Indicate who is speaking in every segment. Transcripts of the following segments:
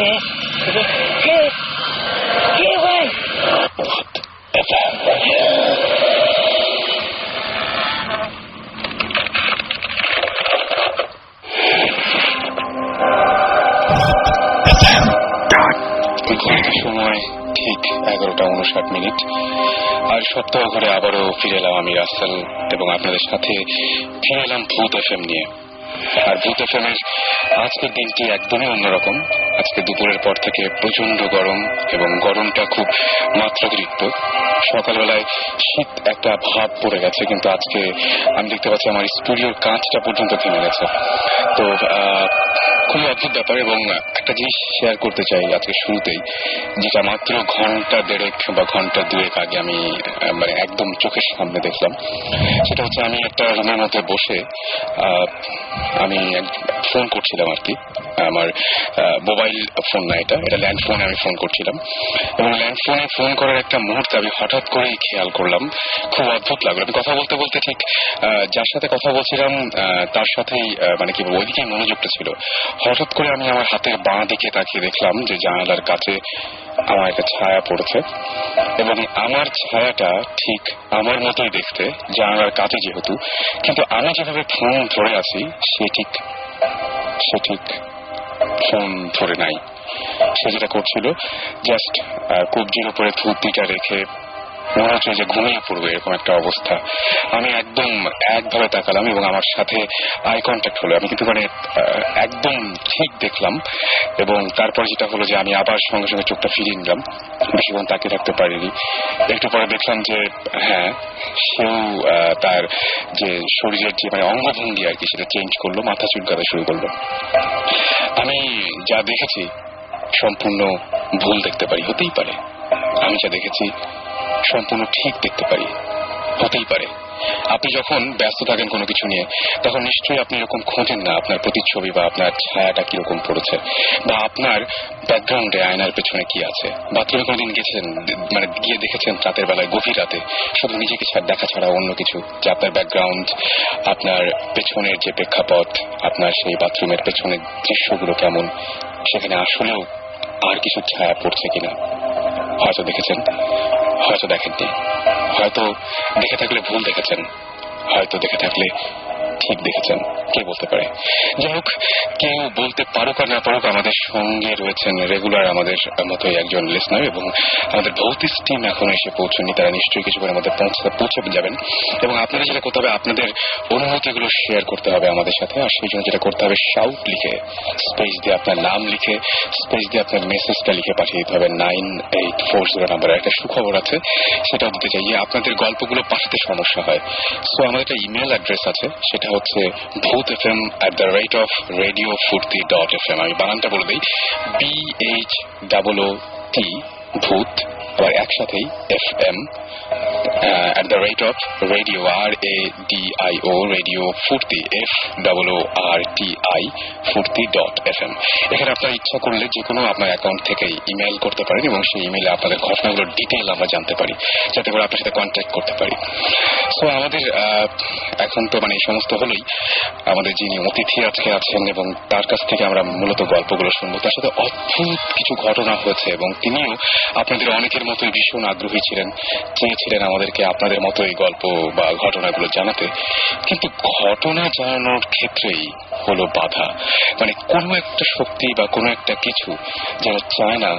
Speaker 1: কে ভাই?
Speaker 2: সময় ঠিক 11:59 আর সপ্তাহ ঘুরে আবারও ফিরে এলাম আমি রাসেল এবং আপনাদের সাথে ফিরে এলাম ভূত এফএম নিয়ে। আর ভূত এফএম এর আজকের দিনটি একদমই অন্যরকম। আজকে দুপুরের পর থেকে প্রচন্ড গরম এবং গরমটা খুব মাত্রাতিরিক্ত। সকালবেলায় শীত একটা ভাব পড়ে গেছে, কিন্তু আজকে আমি দেখতে পাচ্ছি আমার স্টুডিওর কাঁচটা পর্যন্ত থেমে গেছে। তো খুবই অদ্ভুত ব্যাপার এবং একটা জিনিস শেয়ার করতে চাই আজকে শুরুতেই, যেটা মাত্র ঘন্টা দেড়েক বা ঘন্টা দুয়েক আগে আমি মানে একদম চোখের সামনে দেখলাম। সেটা হচ্ছে আমি একটা রুমের মধ্যে বসে আমি ফোন করছিলাম আর কি। আমার মোবাইল ফোন না, এটা ল্যান্ড ফোনে আমি ফোন করছিলাম এবং ল্যান্ড ফোনে ফোন করার একটা মুহূর্তে আমি হঠাৎ করেই খেয়াল করলাম, খুব অদ্ভুত লাগলো। আমি কথা বলতে বলতে ঠিক যার সাথে কথা বলছিলাম তার সাথেই মানে কি ওইদিকে মনোযোগটা ছিল। হঠাৎ করে আমি আমার হাতের বাঁ দিকে তাকিয়ে দেখলাম যে জানালার কাছে আমার একটা ছায়া পড়েছে এবং আমার ছায়াটা ঠিক আমার মতোই দেখতে, জানালার কাছে যেহেতু, কিন্তু আমি যেভাবে ফোন ধরে আছি সে ঠিক ফোন ধরে নাই। সে যেটা করছিল জাস্ট কবজির উপরে থুতনিটা রেখে মনে হচ্ছে যে ঘুমিয়ে পড়বে, এরকম একটা অবস্থা। আমি একদম একভাবে তাকালাম এবং আমার সাথে আই কন্ট্যাক্ট হলো। আমি কিন্তু মানে একদম ঠিক দেখলাম এবং তারপর যেটা হলো যে আমি আবার সঙ্গে সঙ্গে চোখটা ফিরিয়ে নিলাম, বেশিক্ষণ তাকিয়ে থাকতে পারিনি। একটু পরে দেখলাম যে হ্যাঁ, সেও তার যে শরীরের যে মানে অঙ্গভঙ্গি আর কি সেটা চেঞ্জ করলো, মাথা চুলকাতে শুরু করলো। আমি যা দেখেছি সম্পূর্ণ ভুল দেখতে পারি, হতেই পারে। আমি যা দেখেছি সম্পূর্ণ ঠিক দেখতে পারি, হতেই পারে। আপনি যখন ব্যস্ত থাকেন কোনো কিছু নিয়ে তখন নিশ্চয়ই আপনি এরকম খোঁজেন না আপনার প্রতিচ্ছবি বা আপনার ছায়াটা কিরকম পড়েছে বা আপনার ব্যাকগ্রাউন্ডে আয়নার পেছনে কি আছে। বাথরুমে কোনোদিন গেছেন, মানে গিয়ে দেখেছেন রাতের বেলায় গভীর রাতে শুধু নিজেকে দেখা ছাড়া অন্য কিছু, যে আপনার ব্যাকগ্রাউন্ড, আপনার পেছনের যে প্রেক্ষাপট, আপনার সেই বাথরুমের পেছনের দৃশ্যগুলো কেমন, সেখানে আসলেও আর কিছু ছায়া পড়ছে কিনা? হয়তো দেখেছেন, হয়তো দেখেননি, হয়তো দেখে থাকলে ভুল দেখেছেন, হয়তো দেখে থাকলে ঠিক দেখেছেন, কে বলতে পারে। যাই হোক, কেউ বলতে পারুক আর না পারুক, আমাদের সঙ্গে রয়েছেন রেগুলার আমাদের মতোই একজন লিসনার এবং আমাদের ভৌতিক টিম এখন এসে পৌঁছনি। তারা নিশ্চয়ই কিছু করে আমাদের পৌঁছে যাবেন এবং আপনাদের যেটা করতে হবে, আপনাদের অনুভূতিগুলো শেয়ার করতে হবে আমাদের সাথে। আর সেই জন্য যেটা করতে হবে, শাউট লিখে স্পেস দিয়ে আপনার নাম লিখে স্পেস দিয়ে আপনার মেসেজটা লিখে পাঠিয়ে দিতে হবে 9840 নাম্বারে। একটা সুখবর আছে, সেটাও দিতে চাই যে আপনাদের গল্পগুলো পাঠাতে সমস্যা হয়। সো আমাদের একটা ইমেল অ্যাড্রেস আছে, সেটা হচ্ছে bhutfm@radiofurti.fm। আমি বানানটা বলে দিই, BHOOT ভূত আবার একসাথেই FM @radio RADIO রেডিও ফুর্তি FOORTI ফুর্তি.fm। এখানে আপনার ইচ্ছা করলে যে কোনো আপনার অ্যাকাউন্ট থেকে ইমেল করতে পারেন এবং সেই ইমেলে আপনাদের ঘটনাগুলোর ডিটেইল আমরা জানতে পারি, যাতে করে আপনার সাথে কন্ট্যাক্ট করতে পারি। সো আমাদের এখন তো মানে এই সমস্ত হলেই আমাদের যিনি অতিথি আজকে আছেন এবং তার কাছ থেকে আমরা মূলত গল্পগুলো শুনবো। তার সাথে অদ্ভুত কিছু ঘটনা হয়েছে এবং তিনিও আপনাদের অনেকের মতোই ভীষণ আগ্রহী ছিলেন, চেয়েছিলেন আমাদেরকে আপনাদের মতো এই গল্প বা ঘটনাগুলো জানাতে। কিন্তু ঘটনা জানানোর ক্ষেত্রেই হলো বাধা, মানে কোনো একটা শক্তি বা কোনো একটা কিছু যেন চায় না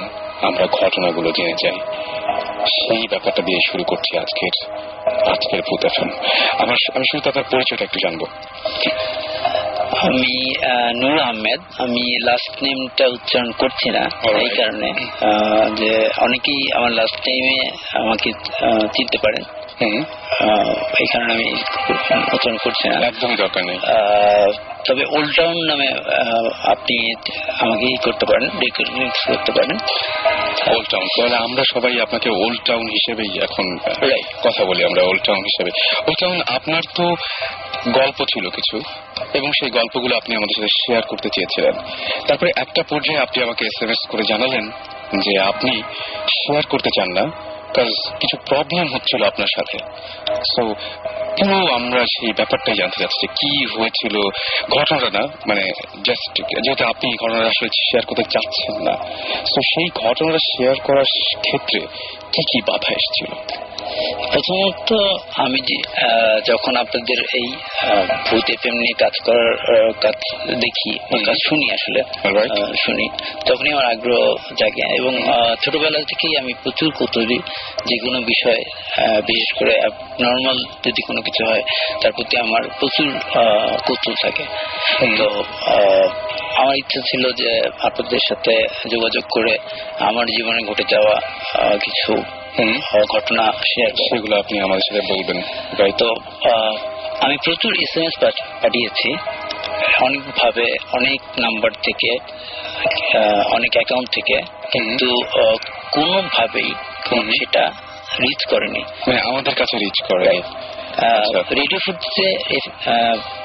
Speaker 2: আমরা ঘটনাগুলো জেনে যাই। সেই ব্যাপারটা দিয়ে শুরু করছি আজকের ভূত এফএম। আমি শুরুতে আপনার পরিচয়টা একটু জানবো।
Speaker 1: আমি নূর আহমেদ। আমি লাস্ট নেমটা উচ্চারণ করছি না এই কারণে যে অনেকেই আমার লাস্ট নেমে আমাকে চিনতে পারেন, এই কারণে আমি উচ্চারণ করছি না।
Speaker 2: একদমই দরকার নেই।
Speaker 1: তবে ওল্ড টাউন নামে আপনি আমাকে করতে পারেন, রিকগনাইজ করতে পারেন।
Speaker 2: ওল্ড টাউন, তাহলে আমরা সবাই আপনাকে ওল্ড টাউন হিসেবেই এখন কথা বলি, আমরা ওল্ড টাউন হিসেবে। ওল্ড টাউন, আপনার তো গল্প ছিল কিছু এবং সেই গল্পগুলো আপনি আমাদের সাথে শেয়ার করতে চেয়েছিলেন। তারপরে একটা পর্যায়ে আপনি আমাকে SMS করে জানালেন যে আপনি শেয়ার করতে চান না, কিছু প্রবলেম হচ্ছিল আপনার সাথে। সো পুরো আমরা সেই ব্যাপারটাই জানতে চাচ্ছি কি হয়েছিল, ঘটনাটা না, মানে জাস্ট যেহেতু আপনি ঘটনাটা আসলে শেয়ার করতে চাচ্ছেন না, তো সেই ঘটনাটা শেয়ার করার ক্ষেত্রে কি কি বাধা এসেছিল?
Speaker 1: প্রথমত আমি যে যখন আপনাদের এই ভূত এফএম নিয়ে কাজ করার কাজ দেখি, কাজ শুনি, আসলে শুনি, তখনই আমার আগ্রহ জাগে এবং ছোটবেলা থেকেই আমি প্রচুর কৌতূহলী। যে কোনো বিষয়, বিশেষ করে নর্মাল যদি কোনো কিছু হয় তার প্রতি আমার প্রচুর কৌতূহল থাকে। তো আমার ইচ্ছা ছিল যে আপনাদের সাথে যোগাযোগ করে আমার জীবনে ঘটে যাওয়া কিছু ঘটনা শেয়ার,
Speaker 2: সেগুলো আপনি আমাদের সাথে বলবেন।
Speaker 1: তো আমি প্রচুর SMS পাঠিয়েছি, অনেকভাবে, অনেক নাম্বার থেকে, অনেক অ্যাকাউন্ট থেকে, কিন্তু কোনোভাবেই সেটা রিচ করেনি,
Speaker 2: মানে আমাদের কাছে রিচ করে।
Speaker 1: রেডিও ফুটে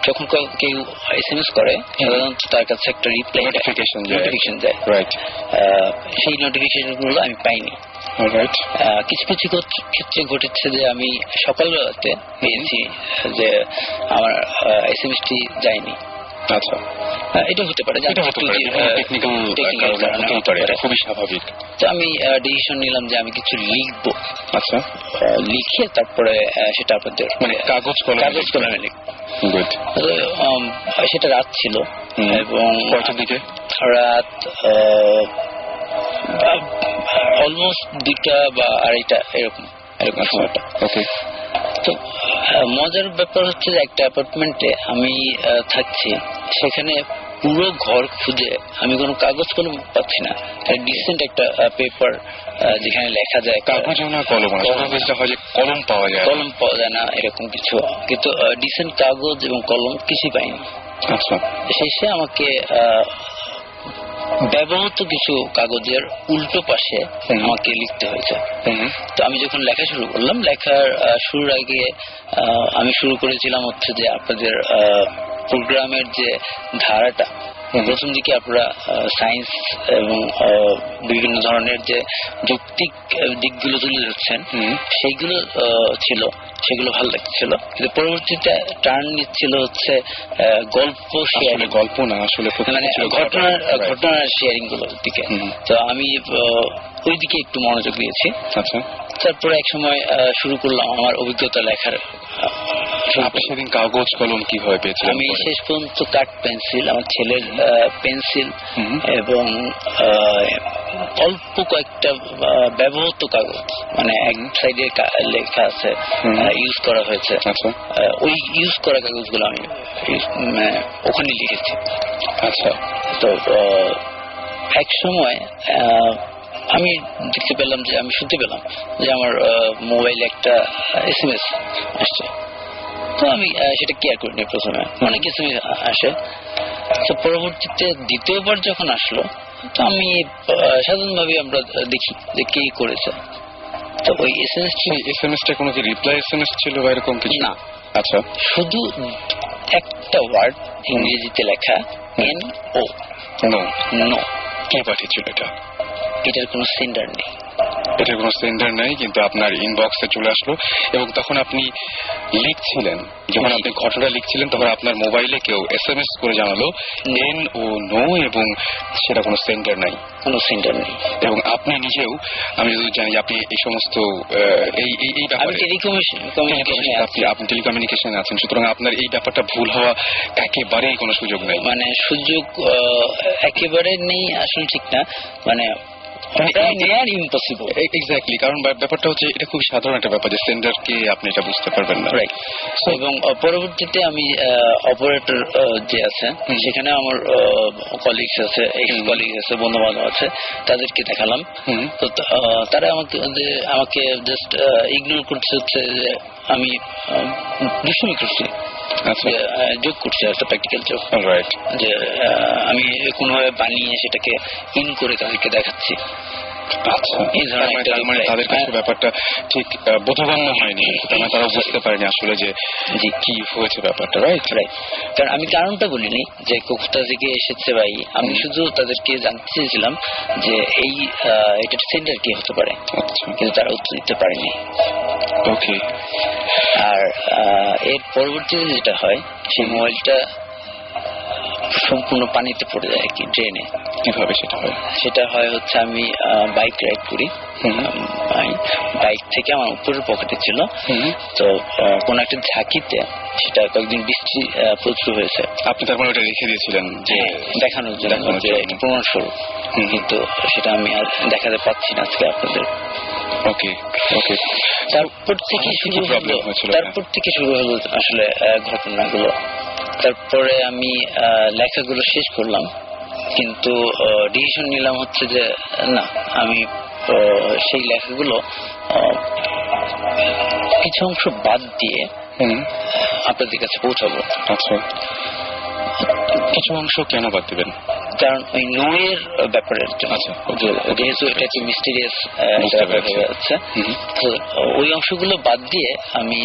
Speaker 1: যখন কেউ SMS করে সাধারণত তার কাছে একটা রিপ্লাই নোটিফিকেশন যায়, সেই নোটিফিকেশন গুলো আমি পাইনি। কিছু কিছু ক্ষেত্রে ঘটেছে যে আমি সকালবেলাতে পেয়েছি যে আমার SMS-টি যায়নি।
Speaker 2: আচ্ছা,
Speaker 1: এটা হতে পারে,
Speaker 2: খুবই স্বাভাবিক।
Speaker 1: তো আমি ডিসিশন নিলাম যে আমি কিছু লিখবো।
Speaker 2: আচ্ছা,
Speaker 1: লিখে তারপরে সেটা আপনাদের
Speaker 2: মানে কাগজ কলমে
Speaker 1: লিখবো। সেটা রাত ছিল এবং
Speaker 2: দিকে
Speaker 1: রাত অলমোস্ট 2টা বা 2:30 এরকম সময়টা। তো মজার ব্যাপার হচ্ছে যে একটা অ্যাপার্টমেন্টে আমি থাকছি, সেখানে পুরো ঘর খুঁজে আমি কোনো কাগজ কলম পাচ্ছি না। ডিসেন্ট একটা পেপার যেখানে লেখা যায়,
Speaker 2: কাগজ না কলম, কলম পাওয়া
Speaker 1: যায় না এরকম কিছু, কিন্তু ডিসেন্ট কাগজ এবং কলম কিছুই পাইনি।
Speaker 2: আচ্ছা,
Speaker 1: শেষে আমাকে ব্যবহৃত কিছু কাগজের উল্টো পাশে আমাকে লিখতে হয়েছে। তো আমি যখন লেখা শুরু করলাম, লেখার শুরুর আগে আমি শুরু করেছিলাম হচ্ছে যে আপনাদের প্রোগ্রামের যে ধারাটা, প্রথম দিকে আপনারা সায়েন্স এবং বিভিন্ন ধরনের যে যৌক্তিক দিকগুলো তুলে ধরছেন সেইগুলো ছিল, সেগুলো ভালো লাগছিল। কিন্তু পরবর্তীতে টার্ন নিচ্ছিল হচ্ছে গল্প শেয়ারিং,
Speaker 2: গল্প না আসলে
Speaker 1: মানে ঘটনার শেয়ারিং গুলোর দিকে। তো আমি ওই দিকে একটু মনোযোগ দিয়েছি।
Speaker 2: আচ্ছা,
Speaker 1: তারপরে এক সময় শুরু করলাম আমার অভিজ্ঞতা লেখার।
Speaker 2: আপনি সেদিন কাগজ কলম কিভাবে পেয়েছিলেন?
Speaker 1: আমি শেষ পর্যন্ত কাঠ পেন্সিল, আমার ছেলের পেন্সিল এবং অল্প কয়েকটা ব্যবহৃত কাগজ, মানে এক সাইডে লেখা আছে ইউজ করা হয়েছে, ওই ইউজ করা কাগজগুলো আমি ওখানে লিখেছি।
Speaker 2: আচ্ছা,
Speaker 1: তো এক সময় আমি দেখতে পেলাম যে, আমি শুনতে পেলাম যে আমার মোবাইলে একটা SMS আসছে। তো আমি সেটা কেয়ার করিনি প্রথমে, অনেক কিছু আসে। তো পরবর্তীতে দ্বিতীয়বার যখন আসলো, তো আমি সাধারণভাবে আমরা দেখি যে কে করেছে। তো ওই
Speaker 2: SMS-টা কোনো কি রিপ্লাই SMS ছিল বা এরকম কিছু?
Speaker 1: না।
Speaker 2: আচ্ছা,
Speaker 1: শুধু একটা ওয়ার্ড ইংরেজিতে লেখা NO, নো।
Speaker 2: কে পাঠিয়েছিল এটা?
Speaker 1: এটার কোনো সেন্ডার নেই।
Speaker 2: এটার কোনো সেন্ডার নাই, কিন্তু আপনার ইনবক্সে চলে আসলো এবং তখন আপনি লিখছিলেন, যখন আপনি ঘটনা লিখছিলেন তখন আপনার মোবাইলে কেউ SMS করে জানালো NO এবং সেটা কোনো সেন্ডার নাই, এবং আপনি নিজেও, আমি যদি জানি আপনি এই সমস্ত এই ব্যাপারে আপনি টেলিকমিউনিকেশনে আছেন, সুতরাং আপনার এই ব্যাপারটা ভুল হওয়া একেবারেই কোনো সুযোগ নেই।
Speaker 1: মানে সুযোগ একেবারে নেই আসলে, ঠিক না, মানে ইম্পসিবল।
Speaker 2: এক্স্যাক্টলি, কারণ ব্যাপারটা হচ্ছে এটা খুব সাধারণ একটা ব্যাপার যে সেন্ডারকে আপনি এটা বুঝতে পারবেন না।
Speaker 1: এবং পরবর্তীতে আমি অপারেটর যে আছে সেখানে আমার কলিগস আছে, এক্স কলিগস আছে, বন্ধু বান্ধব আছে, তাদেরকে দেখালাম। তো তারা আমাকে জাস্ট ইগনোর করছে, হচ্ছে যে আমি দুষ্টুমি করছি, যোগ করছি, একটা প্র্যাকটিক্যাল যোগ, যে আমি কোনোভাবে বানিয়ে সেটাকে ইন করে তাদেরকে দেখাচ্ছি।
Speaker 2: আচ্ছা,
Speaker 1: এই ধরনের একটা
Speaker 2: মানে
Speaker 1: reply।
Speaker 2: তাদের কাছে ব্যাপারটা ঠিক বোধগম্য হয়নি, তারা বুঝতে পারেনি আসলে যে কি হয়েছে ব্যাপারটা, রাইট?
Speaker 1: কারণ আমি কারণটা বলিনি যে কোথা থেকে এসেছে ভাই, আমি শুধু তাদেরকে জানতে চেয়েছিলাম যে এটার সেন্টার কি হতে পারে, কিন্তু তারা উত্তর দিতে পারেনি।
Speaker 2: ওকে।
Speaker 1: আর এর পরবর্তীতে যেটা হয়, সেই মোবাইলটা সম্পূর্ণ পানিতে পড়ে যায় আর কি, ড্রেনে।
Speaker 2: কিভাবে সেটা হয়?
Speaker 1: সেটা হয় হচ্ছে আমি বাইক রাইড করি, বাইক থেকে আমার উপরের পকেটে ছিল, তো কোন একটা ঝাঁকিতে সেটা কয়েকদিন বৃষ্টি প্রচুর হয়েছে।
Speaker 2: আপনি তার মানে ওটা রেখে দিয়েছিলেন যে
Speaker 1: দেখানোর জন্য, যে প্রমাণস্বরূপ, কিন্তু সেটা আমি আর দেখাতে পাচ্ছি না আজকে আপনাদের।
Speaker 2: ওকে ওকে।
Speaker 1: তারপর থেকে শুরু হলো আসলে ঘটনাগুলো। তারপরে আমি লেখাগুলো শেষ করলাম, কিন্তু ডিসিশন নিলাম হচ্ছে যে না, আমি সেই লেখাগুলো কিছু অংশ বাদ দিয়ে আপনাদের কাছে পৌঁছাবো।
Speaker 2: আচ্ছা, কিছু অংশ কেন বাদ দিবেন?
Speaker 1: কারণ ওই নোয়ের ব্যাপারের জন্য, যেহেতু এটা একটু মিস্টিরিয়াস হয়ে যাচ্ছে, তো ওই অংশগুলো বাদ দিয়ে আমি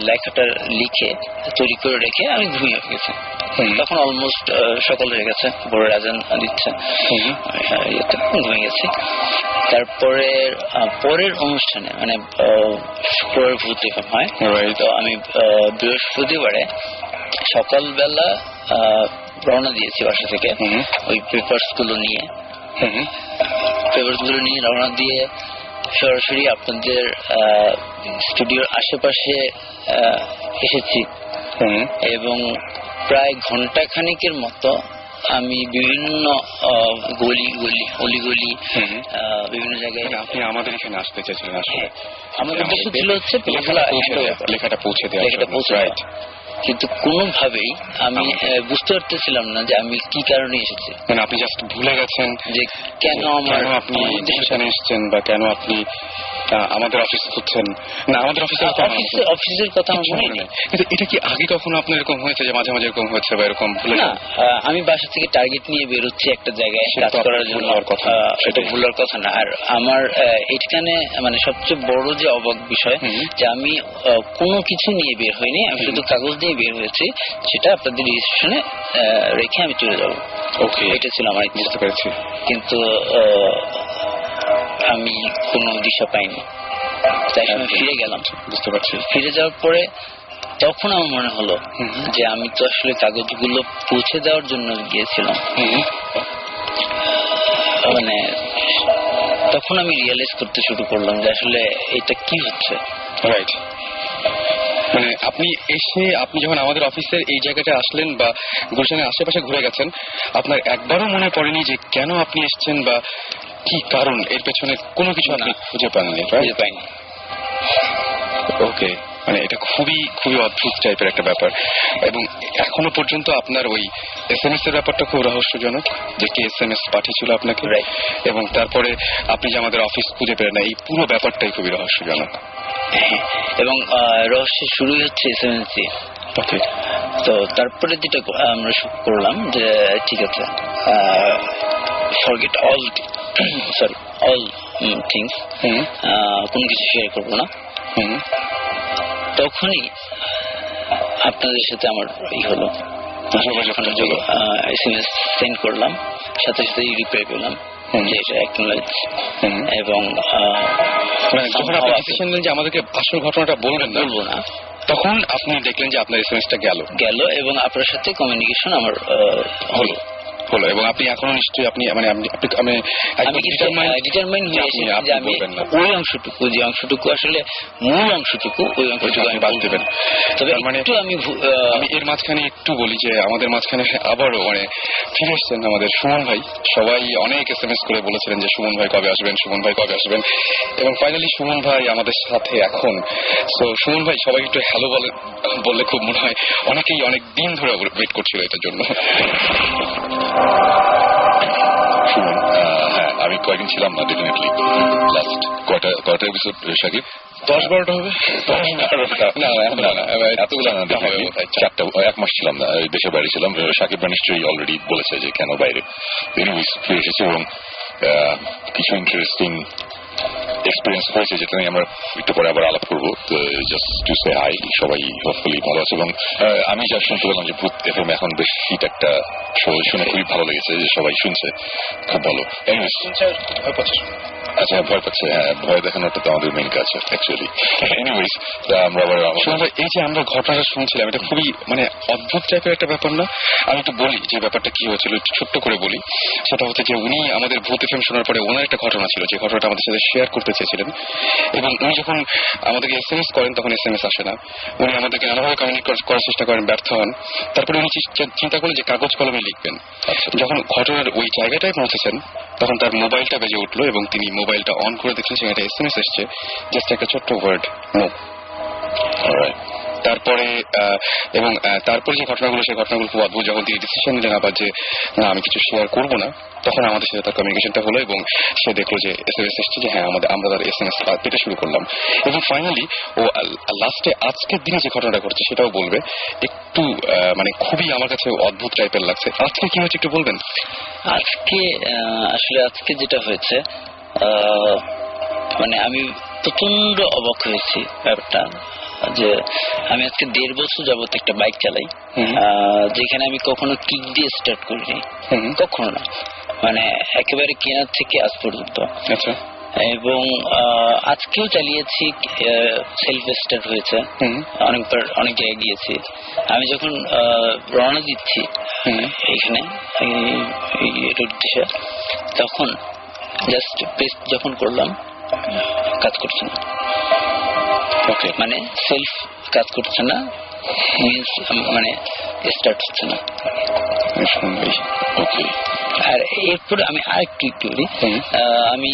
Speaker 1: লেখাটা লিখে তৈরি করে রেখে আমি ঘুমিয়ে গেছি। তখন অলমোস্ট সকাল হয়ে গেছে, ভোরের আজান দিচ্ছে, ঘুমিয়ে গেছি। তারপরে পরের অনুষ্ঠানে মানে শুক্রবার ভূতিকম হয়, তো আমি বৃহস্পতিবারে সকালবেলা রওনা দিয়েছি বাসা থেকে ওই পেপারস গুলো নিয়ে রওনা দিয়ে সরাসরি আপনাদের স্টুডিওর আশেপাশে এসেছি, এবং প্রায় ঘন্টা খানিকের মতো আমি বিভিন্ন অলিগলি বিভিন্ন জায়গায়।
Speaker 2: আপনি আমাদের এখানে আসতে চেয়েছিলেন আসলে?
Speaker 1: আমাদের উদ্দেশ্য ছিল হচ্ছে
Speaker 2: লেখাটা পৌঁছে দেওয়া,
Speaker 1: কিন্তু কোনোভাবেই আমি বুঝতে পারতেছিলাম না যে আমি কি কারণে এসেছি।
Speaker 2: মানে আপনি জাস্ট ভুলে গেছেন যে কেন আপনি এখানে এসেছেন, বা কেন আপনি আমাদের অফিস খুঁজছেন। না, আমাদের অফিসের কথা মনে নেই, কিন্তু এটা কি আগে কখনো আপনার এরকম হয়েছে যে মাঝে মাঝে এরকম হয়েছে বা এরকম ভুলে?
Speaker 1: না, আমি বাসা থেকে টার্গেট নিয়ে বেরোচ্ছি একটা জায়গায় কাজ করার জন্য, এটা ভুলার কথা না। আর আমার এখানে মানে সবচেয়ে বড় যে অবাক বিষয়, যে আমি কোনো কিছু নিয়ে বের হইনি, আমি শুধু কাগজ দিয়ে বের হয়েছি, সেটা আপনাদের রেজিস্ট্রেশনে রেখে আমি চলে যাবো।
Speaker 2: ওকে,
Speaker 1: এটা ছিল আমার,
Speaker 2: বুঝতে পেরেছি।
Speaker 1: কিন্তু আমি কোনো দিশা পাইনি, তাই আমি ফিরে গেলাম। বুঝতে পারছি। ফিরে যাওয়ার পরে তখন আমার মনে হলো যে আমি তো আসলে কাগজগুলো পৌঁছে দেওয়ার জন্য গিয়েছিলাম। মানে তখন আমি রিয়েলাইজ করতে শুরু করলাম যে আসলে এটা কি হচ্ছে।
Speaker 2: রাইট, মানে আপনি যখন আমাদের অফিসের এই জায়গাটা আসলেন বা গুলশানের আশেপাশে ঘুরে গেছেন, আপনার একবারও মনে পড়েনি যে কেন আপনি এসেছেন বা কি কারণ, এর পেছনে কোনো কিছু আপনি খুঁজে পাননি? ওকে, মানে এটা খুবই খুবই অদ্ভুত টাইপের একটা ব্যাপার। এবং এখনো পর্যন্ত আপনার ওই SMS এর ব্যাপারটা খুব রহস্যজনক, যে কে SMS পাঠিয়েছিল আপনাকে, এবং তারপরে আপনি যে আমাদের অফিস খুঁজে পেলেন না, এই পুরো ব্যাপারটাই খুবই রহস্যজনক।
Speaker 1: এবং রহস্যের শুরুই হচ্ছে SMS দিয়ে। ওকে, তো তারপরে যেটা আমরা করলাম যে ঠিক আছে, ফরগেট অল থিংস, কোনো কিছু শেয়ার করবো না। তখনই আপনাদের সাথে আমার হলো, SMS সেন্ড করলাম, সাথে সাথে রিপ্লাই পেলাম যে এটা অ্যাকনোলেজ। এবং
Speaker 2: যখন আপনি ডিসিশন নিলেন যে আমাদেরকে আসল ঘটনাটা বলবো না, তখন আপনি দেখলেন যে আপনার SMS-টা গেল
Speaker 1: এবং আপনার সাথে কমিউনিকেশন আমার হলো।
Speaker 2: এবং আপনি এখনো নিশ্চয়ই আপনি
Speaker 1: ডিটারমাইন্ড হয়ে এসেছি যে আমি ওই অংশটুকু, যে অংশটুকু আসলে মূল অংশটুকু, ওই অংশটুকু আমি বাদ দেবেন। তবে মানে আমি
Speaker 2: এর মাঝখানে একটু বলি যে আমাদের মাঝখানে আবারও মানে ফিরে এসছেন আমাদের সুমন ভাই। সবাই অনেক SMS করে বলেছিলেন যে সুমন ভাই কবে আসবেন, সুমন ভাই কবে আসবেন, এবং ফাইনালি সুমন ভাই আমাদের সাথে এখন। তো সুমন ভাই, সবাই একটু হ্যালো বললে খুব মনে হয় অনেকেই অনেক দিন ধরে ওয়েট করছিল এটার জন্য। সুমন, হ্যাঁ, আমি কয়েকদিন ছিলাম না, ডেফিনেটলি। লাস্ট কয়টা এপিসোড শাকিব? 10-12টা হবে। এতগুলো না, 4টা, 1 মাস ছিলাম না, দেশের বাইরে ছিলাম। শাকিবরা নিশ্চয়ই অলরেডি বলেছে যে কেন বাইরে। এনিওয়েজ ফিরে এসেছি, এবং কিছু ইন্টারেস্টিং এক্সপিরিয়েন্স হয়েছে, যেটা নিয়ে আমরা একটু পরে আবার আলাপ করবো। জাস্ট টু সে হাই, সবাই হোপফুলি ভালো আছে। এবং আমি যা শুনতে পেলাম যে ভূত এফএম এখন বেশ হিট একটা শো, শুনে খুবই ভালো লেগেছে যে সবাই শুনছে, খুব ভালো। আচ্ছা, ভয় পাচ্ছে, হ্যাঁ, ভয় দেখানোটা তো আমাদের মেইন কাজ অ্যাকচুয়ালি। এনিওয়েজ, আমরা আবার এই যে আমরা ঘটনাটা শুনছিলাম, এটা খুবই মানে অদ্ভুত টাইপের একটা ব্যাপার না? আমি একটু বলি যে ব্যাপারটা কি হয়েছিল, একটু ছোট্ট করে বলি। সেটা হচ্ছে যে উনি আমাদের ভূত এফএম শোনার পরে ওনার একটা ঘটনা ছিল, যে ঘটনাটা আমাদের সাথে শেয়ার করতে চেয়েছিলেন, এবং উনি যখন আমাদেরকে SMS করেন তখন SMS আসে না। উনি আমাদেরকে নানাভাবে কমিউনিকেট করার চেষ্টা করেন, ব্যর্থ হন। তারপরে উনি চিন্তা করলেন যে কাগজ কলমে লিখবেন। যখন ঘটনার ওই জায়গাটায় পৌঁছেছেন তখন তার মোবাইলটা বেজে উঠলো এবং তিনি মোবাইলটা অন করে দেখলেন সেখানে SMS এসছে, জাস্ট একটা ছোট্ট ওয়ার্ড, নো। তারপরে এবং তারপরে যে ঘটনাগুলো, সেই ঘটনাগুলো খুব অদ্ভুত। যখন তিনি ডিসিশন নিলেন আবার যে না, আমি কিছু শেয়ার করবো না, তখন আমাদের সাথে তার কমিউনিকেশনটা হলো এবং সে দেখলো যে SMS এসছে, যে হ্যাঁ আমরা তার SMS পেতে শুরু করলাম। এবং ফাইনালি ও লাস্টে আজকের দিনে যে ঘটনাটা ঘটছে সেটাও বলবে। একটু মানে খুবই আমার কাছে অদ্ভুত টাইপের লাগছে। আজকে কি হয়েছে একটু বলবেন?
Speaker 1: আজকে যেটা হয়েছে, মানে আমি প্রচন্ড অবাক হয়েছি ব্যাপারটা, যে আমি আজকে 1.5 বছর যাবত একটা বাইক চালাই, যেখানে আমি কখনো কিক দিয়ে স্টার্ট করিনি, কখনো না, মানে একেবারে কেনার থেকে আজ পর্যন্ত।
Speaker 2: আচ্ছা।
Speaker 1: এবং আজকেও চালিয়েছি, সেলফ স্টার্ট হয়েছে, অনেকবার অনেক জায়গায় গিয়েছি। আমি যখন রওনা দিচ্ছি এখানে এটার উদ্দেশ্যে, তখন জাস্ট প্রেস যখন করলাম, কাজ করছে না। ওকে, মানে সেলফ কাজ করছে না, মিন্স মানে স্টার্ট হচ্ছে না। ওকে, আর এরপরে আমি আরেকটু বলি, আমি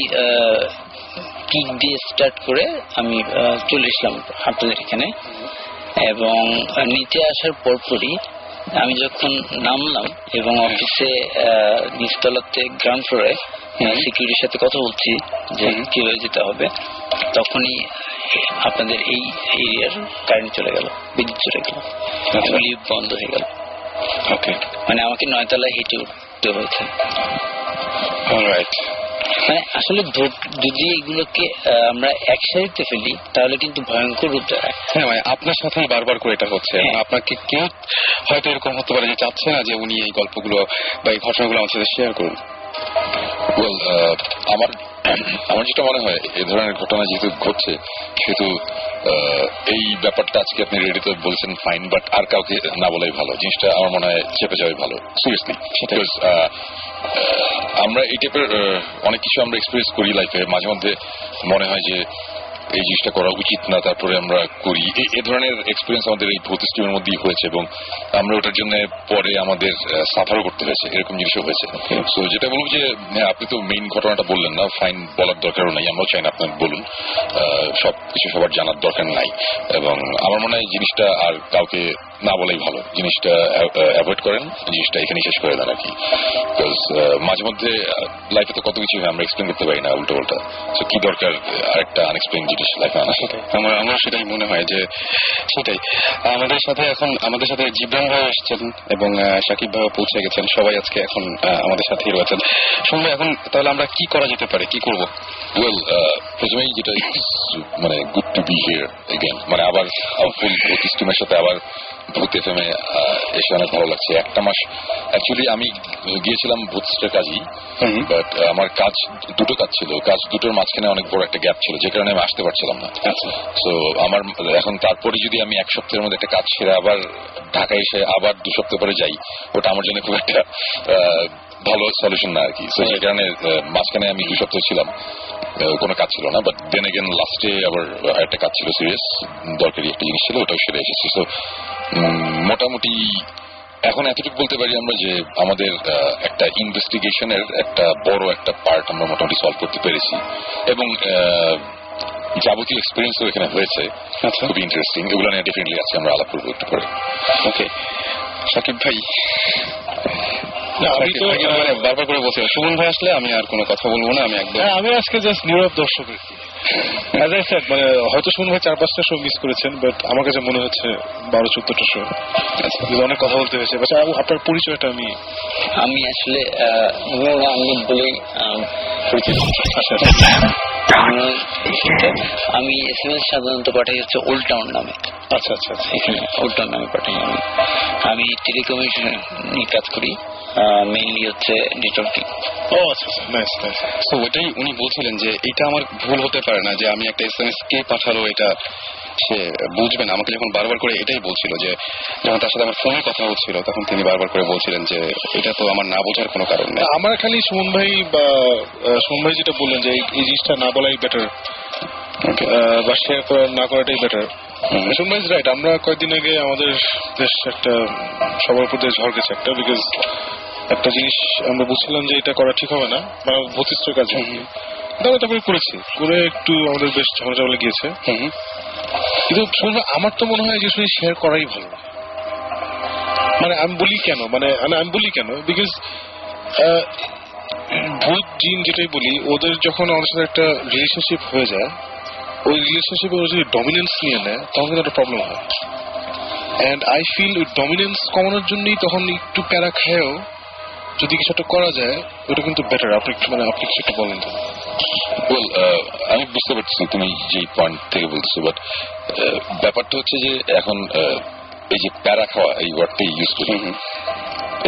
Speaker 1: কিক দিয়ে স্টার্ট করে আমি চলে এসলাম আপনাদের এখানে, এবং নিচে আসার পরপরই আমি যখন নামলাম এবং অফিসে নিচতলাতে গ্রাউন্ড ফ্লোরে সিকিউরিটির সাথে কথা বলছি যে কিভাবে যেতে হবে, তখনই আপনাদের এই এরিয়ার কারেন্ট চলে গেল, বিদ্যুৎ চলে গেল, লিফট বন্ধ হয়ে গেল। ওকে, মানে আমাকে 9 তলায় হেঁটে উঠতে হয়েছে। অলরাইট, মানে আসলে যদি এগুলোকে আমরা একসাথে ফেলি তাহলে কিন্তু ভয়ঙ্কর রূপ দেয়।
Speaker 2: হ্যাঁ, মানে আপনার সাথে বারবার করে এটা হচ্ছে। আপনাকে কেউ হয়তো এরকম হতে পারে যে চাচ্ছে না যে উনি এই গল্পগুলো বা এই ঘটনাগুলো আমার সাথে শেয়ার করুন। আমার যেটা মনে হয়, এই ধরনের ঘটনা যেহেতু ঘটছে, সেহেতু এই ব্যাপারটা আজকে আপনি রেডিতে বলছেন ফাইন, বাট আর কাউকে না বলাই ভালো। জিনিসটা আমার মনে হয় চেপে যাওয়াই ভালো, সিরিয়াসলি। আমরা এই টাইপের অনেক কিছু আমরা এক্সপিরিয়েন্স করি লাইফে, মাঝে মধ্যে মনে হয় যে এই জিনিসটা করা উচিত না, তারপরে আমরা করি। এই ধরনের এক্সপিরিয়েন্স আমাদের এই ভূত স্ট্রিমের মধ্যেই হয়েছে, এবং আমরা ওটার জন্য পরে আমাদের সাফারও করতে হয়েছে, এরকম জিনিসও হয়েছে। সো যেটা বলবো যে আপনি তো মেইন ঘটনাটা বললেন না, ফাইন বলার দরকারও নাই, আমরাও চাই না আপনার বলুন, সবকিছু সবার জানার দরকার নাই। এবং আমার মনে হয় জিনিসটা আর কাউকে না বলাই ভালো, জিনিসটা অ্যাভয়েড করেন, জিনিসটা এখানে শেষ করে দেন আর কি। বিকজ মাঝে মধ্যে লাইফে তো কত কিছু আমরা এক্সপ্লেন করতে পারি না উল্টো পাল্টা, তো কি দরকার আরেকটা আনএক্সপ্লেন জিনিস লাইফে আনা। আমার সেটাই মনে হয় যে সেটাই। আমাদের সাথে জিবরান ভাই এসেছেন এবং সাকিব ভাই পৌঁছে গেছেন, সবাই আজকে এখন আমাদের সাথেই রয়েছেন। শুনবে এখন তাহলে আমরা কি করা যেতে পারে, কি করবো? ওয়েল, প্রথমেই যেটা মানে good to be here again, মানে আবার ফুল ভূত স্টিমের সাথে আবার ভূত এফএমে এসে অনেক ভালো লাগছে। একটা মাস অ্যাকচুয়ালি আমি গিয়েছিলাম ভূতের কাজই, বাট আমার দুটো কাজ ছিল, কাজ দুটোর মাঝখানে অনেক বড় একটা গ্যাপ ছিল, যে কারণে আমি আসতে পারছিলাম না। তো আমার এখন তারপরে যদি আমি 1 সপ্তাহের মধ্যে একটা কাজ ছেড়ে আবার ঢাকায় এসে আবার 2 সপ্তাহ পরে যাই, ওটা আমার জন্য খুব একটা ভালো সলিউশন না আর কি। তো সেই কারণে মাঝখানে আমি 2 সপ্তাহ ছিলাম, কোনো কাজ ছিল না, বাট দেন এগেন লাস্টে আবার একটা কাজ ছিল, সিরিয়াস দরকারি একটা জিনিস ছিল, ওটাও সেরে এসেছি। তো মোটামুটি এখন এতটুকু বলতে পারি আমরা যে আমাদের একটা ইনভেস্টিগেশনের একটা বড় একটা পার্ট আমরা মোটামুটি সলভ করতে পেরেছি, এবং যাবতীয় এক্সপিরিয়েন্সও এখানে হয়েছে, খুবই ইন্টারেস্টিং। এগুলো নিয়ে ডেফিনেটলি আজকে আমরা আলাপ করবো একটু পরে। ওকে, সাকিব ভাই। আমি তো বারবার করে বলছি সুমন ভাই আসলে আমি আর কোনো কথা বলবো না, আমি একদম আমি আজকে জাস্ট নীরব দর্শক।
Speaker 3: As I said, মানে হয়তো সুমন ভাই 4-5টা শো মিস করেছেন, বাট আমার কাছে মনে হচ্ছে 12-14টা শো অনেক কথা বলতে হয়েছে। আপনার পরিচয়টা
Speaker 1: আমি আসলে নূর আহমেদ বলেই পরিচিত। আমি SMS সাধারণত পাঠাই হচ্ছে ওল্ড টাউন নামে।
Speaker 3: আচ্ছা আচ্ছা,
Speaker 1: ওল্ড টাউন নামে পাঠাই। আমি টেলিকমিউনিকেশন নিয়ে কাজ করি, মেইনলি হচ্ছে নেটওয়ার্কিং।
Speaker 3: ও আচ্ছা আচ্ছা, নাইস নাইস।
Speaker 2: তো ওইটাই উনি বলছিলেন যে এটা আমার ভুল হতে পারে না যে আমি একটা SMS কে পাঠালো এটা সে বুঝবেন। আমাকে যখন বারবার করে এটাই বলছিল যে যখন তার সাথে আমার ফোনে কথা হচ্ছিল তখন তিনি বারবার করে বলছিলেন যে এটা তো আমার না বোঝার কোনো কারণ নেই।
Speaker 3: আমার খালি সুমন ভাই যেটা বললেন যে এই জিনিসটা না বলাই বেটার বা শেয়ার না করাটাই বেটার। সুমন ভাই রাইট। আমরা কয়েকদিন আগে আমাদের দেশ একটা সবার উপর দিয়ে ঝড় গেছে একটা, বিকজ একটা জিনিস আমরা বুঝছিলাম যে এটা করা ঠিক হবে না, মানে ভূতিষ্ঠ কাজ। তারপরে করেছি, করে একটু আমাদের বেশ ঝড় গিয়েছে। কিন্তু আমার তো মনে হয় যে শেয়ার করাই ভালো। মানে আমি বলি কেন বিকজ ভূত জিন যেটাই বলি, ওদের যখন আমাদের সাথে একটা রিলেশনশিপ হয়ে যায়, ওই রিলেশনশিপে ওরা যদি ডমিনেন্স নিয়ে নেয় তখন কিন্তু একটা প্রবলেম হয়। অ্যান্ড আই ফিল ওই ডমিনেন্স কমানোর জন্যই তখন একটু প্যারা খেয়েও যদি কিছু একটা করা যায় ওটা কিন্তু বেটার। আপনি কিছু একটা বলেন তো।
Speaker 2: আমি বুঝতে পারছি তুমি যে পয়েন্ট থেকে বলছো, বাট ব্যাপারটা হচ্ছে যে এখন এই যে প্যারা খাওয়া এই ওয়ার্ডটা ইউজ করি,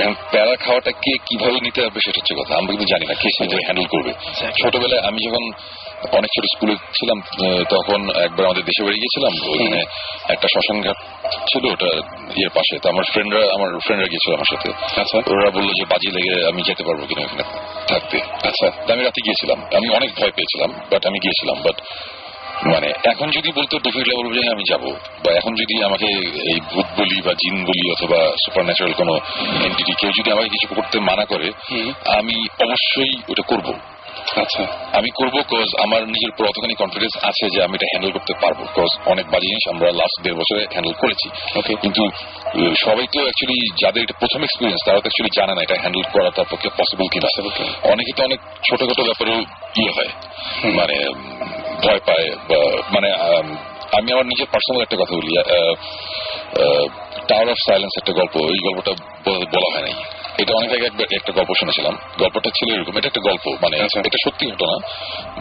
Speaker 2: এখন প্যারা খাওয়াটাকে কিভাবে নিতে হবে সেটা হচ্ছে কথা। আমরা কিন্তু জানি না কে সেটা হ্যান্ডেল করবে। ছোটবেলায় আমি যখন অনেক ছোট স্কুলে ছিলাম তখন একবার আমাদের দেশে বাড়ি গিয়েছিলাম, ওইখানে একটা শ্মশান ঘাট ছিল ওটা ইয়ের পাশে। তো আমার ফ্রেন্ডরা গিয়েছিল আমার সাথে। আচ্ছা, ওরা বললো যে বাজি লেগে আমি যেতে পারবো কিনা ওখানে থাকতে। আচ্ছা, আমি রাতে গিয়েছিলাম, আমি অনেক ভয় পেয়েছিলাম, বাট আমি গিয়েছিলাম। বাট মানে এখন যদি বলতো ডেফিনেটলি বলবো যে আমি যাবো, বা এখন যদি আমাকে এই ভূত বলি বা জিন বলি অথবা সুপার ন্যাচারাল কোনো এন্টিটি কেউ যদি আমাকে কিছু করতে মানা করে, আমি অবশ্যই ওটা করবো। আচ্ছা, আমি করবো, কজ আমার নিজের উপর অতখানি কনফিডেন্স আছে যে আমি এটা হ্যান্ডেল করতে পারবো। কজ অনেক বাজে জিনিস আমরা লাস্ট 1.5 বছরে হ্যান্ডেল করেছি। ওকে, কিন্তু সবাই তো অ্যাকচুয়ালি যাদের এটা প্রথম এক্সপিরিয়েন্স তারা তো অ্যাকচুয়ালি জানে না এটা হ্যান্ডেল করা তার পক্ষে পসিবল কিনা। অনেকে তো অনেক ছোটখাটো ব্যাপারেও হয়, মানে ভয় পায়। মানে আমি আমার নিজের পার্সোনাল একটা কথা বলি, টাওয়ার অফ সাইলেন্স একটা গল্প, এই গল্পটা বলা হয় নাই। এটা অনেক আগে একটা গল্প শুনেছিলাম। গল্পটা ছিল এরকম, এটা একটা গল্প, মানে এটা সত্যি ঘটনা,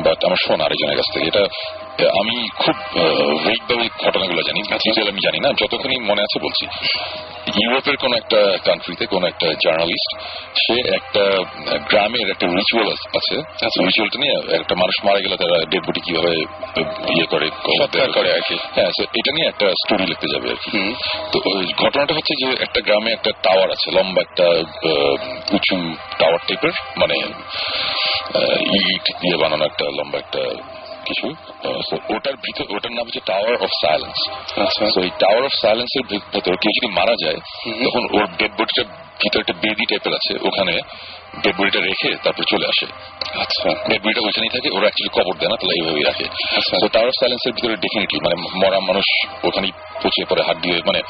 Speaker 2: বাট আমার শোনা আরেকজনের কাছ থেকে। এটা আমি খুব ওয়েক ভাবে ঘটনাগুলো জানি, ডিটেল আমি জানি না, যতখানি মনে আছে বলছি। ইউরোপের কোন একটা কান্ট্রিতে কোন একটা জার্নালিস্ট, সে একটা গ্রামের একটা রিচুয়াল আছে, রিচুয়ালটা নিয়ে একটা মানুষ মারা গেলে তারা ডেড বডি কিভাবে করে আর কি, হ্যাঁ, এটা নিয়ে একটা স্টোরি লিখতে যাবে আর কি। তো ঘটনাটা হচ্ছে যে একটা গ্রামে একটা টাওয়ার আছে, লম্বা একটা উঁচু টাওয়ার টাইপের, মানে ইট দিয়ে বানানো একটা লম্বা একটা কিছু। ওটার ভিতর, ওটার নাম হচ্ছে টাওয়ার অফ সাইলেন্স। আচ্ছা, তো এই টাওয়ার অফ সাইলেন্স এর ভেতর কেউ যদি মারা যায় তখন ওর ডেড বডিটা ভিতরে একটা বেদি টাইপের আছে, ওখানে ডেড বডিটা রেখে তারপর চলে আসে। আচ্ছা, ডেড বডিটা ওইখানেই থাকে, ওরা অ্যাকচুয়ালি কবর দেয় না, তাহলে এইভাবেই রাখে। তো টাওয়ার অফ সাইলেন্স এর ভিতরে ডেফিনেটলি মানে মরা মানুষ ওখানেই পচিয়ে পড়ে হাত দিয়ে, মানে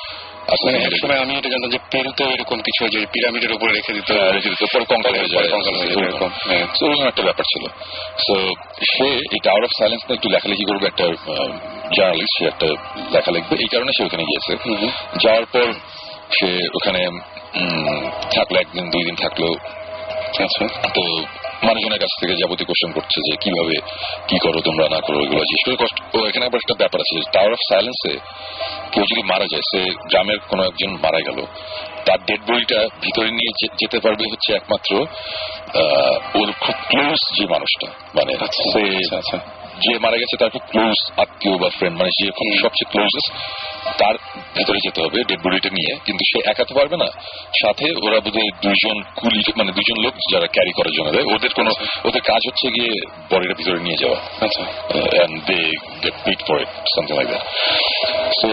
Speaker 2: একসময় আমি এটা জানতাম যে পেরুতে এরকম কিছু যে পিরামিডের উপরে রেখে দিত, পরে কঙ্কাল হয়ে যায়, ওরকম একটা ব্যাপার ছিল। তো সে এই টাওয়ার অফ সাইলেন্স নিয়ে একটু লেখালেখি করবে, একটা জার্নালিস্ট, সে একটা লেখা লিখবে, এই কারণে সে ওখানে গিয়েছে। যাওয়ার পর সে ওখানে থাকলো, 1 দিন 2 দিন থাকলো। আচ্ছা, তো মানুষজনের কাছ থেকে যাবতীয় কোশ্চেন করছে যে কিভাবে কি করো তোমরা, না করো, এগুলো জিজ্ঞেস করে কষ্ট। এখানে আবার একটা ব্যাপার আছে, টাওয়ার অফ সাইলেন্সে কেউ যদি মারা যায়, সে গ্রামের কোনো একজন মারা গেল, তার ডেড বডিটা ভিতরে নিয়ে যেতে পারবে হচ্ছে একমাত্র ওর খুব ক্লোজ যে মানুষটা, মানে সে যে মারা গেছে তার খুব ক্লোজ আত্মীয় বা ফ্রেন্ড, মানে যে সবচেয়ে ক্লোজেস্ট, তার ভেতরে যেতে হবে ডেড বডিটা নিয়ে। কিন্তু সে একাতে পারবে না, সাথে ওরা বোধহয় 2 জন কুলি, মানে 2 জন লোক যারা ক্যারি করার জন্য দেয়। ওদের কাজ হচ্ছে গিয়ে বডিটা ভিতরে নিয়ে যাওয়া। আচ্ছা, and they get paid for it, something like that. So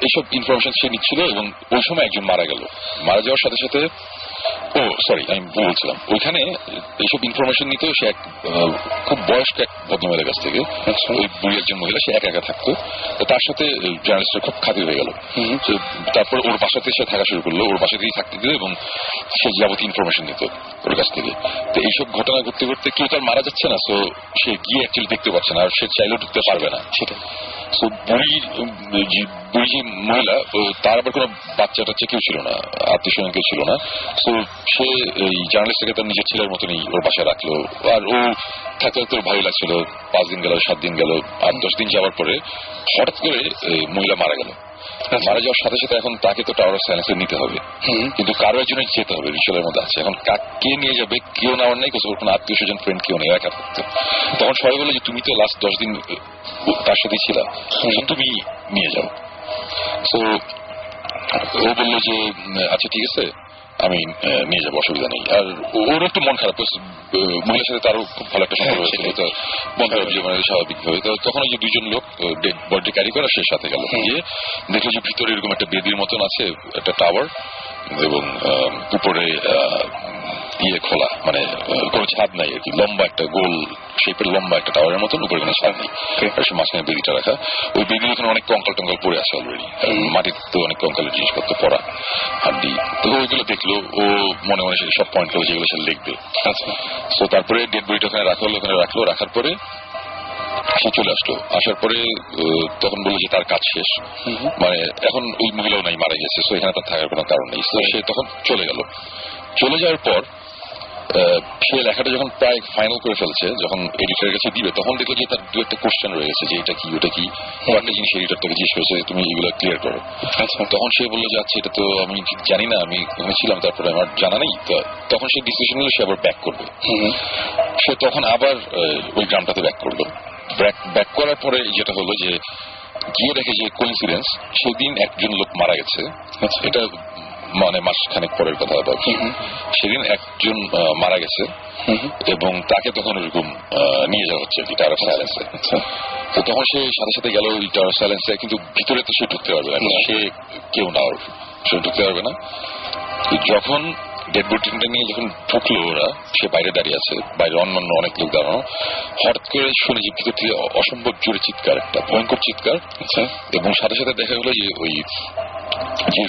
Speaker 2: এইসব ইনফরমেশন সে নিচ্ছিল, এবং ওই সময় একজন মারা গেল। মারা যাওয়ার সাথে সাথে
Speaker 4: ও সরি, আমি বলছিলাম ওইখানে এইসব ইনফরমেশন নিতেও সে এক খুব বয়স্ক এক ভদ্রমহিলার কাছ থেকে, ওই বুড়ি একজন মহিলা, সে একা একা থাকতো। তার সাথে জার্নালিস্টের খুব খাতির হয়ে গেল। তারপর ওর বাসাতে সে থাকা শুরু করলো, ওর বাসাতেই থাকতে দিল এবং সে যাবতীয় ইনফরমেশন নিত ওর কাছ থেকে। তো এইসব ঘটনা ঘটতে ঘটতে কেউ তার মারা যাচ্ছে না, সো সে গিয়ে অ্যাকচুয়ালি দেখতে পাচ্ছে না, আর সে চাইলেও ঢুকতে পারবে না সেটা। সো বুড়ি যে মহিলা, তার আবার কোনো বাচ্চা টাচ্চা কেউ ছিল না, আত্মীয় স্বজন কেউ ছিল না। সো সে এই জার্নালিস্টকে তার নিজের ছেলের মতনই ওর বাসায় রাখলো। আর ও থাকতে থাকতে ভালো লাগছিল। 5 দিন গেল, 7 দিন গেল, 8-10 দিন যাওয়ার পরে হঠাৎ করে মহিলা মারা গেল। মারা যাওয়ার সাথে সাথে এখন তাকে তো টাওয়ার অফ সায়েন্সে নিতে হবে, কিন্তু কারো একজনের যেতে হবে, রিচুয়ালের মধ্যে আছে। এখন কে নিয়ে যাবে কেউ নেওয়ার নেই, কোনো আত্মীয় স্বজন ফ্রেন্ড কেউ নেই, একা থাকতো। তখন সবাই বলে যে তুমি তো লাস্ট 10 দিন তার সাথেই ছিলা, তুমি নিয়ে যাও। তো ও বললো যে আচ্ছা ঠিক আছে, আমি নিয়ে যাবো, অসুবিধা নেই। আর ওর একটু মন খারাপ, মহিলার সাথে তারও খুব ভালো একটা সম্পর্ক হয়েছিল, তো মন খারাপ জীবনে স্বাভাবিকভাবে। তখন ওই যে 2 জন লোক ডেড বডি ক্যারি করা, সে সাথে গেল, গিয়ে দেখলো যে ভিতরে এরকম একটা বেদির মতন আছে, একটা টাওয়ার, এবং উপরে ইয়ে খোলা, মানে কোনো ছাদ নাই আর কি, লম্বা একটা গোল শেপের লম্বা একটা টাওয়ারের মতন, উপরে কোনো ছাদ নেই, সে মাঝখানে বেদিটা রাখা। ওই বেদির ওখানে অনেক কঙ্কাল টঙ্কাল পড়ে আছে অলরেডি, মাটিতে অনেক কঙ্কালের জিনিসপত্র পড়া, হাড্ডি। তো ওইগুলো দেখলো, ও মনে মনে সব পয়েন্ট করলো যেগুলো সে লিখবে। আচ্ছা, তো তারপরে ডেড বডিটা ওখানে রাখলো, রাখার পরে সে চলে আসলো। আসার পরে তখন বললো যে তার কাজ শেষ, মানে এখন ওই মহিলাও নাই, মারা গেছে, তো এখানে তার থাকার কোনো কারণ নেই। তো সে তখন চলে গেল। চলে যাওয়ার পর সে লেখাটা যখন প্রায় ফাইনাল করে ফেলছে, যখন এডিটরের কাছে দিবে, তখন দেখলো যে তার 2-একটা কোশ্চেন রয়ে গেছে, যে এটা কি ওটা কি, একটা জিনিস এডিটর থেকে জিজ্ঞেস করেছে তুমি এগুলো ক্লিয়ার করো। আচ্ছা, তখন সে বললো যে আচ্ছা এটা তো আমি জানি না, আমি ওখানে ছিলাম, তারপরে আমার জানা নেই। তো তখন সে ডিসিশন নিল সে আবার ব্যাক করবে। সে তখন আবার ওই গ্রামটাতে ব্যাক করলো। ব্যাক করার পরে যেটা হলো যে গিয়ে দেখে যে কোইন্সিডেন্স, সেদিন একজন লোক মারা গেছে। এটা মানে মাসখানেক পরের কথা, সেদিন একজন মারা গেছে এবং তাকে তখন ওরকম নিয়ে যাওয়া হচ্ছে টাওয়ার অফ সাইলেন্সে। তো তখন সে সাথে সাথে গেল ওই টাওয়ার অফ সাইলেন্সে, কিন্তু ভিতরে তো সে ঢুকতে পারবে না, সে কেউ না, সে ঢুকতে পারবে না। যখন ডেড বডিটা নিয়ে যখন ঢুকলো ওরা, সে বাইরে দাঁড়িয়ে আছে, বাইরে অন্যান্য অনেক লোক দাঁড়ানো। হঠাৎ করে শুনে যে ভিতর থেকে অসম্ভব জোরে চিৎকার, একটা ভয়ঙ্কর চিৎকার। এবং সাথে সাথে দেখা গেলো যে ওই যে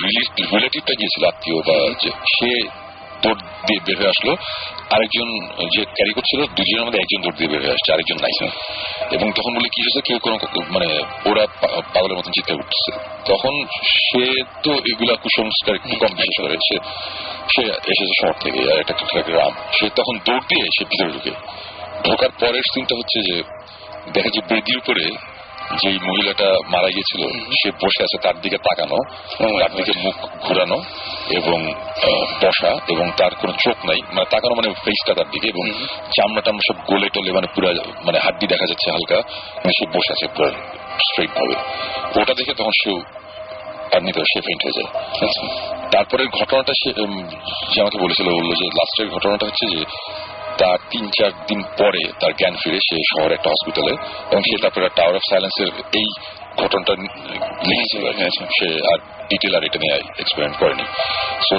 Speaker 4: রিলেটিভটা গিয়েছিল, আত্মীয় বা সে দৌড় দিয়ে বের হয়ে আসলো। আরেকজন যে ক্যারি করছিল, 2 জনের মধ্যে একজন দৌড় দিয়ে বের হয়ে আসছে, আরেকজন নাই। এবং তখন বলে কি হয়েছে, কেউ কোনো মানে ওরা পাগলের মতন চিৎকার করতেছে। তখন সে তো এগুলা কুসংস্কার একটু কম বিশ্বাস করে, সে এসেছে শহর থেকে, আর একটা গ্রাম। সে তখন দৌড় দিয়ে সে ভিতরে ঢোকার পরের সিনটা হচ্ছে যে দেখা যে বেদির উপরে যে মহিলাটা মারা গিয়েছিল সে বসে আছে, তার দিকে তাকানো, তার দিকে মুখ ঘুরানো এবং বসা, এবং তার কোনো চোখ নাই, মানে তাকানো মানে ফেসটা তার দিকে, এবং চামড়া টামড়া সব গোলে টোলে, মানে পুরো মানে হাড্ডি দেখা যাচ্ছে হালকা, সে বসে আছে পুরো স্ট্রেট ভাবে। ওটা দেখে তখন সে ফেইন্ট হয়ে যায়। তারপরের ঘটনাটা সে যে আমাকে বললো যে লাস্টের ঘটনাটা হচ্ছে যে তার 3-4 দিন পরে তার জ্ঞান ফিরে, সে শহরে একটা হসপিটালে, এবং সে তারপরে টাওয়ার অফ সাইলেন্সের এই ঘটনাটা লিখেছিল। সে আর ডিটেল আর এটা নিয়ে এক্সপেরিমেন্ট করেনি। সো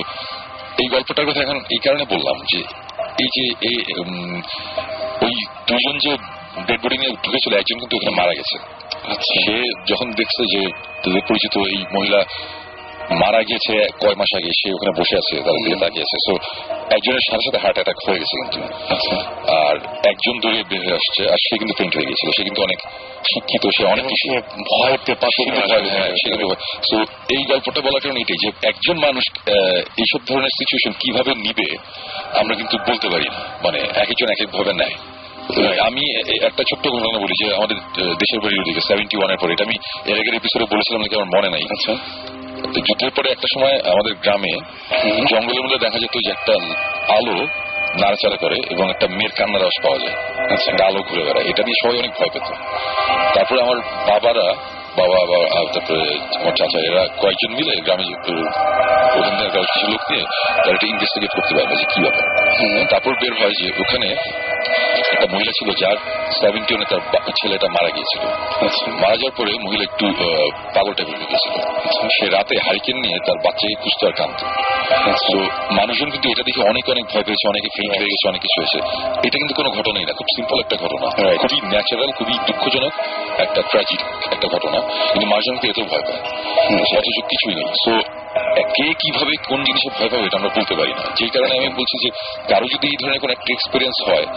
Speaker 4: এই গল্পটার কথা এখন এই কারণে বললাম যে এই যে ওই 2 জন যে ডেড বডি নিয়ে ঢুকেছিল, একজন কিন্তু ওখানে মারা গেছে। সে যখন দেখছে যে তাদের পরিচিত এই মহিলা মারা গিয়েছে কয় মাস আগে, সে ওখানে বসে আছে, তাদের দিকে তাকিয়ে আছে। সো একজনের সাথে সাথে হার্ট অ্যাটাক হয়ে গেছে কিন্তু, আর একজন দৌড়ে বের হয়ে আসছে, আর সে কিন্তু ফেইন্ট হয়ে গেছিল। সে কিন্তু অনেক শিক্ষিত, সে অনেক কিছু ভয় পেয়ে পাশে। সো এই গল্পটা বলার কারণে এটাই যে একজন মানুষ এইসব ধরনের সিচুয়েশন কিভাবে নিবে আমরা কিন্তু বলতে পারি না, মানে এক একজন এক এক ভাবে নেয়। আমি একটা ছোট্ট ঘটনা বলি যে আমাদের দেশের বাড়ির ওদিকে 71-এর পরে, এটা আমি এর আগের এপিসোডে বলেছিলাম নাকি আমার মনে নাই। আচ্ছা, যুদ্ধের পরে একটা সময় আমাদের গ্রামে জঙ্গলের মধ্যে দেখা যেত যে একটা আলো নাড়াচাড়া করে এবং একটা মেয়ের কান্নার আওয়াজ পাওয়া যায়, একটা আলো ঘুরে বেড়ায়। এটা নিয়ে সবাই অনেক ভয় পেত। তারপরে আমার বাবা তারপরে আমার চাচা, এরা কয়েকজন মিলে গ্রামে ওখানকার কিছু লোক নিয়ে তারা এটা ইনভেস্টিগেট করতে পারবে যে কি ব্যাপার। তারপর বের হয় যে ওখানে একটা মহিলা ছিল যার 70 তার ছেলেটা মারা গিয়েছিল। মারা যাওয়ার পরে মহিলা একটু পাগল টাইপের হয়ে গেছিল। সে রাতে হারিকেন নিয়ে তার বাচ্চাকে খুঁজতো আর কাঁদতো। তো মানুষজন কিন্তু এটা দেখে অনেক ভয় পেয়েছে, অনেকে ফেইন্ট হয়ে গেছে, অনেক কিছু হয়েছে। এটা কিন্তু কোনো ঘটনাই না, খুব সিম্পল একটা ঘটনা, খুবই ন্যাচারাল, খুবই দুঃখজনক একটা ট্র্যাজিক একটা ঘটনা, কিন্তু মানুষজন কিন্তু এতেও ভয় পায়, অথচ কিছুই নেই। সো কে কিভাবে কোন জিনিসে ভয় পাবে এটা আমরা বলতে পারি না। যেই কারণে আমি বলছি যে কারো যদি এই ধরনের কোন একটা এক্সপিরিয়েন্স হয়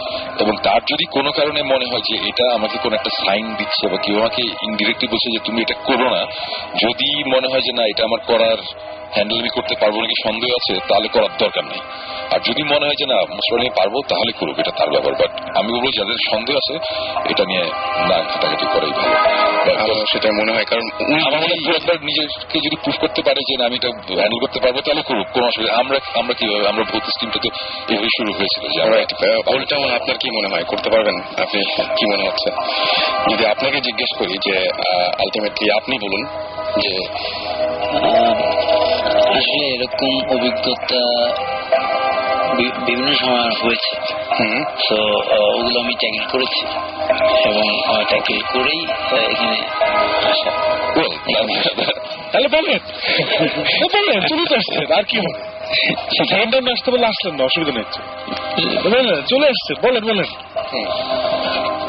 Speaker 4: এবং তার যদি কোনো কারণে মনে হয় যে এটা আমাকে কোন একটা সাইন দিচ্ছে বা কেউ আমাকে ইনডিরেক্টলি বলছে যে তুমি এটা করো না, যদি মনে হয় যে না এটা আমার করার হ্যান্ডেল আমি করতে পারবো নাকি সন্দেহ আছে, তাহলে করার দরকার নেই। আর যদি মনে হয় যে না মুসলমান নিয়ে পারবো তাহলে করুক, এটা তার ব্যাপার। বাট আমি বলবো যাদের সন্দেহ আছে এটা নিয়ে না ঘাটাঘাটি করাই ভালো।
Speaker 2: সেটা মনে হয়, কারণ
Speaker 4: আমার মনে হয় একবার নিজেকে যদি প্রুফ করতে পারে যে আমি এটা হ্যান্ডেল করতে পারবো তাহলে করুক, কোনো অসুবিধা। আমরা কিভাবে আমরা ভৌত স্কিমটা তো এভাবে শুরু হয়েছিল যে
Speaker 2: ওলটা আপনার কি মনে হয় করতে পারবেন? আপনি কি মনে হচ্ছে যদি আপনাকে জিজ্ঞেস করি যে আলটিমেটলি আপনি বলুন যে
Speaker 1: আসলে এরকম অভিজ্ঞতা বিভিন্ন সময় হয়েছে, তো ওগুলো আমি ট্যাকেল করেছি এবং ট্যাকেল করেই এখানে আসা।
Speaker 3: তাহলে বলেন চলে তো আসছেন, আর কি হবে? সেকেন্ড টাইম আসতে বলে আসলেন না, অসুবিধা নেই, চলে আসছে, বলেন।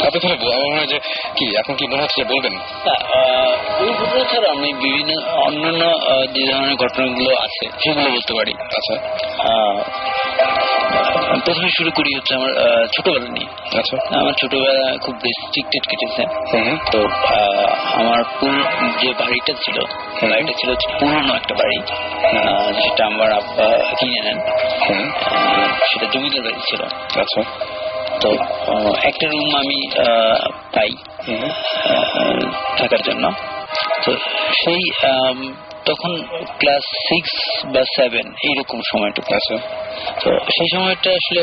Speaker 2: আপনি তাহলে আমার মনে হয় যে কি এখন কি মনে হচ্ছে বলবেন?
Speaker 1: ওই ঘটনা ছাড়া আমি বিভিন্ন অন্যান্য যে ধরনের ঘটনাগুলো আছে সেগুলো বলতে পারি।
Speaker 2: আচ্ছা,
Speaker 1: প্রথমে শুরু করি হচ্ছে আমার ছোটবেলা নিয়ে।
Speaker 2: আচ্ছা,
Speaker 1: আমার ছোটবেলা খুব রেস্ট্রিক্টেড কেটেছে। তো আমার যে বাড়িটা ছিল পুরনো একটা বাড়ি, যেটা আমার আব্বা কিনে নেন, সেটা জমিদার বাড়ি ছিল।
Speaker 2: আচ্ছা,
Speaker 1: তো একটা রুম আমি পাই থাকার জন্য। তো সেই তখন ক্লাস 6 বা 7 এইরকম সময়টুকু।
Speaker 2: আচ্ছা,
Speaker 1: তো সেই সময়টা আসলে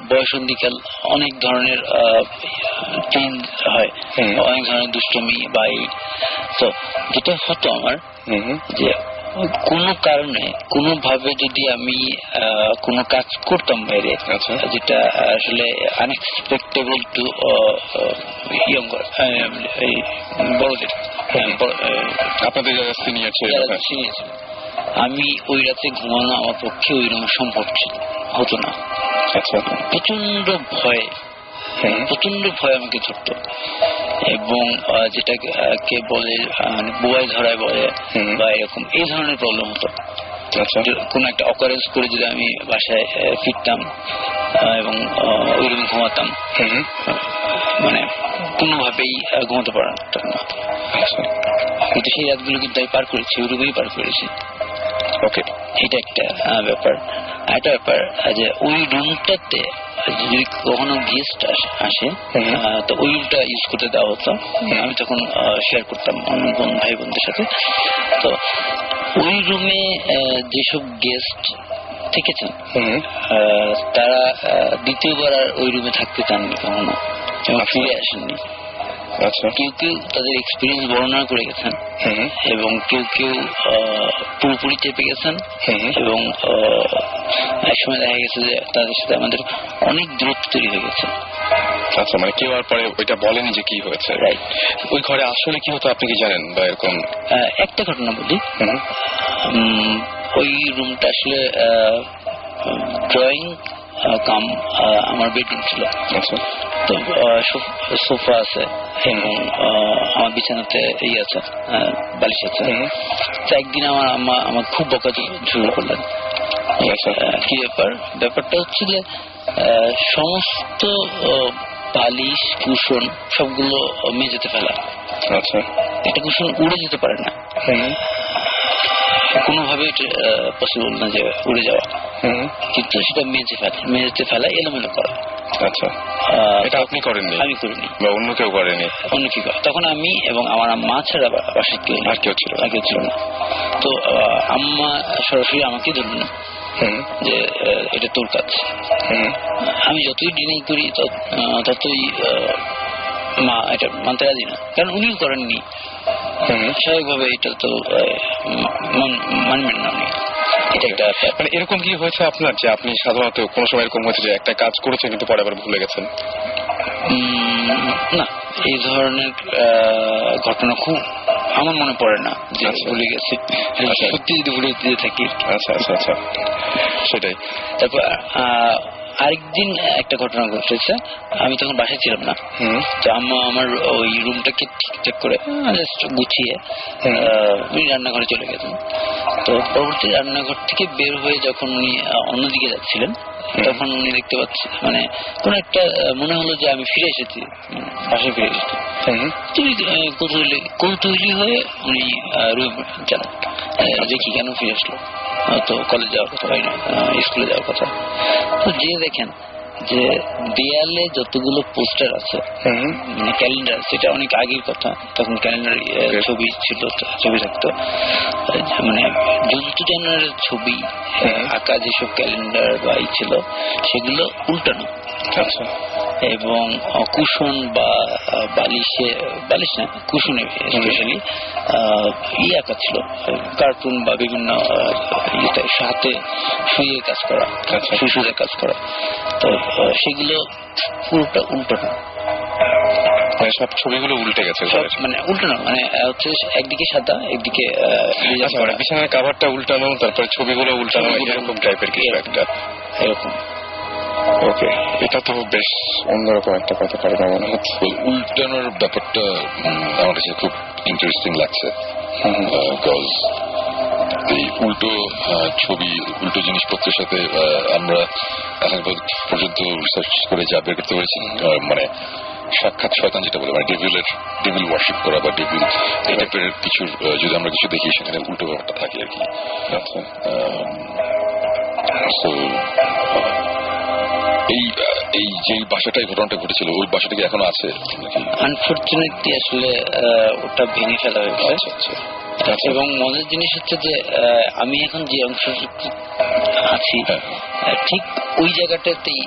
Speaker 1: বয়সন্ধিকাল, অনেক ধরনের চেঞ্জ হয়, অনেক ধরনের দুষ্টমি বা তো যেটা হতো আমার যে কোনো কারণে কোনোভাবে যদি আমি কোনো কাজ করতাম বাইরে, যেটা আসলে আনএক্সপেক্টেবল টু ইয়ঙ্গার বড়দের,
Speaker 2: আপনাদের যারা সিনিয়র ছিল,
Speaker 1: আমি ওই রাতে ঘুমানো আমার পক্ষে ওই রকম সম্ভব হতো না।
Speaker 2: আচ্ছা,
Speaker 1: প্রচন্ড ভয় আমাকে ধরত এবং যেটাকে বলে বুয়াই ধরায় বলে বা এরকম এই ধরনের প্রবলেম হতো। কোন একটা অকারেন্স করে যদি আমি বাসায় ফিরতাম এবং ওইরকম ঘুমাতাম, মানে কোনোভাবেই ঘুমাতে পারতাম না। কিন্তু সেই রাতগুলো কিন্তু আমি পার করেছি, ওইরকমই পার করেছি।
Speaker 2: ওকে,
Speaker 1: এটা একটা ব্যাপার। একটা ব্যাপার যে ওই রুমটাতে যদি কখনো গেস্ট আসে তো ওই রুমটা ইউজ করতে দেওয়া হতো। আমি তখন শেয়ার করতাম অন্য ভাই বোনদের সাথে। তো ওই রুমে যেসব গেস্ট থেকেছেন তারা দ্বিতীয়বার আর ওই রুমে থাকতে চাননি কখনো এবং ফিরে আসেননি। কেউ কেউ তাদের এক্সপিরিয়েন্স বর্ণনা করে গেছেন এবং কেউ কেউ পুরোপুরি চেপে গেছেন এবং একসময় দেখা গেছে যে তাদের সাথে আমাদের অনেক দূরত্ব তৈরি হয়ে গেছে।
Speaker 2: আচ্ছা, মানে কেউ আর পরে ওইটা বলেনি যে কি হয়েছে। ওই ঘরে আসলে কি হতো আপনি কি জানেন বা এরকম?
Speaker 1: একটা ঘটনা বলি। ওই রুমটা আসলে ড্রয়িং কাম আমার বেডরুম ছিল। তো সোফা আছে এবং আমার বিছানাতে আছে, বালিশ আছে। তো একদিন আমার আম্মা আমার খুব বকা শুরু করলেন। কি ব্যাপারটা হচ্ছে যে সমস্ত বালিশ কুশন সবগুলো মেঝেতে ফেলা। একটা কুশন উড়ে যেতে পারে না, কোনোভাবে পসিবল না যে উড়ে যাওয়া, কিন্তু সেটা মেঝেতে ফেলা এলোমেলো করা।
Speaker 2: আচ্ছা, এটা আপনি করেননি? আমি করিনি, বা অন্য কেউ করেনি?
Speaker 1: অন্য কেউ। তখন আমি এবং আমার মা ছাড়া বাসায় কেউ ছিল না। তো আম্মা সরাসরি আমাকে ধরল যে এটা তোর কাজ। আমি যতই ডিনাই করি ততই মা এটা মানতে রাজি না, কারণ উনিও করেননি। স্বাভাবিকভাবে এটা তো মানবেন না উনি। এটা একটা
Speaker 2: মানে এরকম কি হয়েছে আপনার যে আপনি সাধারণত কোনো সময় এরকম হয়েছে যে একটা কাজ করেছেন কিন্তু পরে আবার ভুলে গেছেন?
Speaker 1: না, এই ধরনের ঘটনা খুব আমার মনে পড়ে না যে ভুলে গেছি, সত্যি যদি ভুলে দিয়ে থাকি।
Speaker 2: আচ্ছা আচ্ছা আচ্ছা, সেটাই।
Speaker 1: তারপর আরেকদিন একটা ঘটনা ঘটেছে, আমি তখন বাসায় ছিলাম না, তো আম্মা আমার ওই রুমটাকে ঠিকঠাক করে জাস্ট গুছিয়ে উনি রান্নাঘরে চলে গেছেন। তো পরবর্তী রান্নাঘর থেকে বের হয়ে যখন উনি অন্যদিকে যাচ্ছিলেন, তখন উনি দেখতে পাচ্ছি মানে কোন একটা মনে হলো যে আমি ফিরে এসেছি, বাসায় ফিরে এসেছি। কৌতূহলী হয়ে উনি রুমে যান, দেখি কেন ফিরে আসলো, তো কলেজ যাওয়ার কথা হয় না, স্কুলে যাওয়ার কথা। তো যে দেখেন যে দেয়ালে যতগুলো পোস্টার আছে, মানে ক্যালেন্ডার, সেটা অনেক আগের কথা, তখন ক্যালেন্ডার ছবি ছিল, ছবি থাকতো, মানে জন্তু জানোয়ারের ছবি আঁকা যেসব ক্যালেন্ডার বা ই ছিল সেগুলো উল্টানো।
Speaker 2: আচ্ছা।
Speaker 1: এবং কুশন বা বালিশ না, কুশনে স্পেশালি আঁকা ছিল, কার্টুন বা বিভিন্ন হাতে শুয়ে কাজ করা, শুয়ে কাজ করা। তো সেগুলো পুরোটা উল্টানো,
Speaker 2: সব ছবিগুলো উল্টে গেছে,
Speaker 1: মানে উল্টানো মানে হচ্ছে একদিকে সাদা একদিকে
Speaker 2: বিছানার কাভারটা উল্টানো, তারপরে ছবিগুলো উল্টানো, এরকম টাইপের কিছু একটা,
Speaker 1: এরকম।
Speaker 2: ওকে, এটা তো বেশ অন্যরকম একটা কথা, কারণ মনে হচ্ছে
Speaker 4: উল্টানোর ব্যাপারটা আমার কাছে খুব ইন্টারেস্টিং লাগছে। এই উল্টো ছবি, উল্টো জিনিসপত্রের সাথে আমরা এখন পর্যন্ত রিসার্চ করে যা বের করতে পেরেছি, মানে সাক্ষাৎ শয়তান যেটা বলে, মানে ডেভিল ওয়ার্শিপ করা বা ডেভিল এই টাইপের কিছু, যদি আমরা কিছু দেখি সেখানে উল্টো ব্যাপারটা থাকে আর কি। এই যে বাসাটাই ঘটনাটা ঘটেছিল, ওই বাসাটা কি এখনো আছে?
Speaker 1: আনফরচুনেটলি আসলে ওটা ভেঙে ফেলা হয়েছে। এবং মজার জিনিস হচ্ছে যে আমি এখন যে অংশ আছি ঠিক ওই জায়গাটাতেই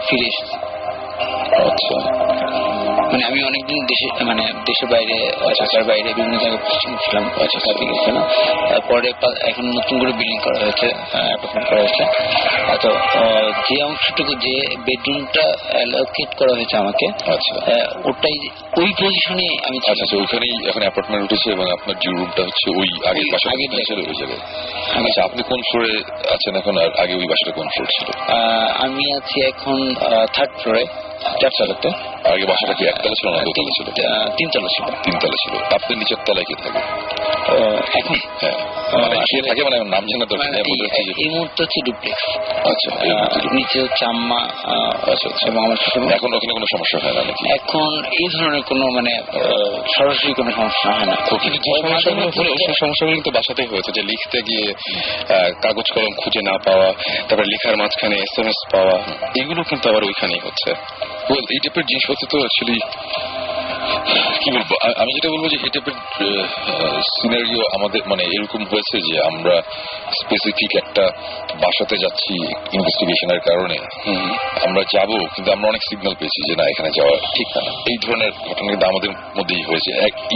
Speaker 1: ফিরে এসেছি।
Speaker 4: আচ্ছা,
Speaker 1: মানে আমি অনেকদিন দেশের বাইরে, ঢাকার বাইরে বিভিন্ন জায়গায় পোস্টিং ছিলাম, কাজে গেছিলাম। তারপরে এখন নতুন করে বিল্ডিং করা হয়েছে, অ্যাপার্টমেন্ট করা হয়েছে। তো যে অংশটুকু, যে বেডরুমটা অ্যালোকেট করা হয়েছে আমাকে, ওটাই ওই পজিশনে আমি।
Speaker 4: আচ্ছা, ওইখানেই এখন অ্যাপার্টমেন্ট উঠেছে এবং আপনার যে রুমটা হচ্ছে ওই আগের বাসা ছিল ওই জায়গায়। আচ্ছা, আপনি কোন ফ্লোরে আছেন এখন, আর আগে ওই বাসাটা কোন ফ্লোর ছিল?
Speaker 1: আমি আছি এখন 3rd ফ্লোরে, 4 তলাতে।
Speaker 4: আগে বাসাটা কি একতলা ছিল না দোতলা ছিল?
Speaker 1: 3 তলা ছিল।
Speaker 4: 3 তলা ছিল। আপনি নিচের তলায় কে থাকে
Speaker 1: এখন?
Speaker 4: কে থাকে মানে নাম জানা দরকার নেই,
Speaker 1: এই মুহূর্তে হচ্ছে ডুপ্লেক্স।
Speaker 4: আচ্ছা,
Speaker 1: নিচে হচ্ছে আম্মা এবং আমার ছোট।
Speaker 4: এখন ওখানে কোনো সমস্যা হয় না নাকি?
Speaker 1: এখন এই ধরনের কোনো মানে সরাসরি কোনো সমস্যা হয় না।
Speaker 2: কিন্তু যে সমস্যাগুলো হলো সেই সমস্যাগুলো কিন্তু বাসাতেই হয়েছে, যে লিখতে গিয়ে কাগজ কলম খুঁজে না পাওয়া, তারপরে লেখার মাঝখানে SMS পাওয়া, এগুলো কিন্তু আবার ওইখানেই হচ্ছে।
Speaker 4: এই টাইপের জিনিসপত্র তো অ্যাকচুয়ালি কি বলবো, আমি যেটা বলবো যে এই টাইপের সিনারিও আমাদের মানে এরকম হয়েছে যে আমরা স্পেসিফিক একটা বাসাতে যাচ্ছি ইনভেস্টিগেশনের কারণে, আমরা যাব কিন্তু আমরা অনেক সিগন্যাল পেয়েছি যে না এখানে যাওয়া ঠিক না। এই ধরনের ঘটনা কিন্তু আমাদের মধ্যেই হয়েছে।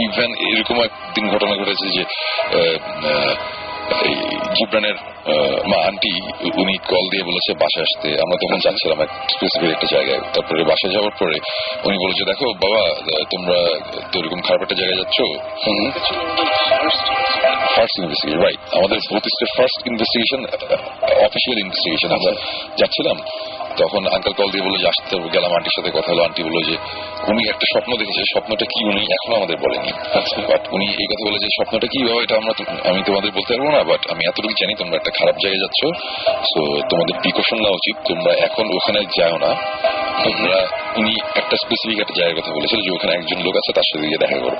Speaker 4: ইভেন এরকম একদিন ঘটনা ঘটেছে যে জিব্রানের মা আন্টি উনি কল দিয়ে বলেছে বাসায় আসতে। আমরা তখন যাচ্ছিলাম এক স্পেসিফিক একটা জায়গায়। তারপরে বাসায় যাওয়ার পরে উনি বলেছে দেখো বাবা তোমরা তো এরকম খারাপ একটা জায়গায় যাচ্ছ। ফার্স্ট ইনভেস্টিগেশন, রাইট, আমাদের ফার্স্ট ইনভেস্টিগেশন, অফিসিয়াল ইনভেস্টিগেশন। আমরা যাচ্ছিলাম, তখন আঙ্কেল কল দিয়ে বললো যে আসতে গেলাম, আন্টির সাথে কথা হলো। আন্টি বললো যে উনি একটা স্বপ্ন দেখেছে, স্বপ্নটা কি উনি এখনো আমাদের বলেনি। বাট উনি এই কথা বলে যে স্বপ্নটা কি বাবা এটা আমি তোমাদের বলতে পারবো না, বাট আমি এতটুকু জানি তোমরা একটা খারাপ জায়গায় যাচ্ছ, সো তোমাদের প্রিকশন নেওয়া উচিত, তোমরা এখন ওখানে যাও না। তোমরা উনি একটা স্পেসিফিক একটা জায়গার কথা বলেছিল যে ওখানে একজন লোক আছে, তার সাথে গিয়ে দেখা করো।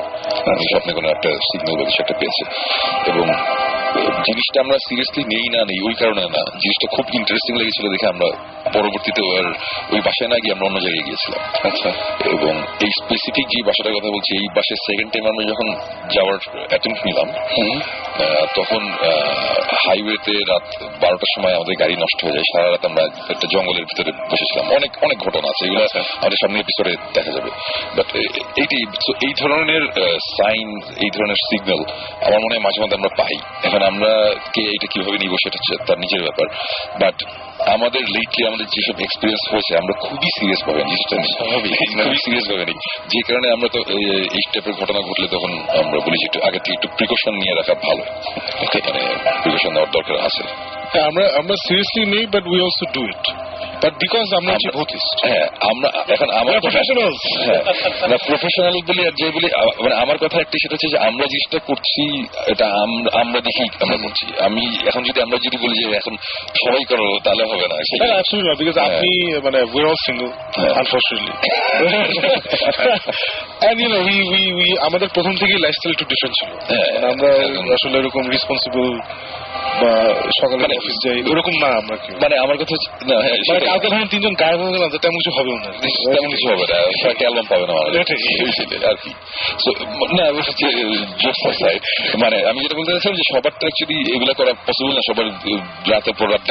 Speaker 4: আমি স্বপ্নে কোনো একটা সিগন্যাল বা কিছু একটা পেয়েছে। এবং জিনিসটা আমরা সিরিয়াসলি নেই ওই কারণে না, জিনিসটা খুব ইন্টারেস্টিং লেগেছিল দেখে আমরা পরবর্তীতে ওই বাসায় না গিয়ে আমরা অন্য জায়গায় গিয়েছিলাম। আচ্ছা, এবং এই স্পেসিফিক যে বাসাটার কথা বলছি, এই বাসায় সেকেন্ড টাইম আমরা যখন যাওয়ার অ্যাটেম্প নিলাম, তখন হাইওয়েতে রাত 12টার সময় আমাদের গাড়ি নষ্ট হয়ে যায়। সারা রাত আমরা একটা জঙ্গলের ভিতরে বসেছিলাম। অনেক অনেক ঘটনা আছে, এগুলো আমাদের সামনে এপিসোডে দেখা যাবে। বাট এই ধরনের সাইন, এই ধরনের সিগন্যাল আমার মনে হয় মাঝে মধ্যে আমরা পাই। এখন আমরা কে এটা কিভাবে নিব সেটা হচ্ছে তার নিজের ব্যাপার। বাট আমাদের লেটলি আমাদের যেসব এক্সপিরিয়েন্স হয়েছে আমরা খুবই সিরিয়াস ভাবে জিনিসটা খুবই সিরিয়াস ভাবে নিই, যে কারণে আমরা তো এই টাইপের ঘটনা ঘটলে তখন আমরা বলি যে একটু আগে থেকে একটু প্রিকশন নিয়ে রাখা ভালো, মানে প্রিকশন নেওয়ার দরকার আছে।
Speaker 3: আমরা সিরিয়াসলি নেই, but we also do it, but because আমরা হচ্ছে ভৌতিস্ট।
Speaker 4: হ্যাঁ, আমরা এখন আমার
Speaker 3: প্রফেশনাল,
Speaker 4: না প্রফেশনাল বলি আর যে বলি, মানে আমার কথা একটা সেটা হচ্ছে যে আমরা জিনিসটা করছি এটা আমরা দেখি আমরা করছি। আমি এখন আমরা যদি বলি যে এখন সবাই করো তাহলে হবে না,
Speaker 3: অ্যাবসলিউটলি নট, বিকজ আপনি মানে we are all single unfortunately, and you know we আমাদের প্রথম থেকেই লাইফস্টাইল একটু ডিফারেন্ট ছিল। আমরা আসলে এরকম রেসপন্সিবল বা সকালে অফিস যাই ওরকম না আমরা কেউ।
Speaker 4: মানে আমার কথা হচ্ছে না,
Speaker 3: কালকে ধরেন তিনজন গায়েব হয়ে গেলাম, তেমন কিছু হবে না,
Speaker 4: তেমন কিছু হবে না, একটা অ্যালবাম পাবে না আর কি। না হচ্ছে জোকস সাইড, মানে আমি যেটা বলতে চাইছিলাম যে সবার তো অ্যাকচুয়ালি এগুলা করা পসিবল না, সবার রাতের পর রাত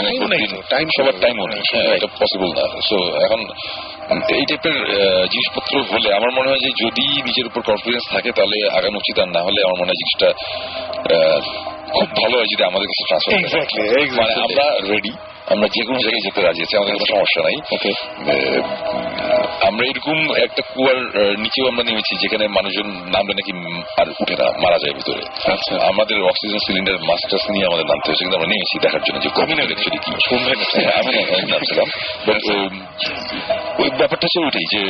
Speaker 4: সবার টাইমও নেই, এটা পসিবল না। সো এখন এই টাইপের জিনিসপত্র হলে আমার মনে হয় যে যদি নিজের উপর কনফিডেন্স থাকে তাহলে আগানো উচিত, আর না হলে আমার মনে হয় জিনিসটা খুব ভালো হয় যদি আমাদের কাছে ট্রান্সফার। মানে আমরা রেডি, আমরা যে কোনো জায়গায় যেতে রাজি আছি, আমাদের কোনো সমস্যা নাই। আমরা এরকম একটা কুয়ার নিচেও আমরা নেমেছি যেখানে মানুষজন নামলে নাকি আর উঠে না, মারা যায় ভিতরে। আচ্ছা, আমাদের অক্সিজেন সিলিন্ডার মাস্টার্স নিয়ে আমাদের নামতে হয়েছে, কিন্তু আমরা নেমেছি দেখার জন্য যে কমিউনাল অ্যাকচুয়ালি কি। আমি নামছিলাম, ওই ব্যাপারটা হচ্ছে ওইটাই যে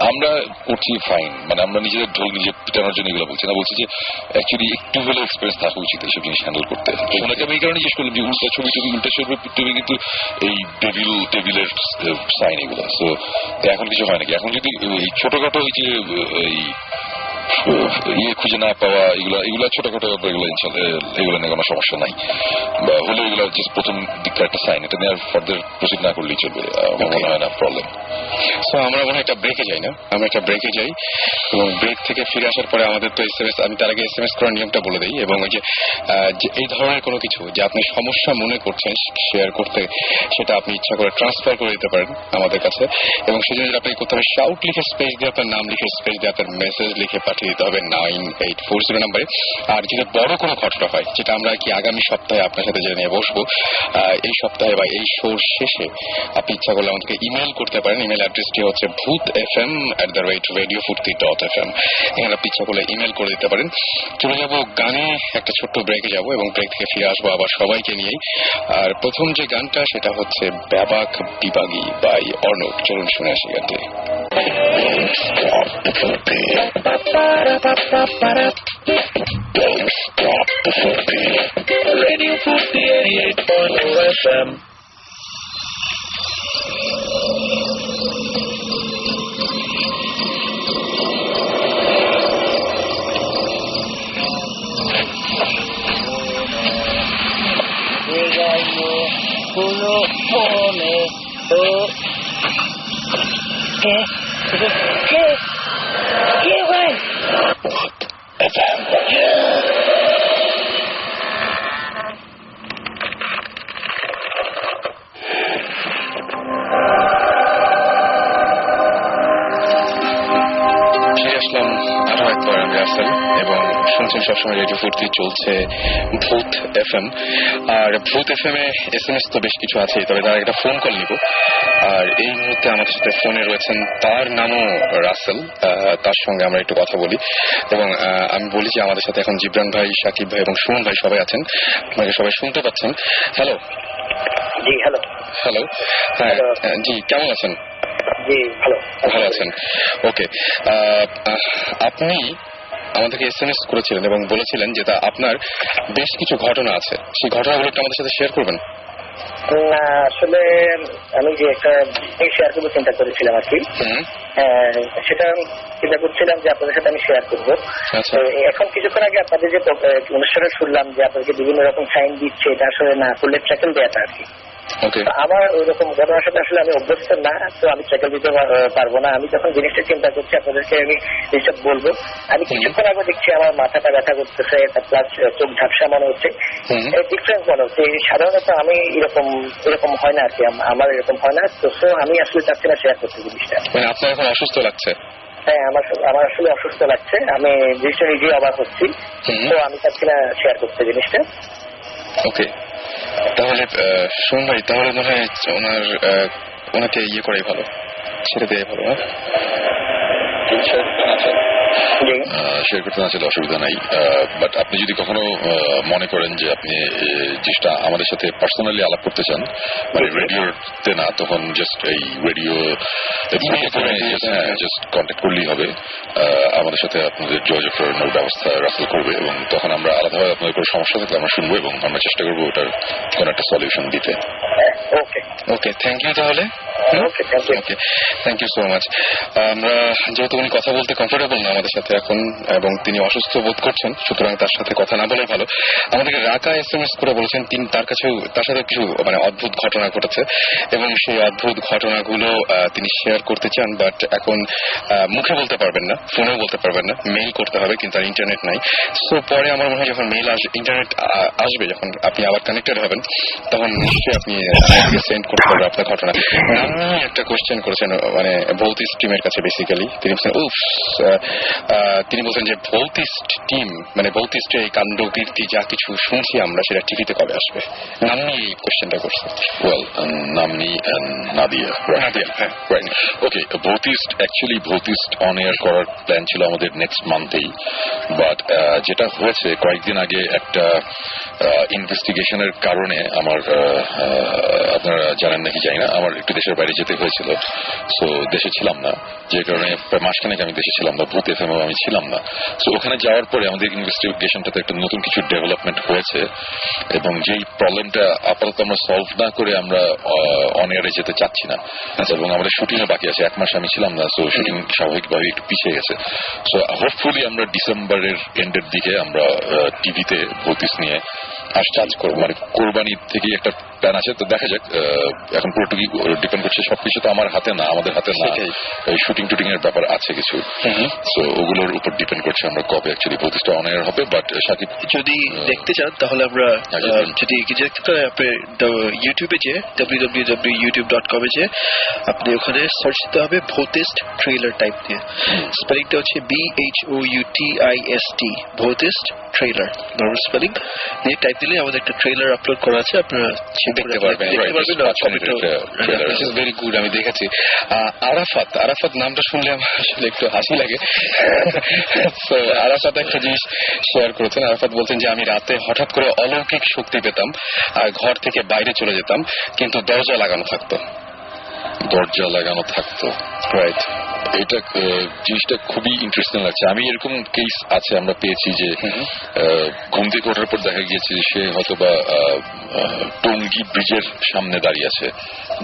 Speaker 4: আমরা করছি ফাইন, মানে আমরা নিজেদের ঢোল নিজে পিটানোর জন্য এগুলো বলছি না, বলছি যে অ্যাকচুয়ালি একটু হলে এক্সপিরিয়েন্স থাকা উচিত এইসব জিনিস হ্যান্ডেল করতে। ওনাকে আমি এই কারণে জিজ্ঞেস করলাম যে উল্টা ছবি উল্টা ছবি কিন্তু এই টেবিলের সাইন এগুলো। সো এখন কিছু হয় নাকি? এখন যদি এই ছোটখাটো ওই যে এই ইয়ে খুঁজে না পাওয়া এগুলা ছোটখাটো এগুলো নিয়ে কোনো সমস্যা নাই, বা হলে এগুলো জাস্ট প্রথম দিককার একটা সাইন, এটা নিয়ে ফার্দার প্রসিড না করলেই চলবে, মনে হয় না প্রবলেম।
Speaker 2: সো আমরা মনে হয় একটা ব্রেকে যাই না, আমরা একটা ব্রেকে যাই এবং ব্রেক থেকে ফিরে আসার পরে আমাদের তো SMS, আমি তার আগে SMS করার নিয়মটা বলে দিই। এবং ওই যে এই ধরনের কোনো কিছু যে আপনি সমস্যা মনে করছেন শেয়ার করতে, সেটা আপনি ইচ্ছা করে ট্রান্সফার করে দিতে পারেন আমাদের কাছে, এবং সেই জন্য আপনাকে করতে হবে শাউট লিখে স্পেস দিয়ে আপনার নাম লিখে স্পেস দিয়ে আপনার মেসেজ লিখে পাঠিয়ে দিতে হবে 9840 নাম্বারে। আর যদি বড় কোনো ঘটনা হয়, যেটা আমরা কি আগামী সপ্তাহে আপনার সাথে জেনে নিয়ে বসবো, এই সপ্তাহে বা এই শোর শেষে আপনি ইচ্ছা করলে আমাদেরকে ইমেল করতে পারেন। ইমেল অ্যাড্রেসটি হচ্ছে bhutfm@radiofurti.fm। এখানে আপনি ইচ্ছা করলে ইমেল করে দিতে পারেন। চলে যাবো গানে, একটা ছোট্ট ব্রেকে যাবো এবং ব্রেক থেকে ফিরে আসবো আবার সবাইকে নিয়েই। আর প্রথম যে গানটা সেটা হচ্ছে ব্যাবাক বিভাগী বাই অর্ণব। চলুন শুনে আসি গানটি।
Speaker 5: Radio Furti 88.0 FM. Puno pone to ¿Qué güey? FM.
Speaker 2: আসলাম আরো একবার আমি রাসেল, এবং শুনছেন সবসময় রেডিও ফুর্তি, চলছে ভূত FM। আর ভূত FM এ SMS তো বেশ কিছু আছে, তবে তার একটা ফোন কল নিব। আর এই মুহূর্তে আমাদের সাথে ফোনে রয়েছেন, তার নামও রাসেল, তার সঙ্গে আমরা একটু কথা বলি। এবং আমি বলি যে আমাদের সাথে এখন জিবরান ভাই, সাকিব ভাই এবং সুমন ভাই সবাই আছেন, আপনাকে সবাই শুনতে পাচ্ছেন। হ্যালো।
Speaker 6: জি হ্যালো।
Speaker 2: হ্যালো, হ্যাঁ জি, কেমন আছেন?
Speaker 6: জি ভালো।
Speaker 2: ভালো আছেন, ওকে। আপনি আমাদেরকে SMS করেছিলেন এবং বলেছিলেন যে আপনার বেশ কিছু ঘটনা আছে, সেই ঘটনাগুলো একটু আমাদের সাথে শেয়ার করবেন।
Speaker 6: না আসলে আমি যে একটা শেয়ার করবো চিন্তা করেছিলাম আর কি, সেটা চিন্তা করছিলাম যে আপনাদের সাথে আমি শেয়ার করবো। এখন কিছুক্ষণ আগে আপনাদের যে অনুষ্ঠানে শুনলাম যে আপনাদেরকে বিভিন্ন রকম সাইন দিচ্ছে, এটা আসলে না করলে ট্র্যাকেল দেওয়াটা আর কি। আমার ওই রকম ঘটনার সাথে আসলে আমি অভ্যস্ত না, তো আমি ট্র্যাকেল দিতে পারবো না। আমি যখন জিনিসটা চিন্তা করছি আপনাদেরকে আমি জিনিসটা বলবো। আমি কিছুক্ষণ আগে দেখছি আমার মাথাটা ব্যথা করতেছে, প্লাস চোখ ঝাপসা মনে হচ্ছে, ডিফারেন্স মনে হচ্ছে। সাধারণত আমি এরকম হয় না আর কি, আমার এরকম হয় না। তো আমি আসলে চাচ্ছি না শেয়ার করতে জিনিসটা।
Speaker 2: আপনার এখন অসুস্থ লাগছে?
Speaker 6: হ্যাঁ, আমার আসলে অসুস্থ লাগছে, আমি জিনিসটা নিজেই অবাক হচ্ছি, তো আমি চাচ্ছি না শেয়ার করতে জিনিসটা।
Speaker 2: ওকে, তাহলে শুনুন ভাই, তাহলে মনে হয় ওনাকে ইয়ে করাই ভালো, ছেড়ে দেওয়াই ভালো।
Speaker 4: শেয়ার করতে না চাইলে অসুবিধা নাই, বাট আপনি যদি কখনো মনে করেন যে আপনি জিনিসটা আমাদের সাথে পার্সোনালি আলাপ করতে চান, মানে রেডিওতে না, তখন জাস্ট এই রেডিও জাস্ট কন্ট্যাক্ট করলেই হবে। আমাদের সাথে আপনাদের যোগাযোগ করানোর ব্যবস্থা রাসেল করবে, এবং তখন আমরা আলাদাভাবে আপনাদের কোনো সমস্যা থাকলে আমরা শুনবো এবং আমরা চেষ্টা করবো ওটার কোনো একটা সলিউশন দিতে।
Speaker 2: ওকে, থ্যাংক ইউ। তাহলে ওকে, থ্যাংক ইউ সো মাচ। আমরা যেহেতু উনি কথা বলতে কমফোর্টেবল না আমাদের সাথে এখন, এবং তিনি অসুস্থ বোধ করছেন, সুতরাং তার সাথে কথা না বলাই ভালো। আমাদেরকে রাকা SMS করে বলেছেন তিনি তার সাথে কিছু মানে অদ্ভুত ঘটনা ঘটেছে, এবং সেই অদ্ভুত ঘটনাগুলো তিনি শেয়ার করতে চান, বাট এখন মুখে বলতে পারবেন না, ফোনেও বলতে পারবেন না, মেইল করতে হবে, কিন্তু আর ইন্টারনেট নাই। সো পরে আমার মনে হয় যখন ইন্টারনেট আসবে, যখন আপনি আবার কানেক্টেড হবেন, তখন নিশ্চয়ই আপনি সেন্ড করতে পারবেন আপনার ঘটনা। আপনি একটা কোশ্চেন করেছেন মানে ভৌতিস্ট টিমের কাছে, বেসিক্যালি তিনি বলছেন তিনি বলছেন যে ভৌতিস্ট টিম মানে ভৌতিস্টের এই কাণ্ড কীর্তি যা কিছু শুনছি আমরা, সেটা টিভিতে কবে আসবে? নামনি এই কোশ্চেনটা করছে।
Speaker 4: ওয়েল, নামনি নাদিয়া, হ্যাঁ, রাইট। ওকে, ভৌতিস্ট অন এয়ার করার প্ল্যান ছিল আমাদের নেক্সট মান্থেই, বাট যেটা হয়েছে কয়েকদিন আগে একটা ইনভেস্টিগেশনের কারণে আমার, আপনারা জানেন নাকি জানি না, আমার একটু দেশের বাইরে যেতে হয়েছিল। সো দেশে ছিলাম না, যে কারণে প্রায় মাসখানেক আমি দেশে ছিলাম না, ভূত FM আমি ছিলাম না। সো ওখানে যাওয়ার পরে আমাদের ইনভেস্টিগেশনটাতে একটা নতুন কিছু ডেভেলপমেন্ট হয়েছে, এবং যেই প্রবলেমটা আপাতত আমরা সলভ না করে আমরা অন এয়ারে যেতে চাচ্ছি না, এবং আমাদের শুটিংও বাকি আছে, 1 মাস আমি ছিলাম না। সো শুটিং স্বাভাবিকভাবে একটু পিছিয়ে গেছে। সো হোপফুলি আমরা ডিসেম্বরের এন্ডের দিকে আমরা টিভিতে ভৌতিস নিয়ে কাজ করবো, মানে কোরবানির থেকে একটা প্ল্যান আছে। তো দেখা যাক, এখন পুরোটুকু ডিপেন্ড করছে, সবকিছু তো আমার হাতে না, আমাদের হাতে না, শুটিং টুটিং এর ব্যাপার আছে কিছু। সো ওগুলোর উপর ডিপেন্ড করছে আমরা কবে অ্যাকচুয়ালি ভৌতিসটা অন এয়ার হবে। বাট সাকিব
Speaker 1: যদি দেখতে চান তাহলে আমরা যদি দেখতে চান আপনি ইউটিউবে যে www.youtube.com যে আপনি ওখানে সার্চ দিতে হবে ভৌতিস্ট ট্রেলার টাইপ দিয়ে, স্পেলিংটা হচ্ছে BHOUTIST, ভৌতিস্ট ট্রেলার নর্মাল স্পেলিং দিয়ে টাইপ দিলে আমাদের একটা ট্রেলার আপলোড করা আছে, আপনারা দেখতে পারবেন।
Speaker 2: ভেরি গুড, আমি দেখেছি। আরাফাত নামটা শুনলে আমার আসলে একটু হাসি লাগে। আরাফাত একটা জিনিস শেয়ার করেছেন। আরাফাত বলছেন যে আমি রাতে হঠাৎ করে অলৌকিক শক্তি পেতাম আর ঘর থেকে বাইরে চলে যেতাম, কিন্তু দরজা লাগানো থাকতো।
Speaker 4: রাইট, এটা জিনিসটা খুবই ইন্টারেস্টিং লাগছে। আমি এরকম কেস আছে আমরা পেয়েছি যে ঘুম থেকে ওঠার পর দেখা গিয়েছে সে হয়তো বা টঙ্গী ব্রিজের সামনে দাঁড়িয়ে আছে,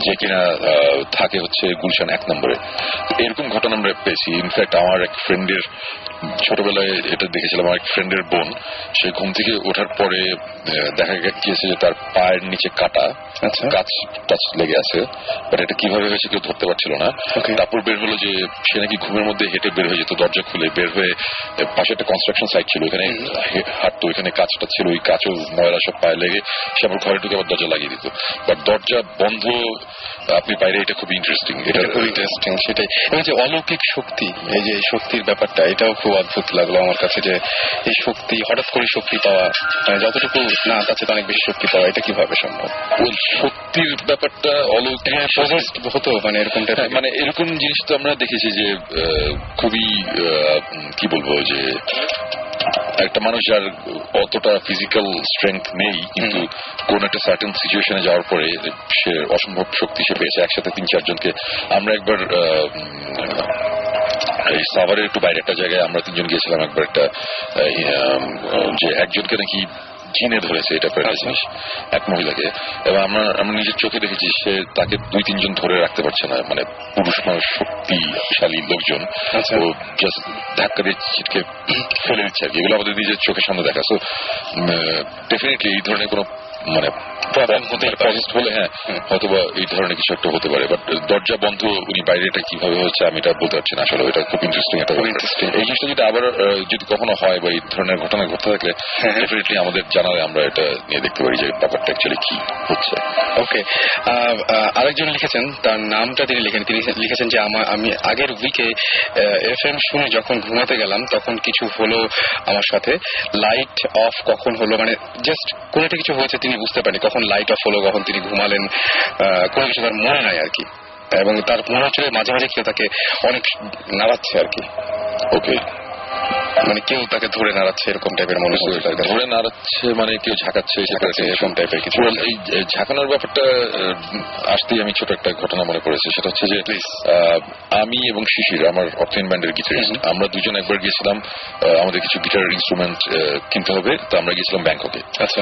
Speaker 4: যে কিনা থাকে হচ্ছে গুলশান 1 নম্বরে। এরকম ঘটনা আমরা পেয়েছি। ইনফ্যাক্ট আমার এক ফ্রেন্ডের, ছোটবেলায় এটা দেখেছিলাম, আমার এক ফ্রেন্ডের বোন, সে ঘুম থেকে ওঠার পরে দেখা গিয়েছে যে তার পায়ের নিচে কাটা, কাচ লেগে আছে, বাট এটা কিভাবে হয়েছে কেউ ধরতে পারছিল না। তারপর বের হলো যে সে নাকি ঘুমের মধ্যে হেঁটে বের হয়ে যেত, দরজা খুলে বের হয়ে, পাশে একটা কনস্ট্রাকশন সাইট ছিল, ওখানে হাঁটতো, ওইখানে কাজটা ছিল, ওই কাঁচও ময়লা সব পায়ে লেগে সে আবার ঘরে ঢুকে আবার দরজা লাগিয়ে দিত, বাট দরজা বন্ধ আপনি বাইরে। এটা খুব ইন্টারেস্টিং,
Speaker 2: সেটাই। এবং যে অলৌকিক শক্তি, এই যে শক্তির ব্যাপারটা, এটাও খুব অদ্ভুত লাগলো আমার কাছে, যে এই শক্তি হঠাৎ করে শক্তি পাওয়া, যতটুকু না তার চেয়ে অনেক বেশি শক্তি পাওয়া, এটা কিভাবে সম্ভব?
Speaker 4: ওই শক্তির ব্যাপারটা অলৌকিক
Speaker 2: হতো, মানে এরকমটা,
Speaker 4: মানে এরকম জিনিস তো আমরা দেখেছি যে খুবই কি বলবো, যে একটা মানুষ যার অতটা ফিজিক্যাল স্ট্রেংথ নেই, কিন্তু কোন একটা সার্টেন সিচুয়েশনে যাওয়ার পরে সে অসম্ভব শক্তি সে পেয়েছে একসাথে 3-4 জনকে। আমরা একবার এই সাভারের একটু বাইরে একটা জায়গায় আমরা 3 জন গিয়েছিলাম একবার, একটা যে একজনকে নাকি ঘিনে ধরেছে, এটা জিনিস, এক মহিলাকে, এবং আমরা নিজের চোখে দেখেছি সে তাকে 2-3 জন ধরে রাখতে পারছে না, মানে পুরুষ মানুষ, শক্তিশালী লোকজন, ও জাস্ট ধাক্কা দিয়ে ছিটকে ফেলে দিচ্ছে আর কি। এগুলো আমাদের নিজের চোখের সামনে দেখা। সো ডেফিনেটলি এই ধরনের কোনো মানে হলে হ্যাঁ হয়তোবা এই ধরনের কিছু একটা হতে পারে, বাট দরজা বন্ধ উনি বাইরে এটা কিভাবে হচ্ছে আমি এটা বলতে পারছি না আসলে। এটা খুব ইন্টারেস্টিং একটা এই জিনিসটা যদি আবার যদি কখনো হয় বা এই ধরনের ঘটনা ঘটতে থাকলে ডেফিনেটলি আমাদের জানালে আমরা এটা নিয়ে দেখতে পারি যে ব্যাপারটা অ্যাকচুয়ালি কি হচ্ছে।
Speaker 2: ওকে, আরেকজন লিখেছেন, তার নামটা তিনি লিখেছেন যে আমি আগের উইকে FM শুনে যখন ঘুমাতে গেলাম তখন কিছু হলো আমার সাথে, লাইট অফ কখন হলো, মানে জাস্ট কোন একটা কিছু হয়েছে, তিনি বুঝতে পারেনি কখন লাইট অফ হলো, কখন তিনি ঘুমালেন, কোনো কিছু তার মনে নাই আর কি। এবং তার মনে হচ্ছে মাঝে মাঝে কেউ তাকে অনেক নাড়াচ্ছে আর কি।
Speaker 4: ওকে,
Speaker 2: মানে কেউ তাকে ধরে নাড়াচ্ছে এরকম টাইপের মনে হচ্ছে।
Speaker 4: ধরে নাড়াচ্ছে মানে কেউ ঝাঁকাচ্ছে
Speaker 2: এরকম টাইপের কিছু।
Speaker 4: এই ঝাঁকানোর ব্যাপারটা আসতেই আমি ছোট একটা ঘটনা মনে পড়েছে। সেটা হচ্ছে যে আমি এবং শিশির, আমার অর্থহীন ব্যান্ডের গিটারিস্ট, আমরা দুজন একবার গিয়েছিলাম আমাদের কিছু গিটার ইনস্ট্রুমেন্ট কিনতে হবে, তো আমরা গিয়েছিলাম ব্যাংককে।
Speaker 2: আচ্ছা,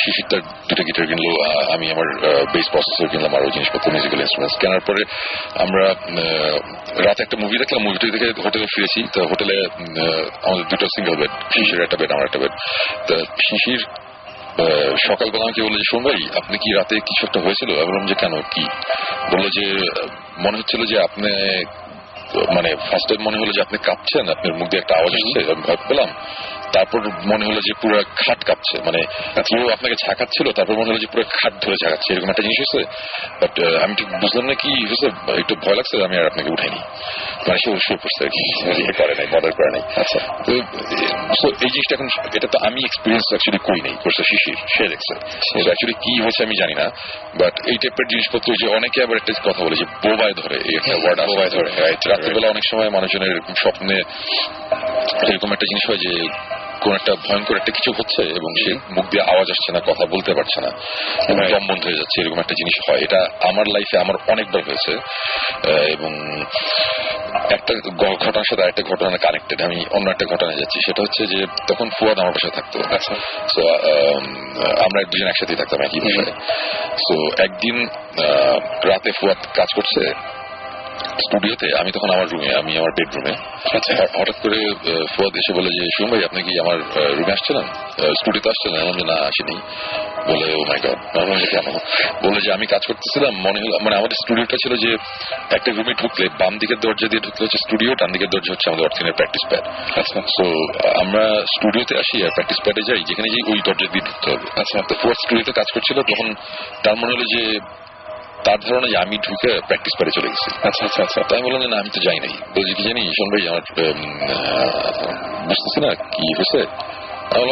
Speaker 4: শিশির তার দুটো গিটার কিনলো, আমি আমার বেস প্রসেসর কিনলাম, আরো জিনিসপত্র মিউজিক্যাল ইনস্ট্রুমেন্টস কেনার পরে আমরা রাতে একটা মুভি দেখলাম। মুভিটা দেখে হোটেলে ফিরেছি। তো হোটেলে আমাদের দুটো সিঙ্গেল বেড, শিশির একটা বেড, আমার একটা বেড। তা শিশির সকালবেলা আমাকে বললো যে, শোন ভাই, আপনি কি রাতে কিছু একটা হয়েছিল? আমি বললাম যে কেন, কি? বললো যে মনে হচ্ছিল যে আপনি, মানে ফার্স্ট টাইম মনে হলো যে আপনি কাঁপছেন, আপনার মুখ দিয়ে একটা আওয়াজ আসছে, আমি ভয় পেলাম। তারপর মনে হলো যে পুরো খাট কাঁপছে, মানে কেউ আপনাকে ঝাঁকাচ্ছিল, তারপর মনে হলো যে পুরো খাট ধরে ঝাঁকাচ্ছে, এরকম একটা জিনিস হয়েছে। বাট আমি ঠিক বুঝলাম না কি হয়েছে, একটু ভয় লাগছে, আমি আর আপনাকে উঠাইনি। মানে সে শুয়ে পড়ছে আর কি, করে নাই, মদার করে নাই। আচ্ছা, তো এই জিনিসটা এখন, এটা তো আমি এক্সপিরিয়েন্স অ্যাকচুয়ালি করি নাই, করছে শিশির, সে দেখছে। অ্যাকচুয়ালি কি হয়েছে আমি জানি না। বাট এই টাইপের জিনিসপত্র, যে অনেকে আবার একটা কথা বলে যে বোবায় ধরে, এই একটা ওয়ার্ড, বোবায় ধরে। রাত্রিবেলা অনেক সময় মানুষজনের স্বপ্নে এরকম একটা জিনিস হয় যে কোন একটা ভয়ঙ্কর একটা কিছু হচ্ছে এবং সে মুখ দিয়ে আওয়াজ আসছে না, কথা বলতে পারছে না, এবং দম বন্ধ হয়ে যাচ্ছে, এরকম একটা জিনিস হয়। এটা আমার লাইফে আমার অনেকবার হয়েছে। এবং একটা ঘটনার সাথে আরেকটা ঘটনা কানেক্টেড। আমি অন্য একটা ঘটনায় যাচ্ছি। সেটা হচ্ছে যে তখন ফুয়াদ আমার বাসায় থাকতো। আচ্ছা, তো আমরা দুজন একসাথে থাকতাম একই বিষয়ে। তো একদিন রাতে ফুয়াদ কাজ করছে স্টুডিওতে, আমি তখন আমার রুমে, আমি আমার বেডরুমে। হঠাৎ করে ফুয়াদ এসে বলে যে, শুন ভাই, আপনি কি আমার রুমে আসছিলেন, স্টুডিওতে আসছিলেন? আমি বললাম, না আসিনি। বলে, ও মাই গড। আমি বললাম, কেন? বলে যে আমি কাজ করতেছিলাম, মনে হলো, মানে আমাদের স্টুডিওটা ছিল যে একটা রুমে ঢুকলে বাম দিকের দরজা দিয়ে ঢুকলে হচ্ছে স্টুডিও, ডান দিকের দরজা হচ্ছে আমাদের অর্থিনের প্র্যাকটিস প্যাড। আচ্ছা, তো আমরা স্টুডিওতে আসি আর প্র্যাকটিস প্যাডে যাই, যেখানে যাই ওই দরজা দিয়ে ঢুকতে হবে। আচ্ছা, তো ফুয়াদ স্টুডিওতে কাজ করছিল, তখন তার মনে হলো যে, তার ধারণা যে আমি ঢুকে প্র্যাকটিস করে চলে গেছি। আচ্ছা আচ্ছা আচ্ছা, তাই বললাম যে না, আমি তো যাই নাই। বলছি, কি জানি শোন ভাই, আমার বুঝতেছি না কি হয়েছে।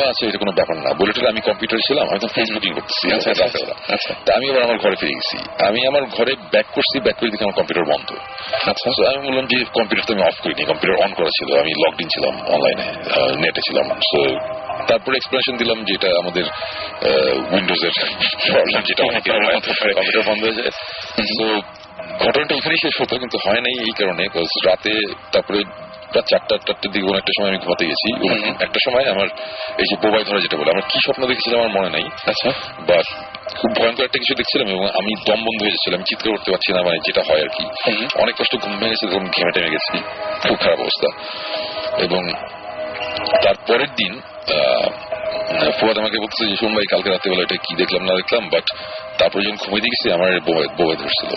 Speaker 4: আচ্ছা, এটা কোনো ব্যাপার না। বলে আমি কম্পিউটারে ছিলাম, আমি তো ফেসবুকিং করতেছি। আচ্ছা, তা আমি এবার আমার ঘরে ফিরে গেছি। আমি আমার ঘরে ব্যাক করছি, ব্যাক করে দেখি আমার কম্পিউটার বন্ধ। আচ্ছা, আমি বললাম যে কম্পিউটার তো আমি অফ করিনি, কম্পিউটার অন করা ছিল, আমি লগড ইন ছিলাম, অনলাইনে নেটে ছিলাম। সো তারপরে এক্সপ্লেনেশন দিলাম যে এটা আমাদের উইন্ডোজের প্রবলেম, যেটা কম্পিউটার বন্ধ হয়ে যায়। তো ঘটনাটা ওখানেই শেষ হতো, কিন্তু হয় নাই এই কারণে, রাতে তারপরে রাত 4টার দিকে কোনো একটা সময় আমি ঘুমাতে গেছি। একটা সময় আমার এই যে বোবাই ধরা যেটা বলে, আমার কি স্বপ্ন দেখেছিলাম আমার মনে নাই। আচ্ছা, বাট খুব ভয়ঙ্কর একটা কিছু দেখছিলাম এবং আমি দম বন্ধ হয়ে যাচ্ছিলাম, আমি চিৎকার করতে পারছি না, মানে যেটা হয় আর কি। অনেক কষ্ট ঘুম ভেঙে গেছে, তখন ঘেমে টেমে গেছি, খুব খারাপ অবস্থা। এবং তারপরের দিন ফুয়াদ আমাকে বলতেছে যে, শোন ভাই, কালকে রাত্রেবেলা এটা কি দেখলাম না দেখলাম, বাট তারপরে যখন ঘুমিয়ে গেছি আমার বোবাই ধরছিল।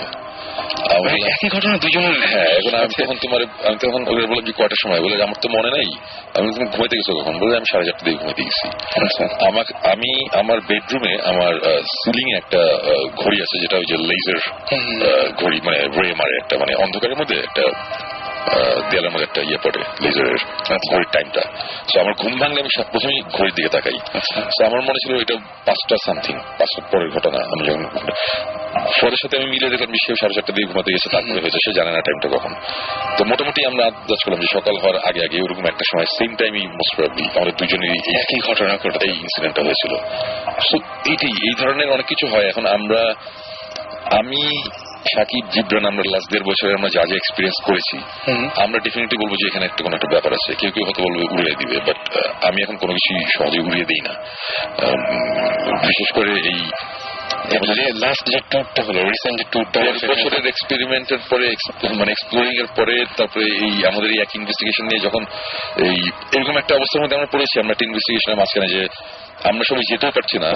Speaker 4: একই ঘটনা দুজনের। হ্যাঁ, এখন আমি তখন ওদের বললাম যে কয়টার সময়, বলে আমার তো মনে নাই। আমি তুমি ঘুমাইতে গেছো কখন? বলে আমি 4:30 দিকে ঘুমাইতে গেছি। আমি আমার বেডরুমে আমার সিলিং এ একটা ঘড়ি আছে, যেটা ওই যে লেজার ঘড়ি, মানে রে মারে একটা, মানে অন্ধকারের মধ্যে একটা দেয়ালের মধ্যে একটা ইয়ে পড়ে লেজারের ঘড়ির টাইমটা। তো আমার ঘুম ভাঙলে আমি প্রথমেই ঘড়ির দিকে তাকাই। তো আমার মনে ছিল এটা 5টা সামথিং, 5টার পরের ঘটনা। আমি যখন ফলের সাথে আমি মিলে দেখলাম সে 4:30 দিকে ঘুমাতে গেছে, তারপরে হয়েছে, সে জানে না টাইমটা কখন। তো মোটামুটি আমরা আন্দাজ করলাম যে সকাল হওয়ার আগে আগে ওরকম একটা সময়, সেম টাইমই মোস্ট প্রবাবলি আমাদের দুজনেরই একই ঘটনা ঘটে, এই ইনসিডেন্টটা হয়েছিল। সো এই ধরনের অনেক কিছু হয়। এখন আমি সাকিব, জিবরান, আমরা লাস্ট 1.5 বছরে আমরা যা যা এক্সপিরিয়েন্স করেছি, আমরা ডেফিনেটলি বলবো যে এখানে একটা কোনো একটা ব্যাপার আছে। কেউ কেউ হয়তো বলবে উড়িয়ে দিবে, বাট আমি এখন কোনো কিছু সহজে উড়িয়ে দিই না। বিশেষ করে এই লাস্ট যে ট্যুরটা হলো, রিসেন্ট যে ট্যুরটা, বছরের এক্সপেরিমেন্টের পরে, মানে এক্সপ্লোরিং এর পরে, তারপরে এই আমাদের এই এক ইনভেস্টিগেশন নিয়ে যখন এরকম একটা অবস্থার মধ্যে আমরা পড়েছি, আমরা একটা ইনভেস্টিগেশনের মাঝখানে যে আমরা সবাই যেতেও পারছি না,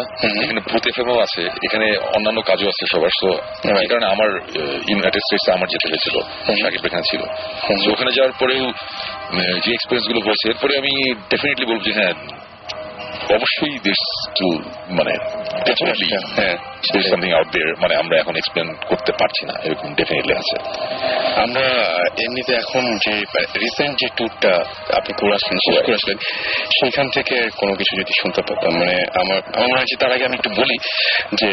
Speaker 4: এখানে ভূত এফএমও আছে, এখানে অন্যান্য কাজও আছে সবার। তো এই কারণে আমার ইউনাইটেড স্টেটসে আমার যেতে হয়েছিল, সাকিব এখানে ছিল। ওখানে যাওয়ার পরেও যে এক্সপিরিয়েন্স গুলো হয়েছে, এরপরে আমি ডেফিনেটলি বলবো যে হ্যাঁ, অবশ্যই দেশ টু, মানে হ্যাঁ সামথিং আউট দেয়ার, মানে আমরা এখন এক্সপ্লেন করতে পারছি না, এরকম ডেফিনেটলি আছে।
Speaker 2: আমরা এমনিতে এখন যে রিসেন্ট যে ট্যুরটা আপনি করে আসলেন, শেষ করে আসলেন, সেখান থেকে কোনো কিছু যদি শুনতে পারতাম, মানে আমার মনে হয় যে তার আগে আমি একটু বলি যে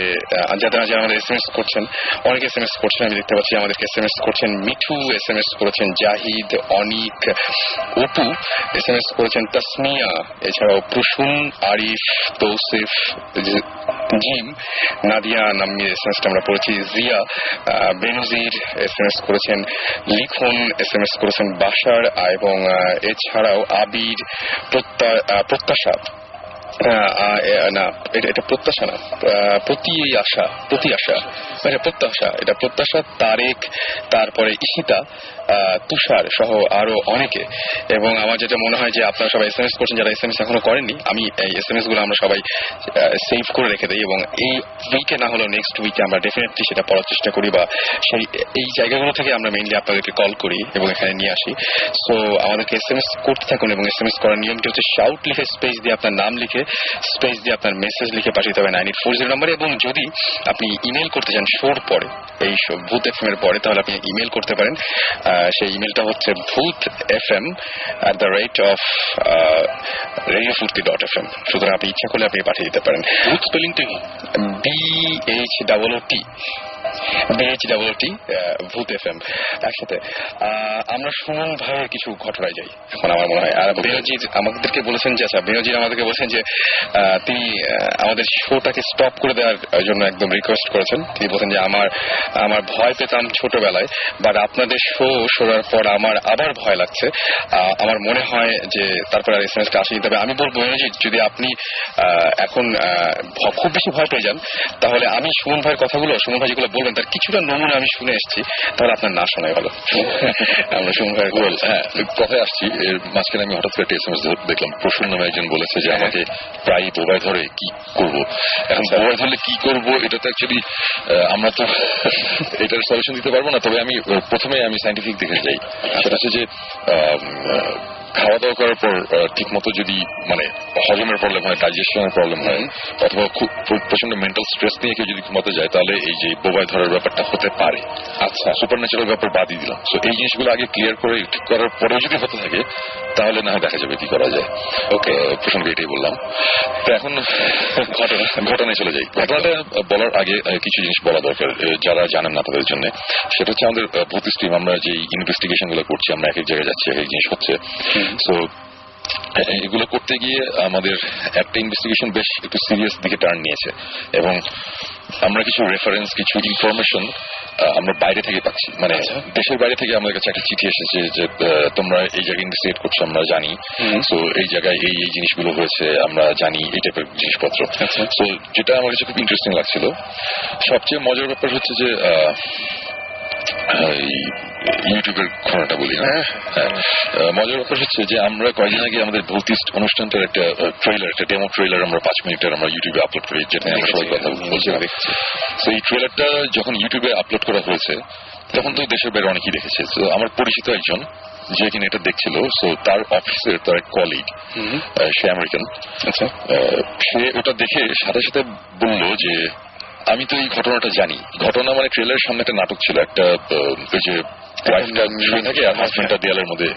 Speaker 2: যারা আমাদের SMS করছেন, অনেকে SMS করছেন, আমি দেখতে পাচ্ছি আমাদেরকে SMS করছেন, মিঠু SMS করেছেন, জাহিদ, অনিক, অপু SMS করেছেন, তাসমিয়া, এছাড়াও প্রসূন, আরিফ, তৌসিফ, জিম, নাদিয়া নাম্মির SMS টা আমরা পড়েছি, জিয়া, বেনজির SMS করেছেন, লিখন SMS করেছেন, বাসার, এবং এছাড়াও আবির, প্রত্যাশা, না এটা প্রত্যাশা না, প্রত্যাশা, এটা প্রত্যাশা, তারেক, তারপরে ঈশিতা, তুষার সহ আরো অনেকে। এবং আমার যেটা মনে হয় যে আপনারা সবাই SMS করছেন, যারা SMS এখনো করেননি, আমি এই SMS গুলো আমরা সবাই সেভ করে রেখে দিই, এবং এই উইকে না হলেও নেক্সট উইকে আমরা ডেফিনেটলি সেটা পড়ার চেষ্টা করি, বা এই জায়গাগুলো থেকে আমরা মেইনলি আপনাদেরকে কল করি এবং এখানে নিয়ে আসি। সো আমাদেরকে SMS করতে থাকুন, এবং SMS করার নিয়মটি হচ্ছে শাউট লিখে স্পেস দিয়ে আপনার নাম লিখে স্পেস দিয়ে আপনার মেসেজ লিখে পাঠিয়ে হবে 9840 নম্বরে। এবং যদি আপনি ইমেল করতে চান শোর পরে, এই ভূত FM এর পরে, তাহলে আপনি ইমেল করতে পারেন। সেই ইমেলটা হচ্ছে bhutfm@radiofurti.fm। সুতরাং আপনি ইচ্ছা করলে আপনি পাঠিয়ে দিতে পারেন।
Speaker 4: ভূত স্পেলিংটা কি?
Speaker 2: BHOOT, ভূত FM একসাথে। আমরা সুমন ভাইয়ের কিছু ঘটনায় যাই এখন আমার মনে হয়। আর বেনজির আমাদেরকে বলেছেন যে তিনি আমাদের শোটাকে স্টপ করে দেওয়ার জন্য একদম রিকোয়েস্ট করেছেন। তিনি বলছেন যে আমার ভয় পেতাম ছোটবেলায়, বাট আপনাদের শো শোনার পর আমার আবার ভয় লাগছে। আমার মনে হয় যে তারপর আর SMS টা আসেনি। তবে আমি বলবো বেনজির, যদি আপনি এখন খুব বেশি ভয় পেয়ে যান, তাহলে আমি সুমন ভাইয়ের কথাগুলো, সুমন ভাই যেগুলো বলবেন তার কিছুটা নমুনা আমি শুনে এসেছি, তাহলে আপনার না শোনাই ভালো। আমরা সুমন ভাইয়ের
Speaker 4: কথায় আসছি, এর মাঝখানে আমি হঠাৎ করে একটা SMS দেখলাম, প্রসূন নামে একজন বলেছে যে আমাকে প্রায় বোবায় ধরে, কি করব এখন? বোবায় ধরলে কি করব, এটা তো অ্যাকচুয়ালি আমরা তো এটার সলিউশন দিতে পারবো না। তবে আমি প্রথমে সায়েন্টিফিক দিকে যাই। সেটা হচ্ছে যে খাওয়া দাওয়া করার পর ঠিক মতো যদি মানে হজমের প্রবলেম হয়, ডাইজেশনের প্রবলেম হয়, অথবা খুব প্রচন্ড মেন্টাল স্ট্রেস নিয়ে কেউ যদি ঘুমাতে যায়, তাহলে এই যে বোবায় ধরার ব্যাপারটা হতে পারে। আচ্ছা, সুপার ন্যাচারাল ব্যাপার বাদই দিলাম। সো এই জিনিসগুলো আগে ক্লিয়ার করে ঠিক করার পরে যদি হতে থাকে, তাহলে না হয় দেখা যাবে কি করা যায়। ওকে, প্রসঙ্গে এটাই বললাম। তো এখন ঘটনায় চলে যাই। ঘটনাটা বলার আগে কিছু জিনিস বলা দরকার, যারা জানেন না তাদের জন্য। সেটা হচ্ছে আমাদের ভূত স্ট্রিম, আমরা যে ইনভেস্টিগেশন গুলো করছি, আমরা এক এক জায়গায় যাচ্ছি, এক এক জিনিস হচ্ছে। সো এগুলো করতে গিয়ে আমাদের একটা ইনভেস্টিগেশন বেশ একটু সিরিয়াস দিকে টার্ন নিয়েছে, এবং আমরা কিছু রেফারেন্স, কিছু ইনফরমেশন আমরা বাইরে থেকে পাচ্ছি। মানে দেশের বাইরে থেকে আমাদের কাছে একটা চিঠি এসেছে যে তোমরা এই জায়গায় ইনভেস্টিগেট করছো, আমরা জানি। সো এই জায়গায় এই জিনিসগুলো হয়েছে, আমরা জানি, এই টাইপের জিনিসপত্র। সো যেটা আমার কাছে খুব ইন্টারেস্টিং লাগছিল। সবচেয়ে মজার ব্যাপার হচ্ছে যে ইউটিউবের ঘটনাটা বলি। মজার ব্যাপার হচ্ছে যে আমরা কয়েকদিন আগে আমাদের ভৌতিস্ট অনুষ্ঠানটার একটা ট্রেলার, একটা ডেমো ট্রেলার আমরা 5 মিনিটের আমরা ইউটিউবে আপলোড করি, যেটা আমরা সবাই কথা বলছিলাম। তো এই ট্রেলারটা যখন ইউটিউবে আপলোড করা হয়েছে, তখন তো দেশের বাইরে অনেকেই দেখেছে। তো আমার পরিচিত একজন যে কিনা এটা দেখছিল, সো তার অফিসের তার এক কলিগ, সে আমেরিকান। আচ্ছা, সে ওটা দেখে সাথে সাথে বলল যে আমি তো এই ঘটনাটা জানি। ঘটনা মানে ট্রেলারের সামনে একটা নাটক ছিল, একটা ওই যে ওয়াইফটা শুয়ে থাকে আর হাজবেন্ডটা দেয়ালের মধ্যে,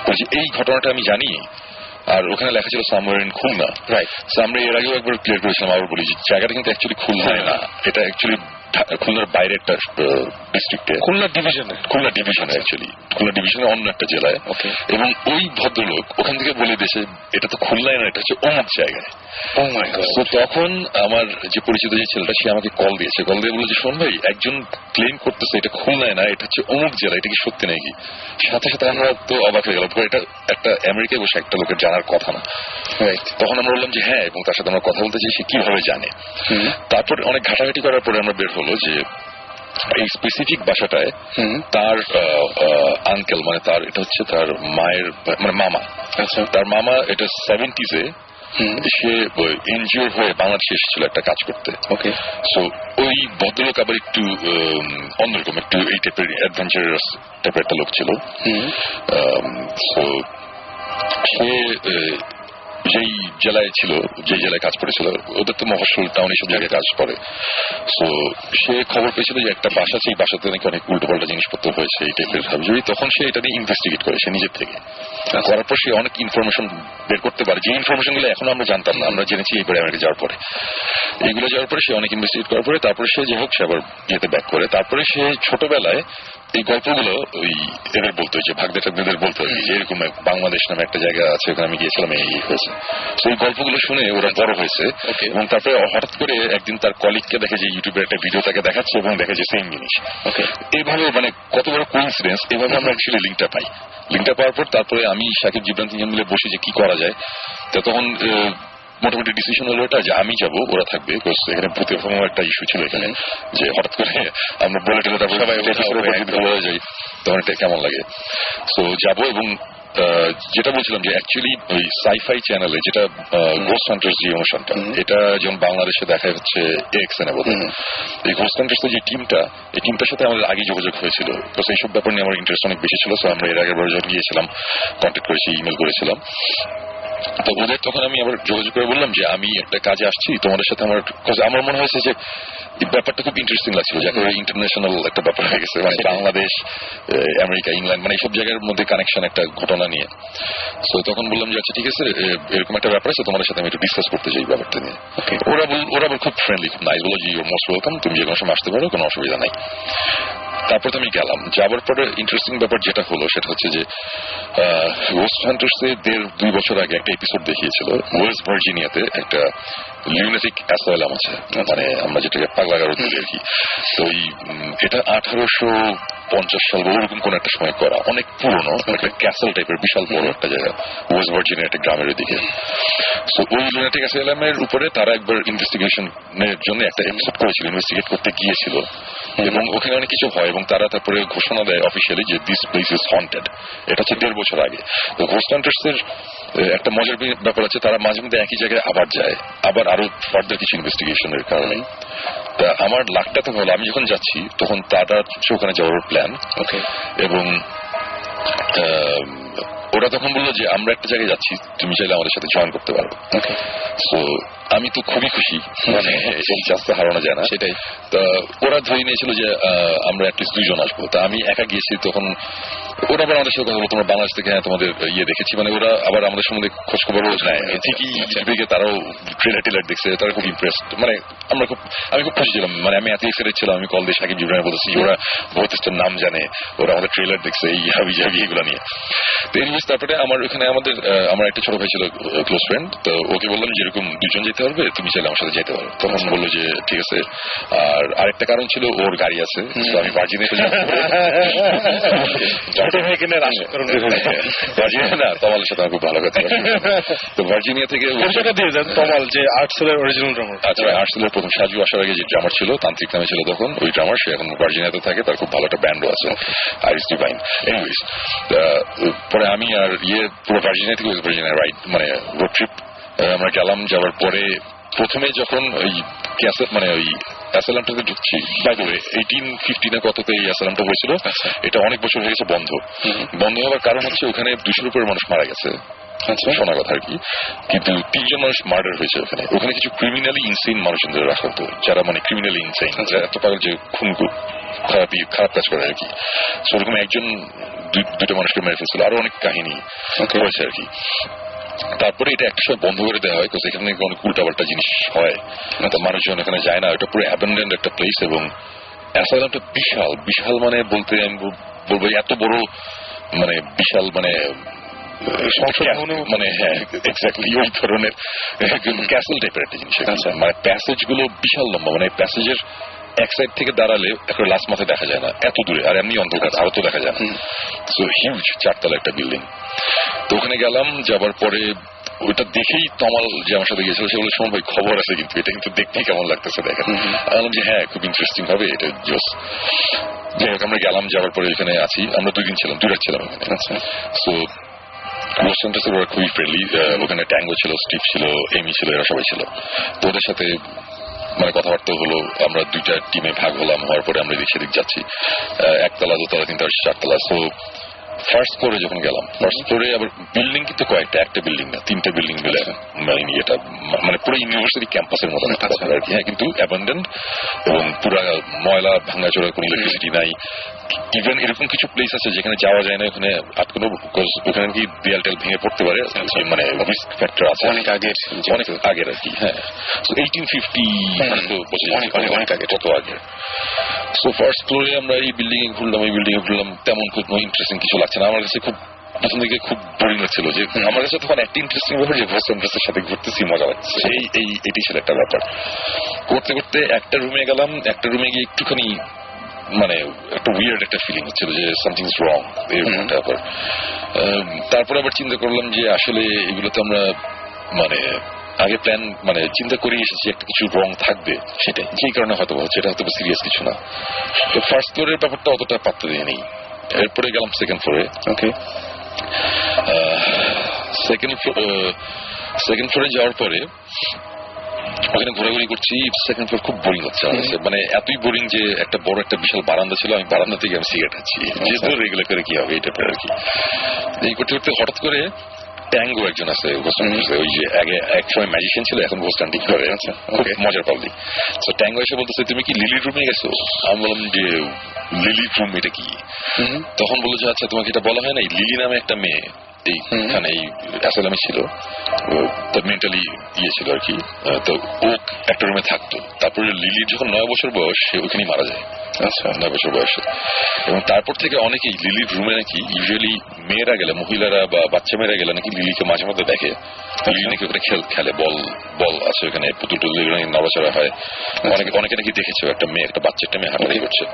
Speaker 4: বলছি এই ঘটনাটা আমি জানি। আর ওখানে লেখা ছিল somewhere in Khulna. Right. So আমরা এর আগেও একবার ক্লিয়ার করেছিলাম, আবার বলি যে জায়গাটা কিন্তু অ্যাকচুয়ালি খুলনায় না, এটা অ্যাকচুয়ালি খুলনার বাইরে একটা ডিস্ট্রিক্টে, খুলনা ডিভিশনে অ্যাকচুয়ালি, খুলনা ডিভিশনের অন্য একটা জেলায়। এবং ওই ভদ্রলোক ওখান থেকে বলে দিয়েছে এটা তো খুলনায় না, এটা হচ্ছে অমুক জায়গায়। তো তখন আমার যে পরিচিত যে ছেলেটা, সে আমাকে কল দিয়েছে, কল দিয়ে বলে যে শোন ভাই, একজন ক্লেম করতেছে এটা খুলনায় না, এটা হচ্ছে অমুক জেলা, এটা কি সত্যি নাকি? সাথে সাথে আমরা তো অবাক হয়ে গেল, এটা একটা আমেরিকায় বসে একটা লোকের জানার কথা না। তখন আমরা বললাম যে হ্যাঁ, এবং তার সাথে আমরা কথা বলতে চাই সে কিভাবে জানে। তারপর অনেক ঘাটাঘাটি করার পরে আমরা বের হলো যে এই স্পেসিফিক বাসাটায় তার আঙ্কেল, মানে তার এটা হচ্ছে তার মায়ের মানে মামা, তার মামা এটা 70s সে এনজিও হয়ে বাংলাদেশে এসেছিল একটা কাজ করতে। ওকে, সো ওই ভদ্রলোক আবার একটু অন্যরকম, একটু এই টাইপের অ্যাডভেঞ্চারাস টাইপের একটা লোক ছিল। সো সে যেই জেলায় ছিল, যে জেলায় কাজ করেছিল, ওদের তো মফস্বল টাউন এসব জায়গায় কাজ করে। তো সে খবর পেয়েছিল যে একটা বাসা, সেই বাসাতে নাকি অনেক উল্টোপাল্টা জিনিসপত্র হয়েছে এই টাইপের হাবিজাবি। তখন সে এটা নিয়ে ইনভেস্টিগেট করে, সে নিজের থেকে করার পর সে অনেক ইনফরমেশন বের করতে পারে, যে ইনফরমেশন গুলো এখন আমরা জানতাম না, আমরা জেনেছি এইবারে আমেরিকা যাওয়ার পরে। এইগুলো যাওয়ার পরে সে অনেক ইনভেস্টিগেট করার পরে তারপরে সে যে হোক সে আবার যেতে ব্যাক করে। তারপরে সে ছোটবেলায় এই গল্পগুলো ওই এদের বলতো, যে ভাগদে টাগদের বলতো যে এরকম বাংলাদেশ নামে একটা জায়গা আছে, ওখানে আমি গিয়েছিলাম, এই হয়েছে। সেই গল্পগুলো শুনে ওরা বড় হয়েছে এবং তারপরে হঠাৎ করে একদিন তার কলিগকে দেখে যে ইউটিউবে একটা ভিডিও তাকে দেখাচ্ছে এবং দেখে যে সেম জিনিস। এইভাবে মানে কত বড় কোইন্সিডেন্স, এভাবে আমরা অ্যাকচুয়ালি লিঙ্কটা পাই। লিঙ্কটা পাওয়ার পর তারপরে আমি সাকিব জিবরান তিনজন মিলে বসে যে কি করা যায়, তো তখন মোটামুটি ডিসিশন হলো এটা যে আমি যাবো, ওরা থাকবে। এখানে ভূতের একটা ইস্যু ছিল এখানে, যে হঠাৎ করে আমরা বলে টেলে তারপর সবাই যাই, তখন এটা কেমন লাগে। তো যাবো এবং যেটা বলছিলাম যে অ্যাকচুয়ালি ওই সাইফাই চ্যানেলে যেটা ঘোস্ট হান্টার্স যে অনুষ্ঠানটা, এটা যেমন বাংলাদেশে দেখা হচ্ছে এক্সএনে বলতে, এই ঘোস্ট হান্টার্স যে টিমটা, এই টিমটার সাথে আমাদের আগে যোগাযোগ হয়েছিল। তো সেইসব ব্যাপার নিয়ে আমার ইন্টারেস্ট অনেক বেশি ছিল। তো আমরা এর আগের বার যখন গিয়েছিলাম কন্ট্যাক্ট করেছি, ইমেল করেছিলাম। তো ওদের তখন আমি আবার যোগাযোগ করে বললাম যে আমি একটা কাজে আসছি তোমাদের সাথে, আমার মনে হয়েছে যে ব্যাপারটা খুব ইন্টারেস্টিং লাগছিল, যে একেবারে ইন্টারন্যাশনাল একটা ব্যাপার হয়ে গেছে, মানে বাংলাদেশ, আমেরিকা, ইংল্যান্ড, মানে এইসব জায়গার মধ্যে কানেকশন একটা ঘটনা নিয়ে। তো তখন বললাম যে আচ্ছা ঠিক আছে, এরকম একটা ব্যাপার আছে, তোমাদের সাথে আমি একটু ডিসকাস করতে চাই ব্যাপারটা নিয়ে। ওরা খুব ফ্রেন্ডলি, খুব নাইস, বলো যে ইউর মোস্ট ওয়েলকাম, তুমি যে কোনো সময় আসতে পারো, কোনো অসুবিধা নাই। তারপর তো আমি গেলাম। যাবার পরে ইন্টারেস্টিং ব্যাপার যেটা হলো সেটা হচ্ছে যে ঘোস্ট হান্টার্সে 1.5-2 বছর আগে একটা এপিসোড দেখিয়েছিল ওয়েস্ট ভার্জিনিয়াতে একটা লিউনেটিক অ্যাসাইলাম আছে, মানে আমরা যেটাকে পাগলাগারদ বলি আর কি। তো এটা 1850 সাল বা ওরকম কোন একটা সময় করা, অনেক পুরনো, একটা ক্যাসেল টাইপের বিশাল বড় একটা জায়গা ওয়েস্ট ভার্জিনিয়া একটা গ্রামের দিকে। তো ওই লিউনেটিক অ্যাসাইলামের উপরে তারা একবার ইনভেস্টিগেশনের জন্য একটা এপিসোড করেছিল, ইনভেস্টিগেট করতে গিয়েছিল এবং ওখানে অনেক কিছু হয় এবং তারা তারপরে ঘোষণা দেয় অফিসিয়ালি যে দিস প্লেস ইজ হন্টেড। এটা হচ্ছে 1.5 বছর আগে। তো ঘোস্ট হান্টার্সের একটা মজার ব্যাপার আছে, তারা মাঝে মধ্যে একই জায়গায় আবার যায়, আবার আরো ফার্দার কিছু ইনভেস্টিগেশনের কারণে। তা আমার লাকটা তো হলো, আমি যখন যাচ্ছি তখন তারা ওখানে যাওয়ার প্ল্যান, এবং ওরা তখন বললো যে আমরা একটা জায়গায় যাচ্ছি, তুমি চাইলে আমাদের সাথে জয়েন করতে পারো। তো আমি তো খুবই খুশি, মানে এই চান্সটা হারানো যায় না। সেটাই তা ওরা ধরে নিয়েছিল যে আমরা অ্যাটলিস্ট 2 জন আসবো। তা আমি একা গিয়েছি, তখন ওরা আবার আমাদের সাথে কথা বলো, তোমরা বাংলাদেশ থেকে, হ্যাঁ তোমাদের ইয়ে দেখেছি, মানে ওরা আবার আমাদের সম্বন্ধে খোঁজ খবর নেয় ঠিকই, দিকে তারাও ট্রেলার টেলার দেখছে, তারা খুব ইমপ্রেসড। মানে আমি খুব খুশি ছিলাম, মানে আমি এত এক্সাইটেড ছিলাম, আমি কল দিয়ে সাকিব জিবরান বলেছি, ওরা বহুতের নাম জানে, ওরা আমাদের ট্রেলার দেখছে, এই হাবি জাবি এগুলো নিয়ে। তো এনিওয়েজ তারপরে আমার ওখানে আমার একটা ছোট ভাই ছিল ক্লোজ ফ্রেন্ড, তো ওকে বললাম যেরকম 2 জন যেতে পারবে, তুমি চাইলে আমার সাথে যেতে পারো। তখন বললো যে ঠিক আছে। আর আরেকটা কারণ ছিল ওর গাড়ি আছে, তো আমি ভার্জিনিয়াতে ভার্জিনিয়া না, তমালের সাথে আমার খুব ভালো কথা। তো ভার্জিনিয়া থেকে
Speaker 3: তমাল যে আর্টসেলের অরিজিনাল ড্রামার,
Speaker 4: আচ্ছা আর্টসেলের প্রথম সাজু আসার আগে যে ড্রামার ছিল, তান্ত্রিক নামে ছিল তখন, ওই ড্রামার, সে এখন ভার্জিনিয়াতে থাকে, তার খুব ভালো একটা ব্যান্ডও আছে, আইরিস ডিভাইন। এনিওয়েজ পরে আমি আর পুরো ভার্জিনিয়া থেকে ওয়েস্ট ভার্জিনিয়া রাইড, মানে রোড ট্রিপ আমরা গেলাম। যাওয়ার পরে প্রথমে যখন ওই মানে ওই অ্যাসাইলামটাতে ঢুকছি, বাই দ্য ওয়ে 1850 কততে এই অ্যাসাইলামটা হয়েছিল, এটা অনেক বছর হয়ে গেছে বন্ধ হওয়ার কারণ হচ্ছে ওখানে 200-র উপরে মানুষ মারা গেছে, শোনা কথা আর কি। কিন্তু 3 জন মানুষ মার্ডার হয়েছে ওখানে কিছু ক্রিমিনালি ইনসেইন মানুষদের রাখা হতো, যারা মানে ক্রিমিনালি ইনসেইন, এত পাগল যে খুন খারাপ কাজ করে আর কি। সেরকম একজন 2টা মানুষকে মেরে ফেলছিল, আরো অনেক কাহিনী হয়েছে আর কি। তারপরে এটা একটা সময় বন্ধ করে দেওয়া হয়, কারণ এখানে অনেক উল্টাপাল্টা জিনিস হয়, মানুষজন এখানে যায় না, এটা পুরো অ্যাবান্ডেন্ড একটা প্লেস। এবং অ্যাসাইলামটা বিশাল বিশাল, মানে বলতে আমি বলবো এত বড়, মানে বিশাল, মানে মানে হ্যাঁ এক্স্যাক্টলি ওই ধরনের ক্যাসেল টাইপের একটা জিনিস। মানে প্যাসেজ গুলো বিশাল লম্বা, মানে প্যাসেজের এক সাইড থেকে দাঁড়ালে একটা লাস্ট মাথায় দেখা যায় না, এত দূরে, আর এমনি অন্ধকার আরো তো দেখা যায় না। সো হিউজ 4 তলা একটা বিল্ডিং। তো ওখানে গেলাম, যাবার পরে ওইটা দেখেই তমাল যে আমার সাথে গেছিল, সে বলে শোন ভাই খবর আছে, কিন্তু এটা কিন্তু দেখতে কেমন লাগতেছে দেখেন। বললাম যে হ্যাঁ খুব ইন্টারেস্টিং হবে এটা, জোস। যাই হোক আমরা গেলাম, যাওয়ার পরে এখানে আছি, আমরা 2 দিন ছিলাম, 2 রাত ছিলাম এখানে। সো ঘোস্ট হান্টার্সের ওরা খুবই ফ্রেন্ডলি, ওখানে ট্যাঙ্গো ছিল, স্টিভ ছিল, এমি ছিল, এরা সবাই ছিল। তো ওদের সাথে মানে কথাবার্তা হলো, আমরা 2টা টিমে ভাগ হলাম, হওয়ার পরে আমরা এদিক সেদিক যাচ্ছি, 1 তলা 2 তলা 3 তলা 4 তলা। সো ফার্স্ট ফ্লোরে যখন গেলাম, ফার্স্ট ফ্লোরে আবার বিল্ডিং কিন্তু কয়েকটা, একটা বিল্ডিং না, 3টে বিল্ডিং মিলে মানে এটা মানে পুরো ইউনিভার্সিটি ক্যাম্পাসের মতো আর কি। হ্যাঁ, কিন্তু অ্যাবান্ডেন্ট এবং পুরা ময়লা ভাঙাচোরা, কোনো ইলেকট্রিসিটি নাই। ইভেন এরকম কিছু প্লেস আছে যেখানে যাওয়া যায় না, ওখানে আটকানো, ওখানে কি দেয়াল টেল ভেঙে পড়তে পারে, মানে রিস্ক ফ্যাক্টর আছে অনেক আগের আর কি। হ্যাঁ, 1850 অনেক আগে, কত আগে। সো ফার্স্ট ফ্লোরে আমরা এই বিল্ডিং এ ঘুরলাম, তেমন খুব ইন্টারেস্টিং কিছু লাগছে না আমার কাছে। খুব প্রথম দিকে খুব বোরিং লাগছিল, যে আমার কাছে তখন একটা ইন্টারেস্টিং ব্যাপার যে ভয়েস অ্যান্ড্রেসের সাথে ঘুরতেছি, মজা লাগছে, এটি ছিল একটা ব্যাপার। করতে করতে একটা রুমে গেলাম, একটা রুমে গিয়ে একটুখানি মানে একটা উইয়ার্ড একটা ফিলিং হচ্ছিল যে সামথিং ইজ রং, এরকম একটা ব্যাপার। তারপর আবার চিন্তা করলাম যে আসলে এগুলো তো আমরা মানে আগে প্ল্যান মানে চিন্তা করে এসেছি একটা কিছু রং থাকবে, সেটাই যেই কারণে হয়তো সেটা হয়তো সিরিয়াস কিছু না। তো ফার্স্ট ফ্লোরের ব্যাপারটা অতটা পাত্তা দিয়ে নেই। এরপরে গেলাম সেকেন্ড ফ্লোরে। ওকে, সেকেন্ড ফ্লোরে যাওয়ার পরে ওখানে ঘোরাঘুরি করছি। সেকেন্ড ফ্লোর খুব বোরিং হচ্ছে আমার কাছে, মানে এতই বোরিং যে একটা বড় একটা বিশাল বারান্দা ছিল, আমি বারান্দা থেকে আমি সিগারেট খাচ্ছি, যেহেতু রেগুলার করে কি হবে এটা আর কি। এই করতে করতে হঠাৎ করে ট্যাঙ্গো একজন আছে, ওই যে আগে এক সময় ম্যাজিশিয়ান ছিল, এখন ঘোষ টান্ডিং করে, খুব মজার পাবলিক। তো ট্যাঙ্গো এসে বলতেছে তুমি কি লিলির রুমে গেছো? আমি বললাম যে লিলির রুম এটা কি? তখন বললো যে আচ্ছা তোমাকে এটা বলা হয় না, লিলি নামে একটা মেয়ে এইখানে এই অ্যাসাইলামে ছিল, মেন্টালি ইয়ে ছিল আর কি। তো ও একটা রুমে থাকতো, তারপরে লিলির যখন 9 বছর বয়স সে ওখানেই মারা যায়। আচ্ছা, 9 বছর বয়সে। এবং তারপর থেকে অনেকেই লিলির রুমে নাকি ইউজুয়ালি মেয়েরা গেলে, মহিলারা বা বাচ্চা মেয়েরা গেলে নাকি লিলিকে মাঝে মধ্যে দেখে, লিলি নাকি ওখানে খেলে, বল আছে ওখানে, পুতুল টুতুল নড়াচড়া হয়, অনেকে নাকি দেখেছে একটা মেয়ে, একটা বাচ্চা একটা মেয়ে হাঁটাহাঁটি করছে।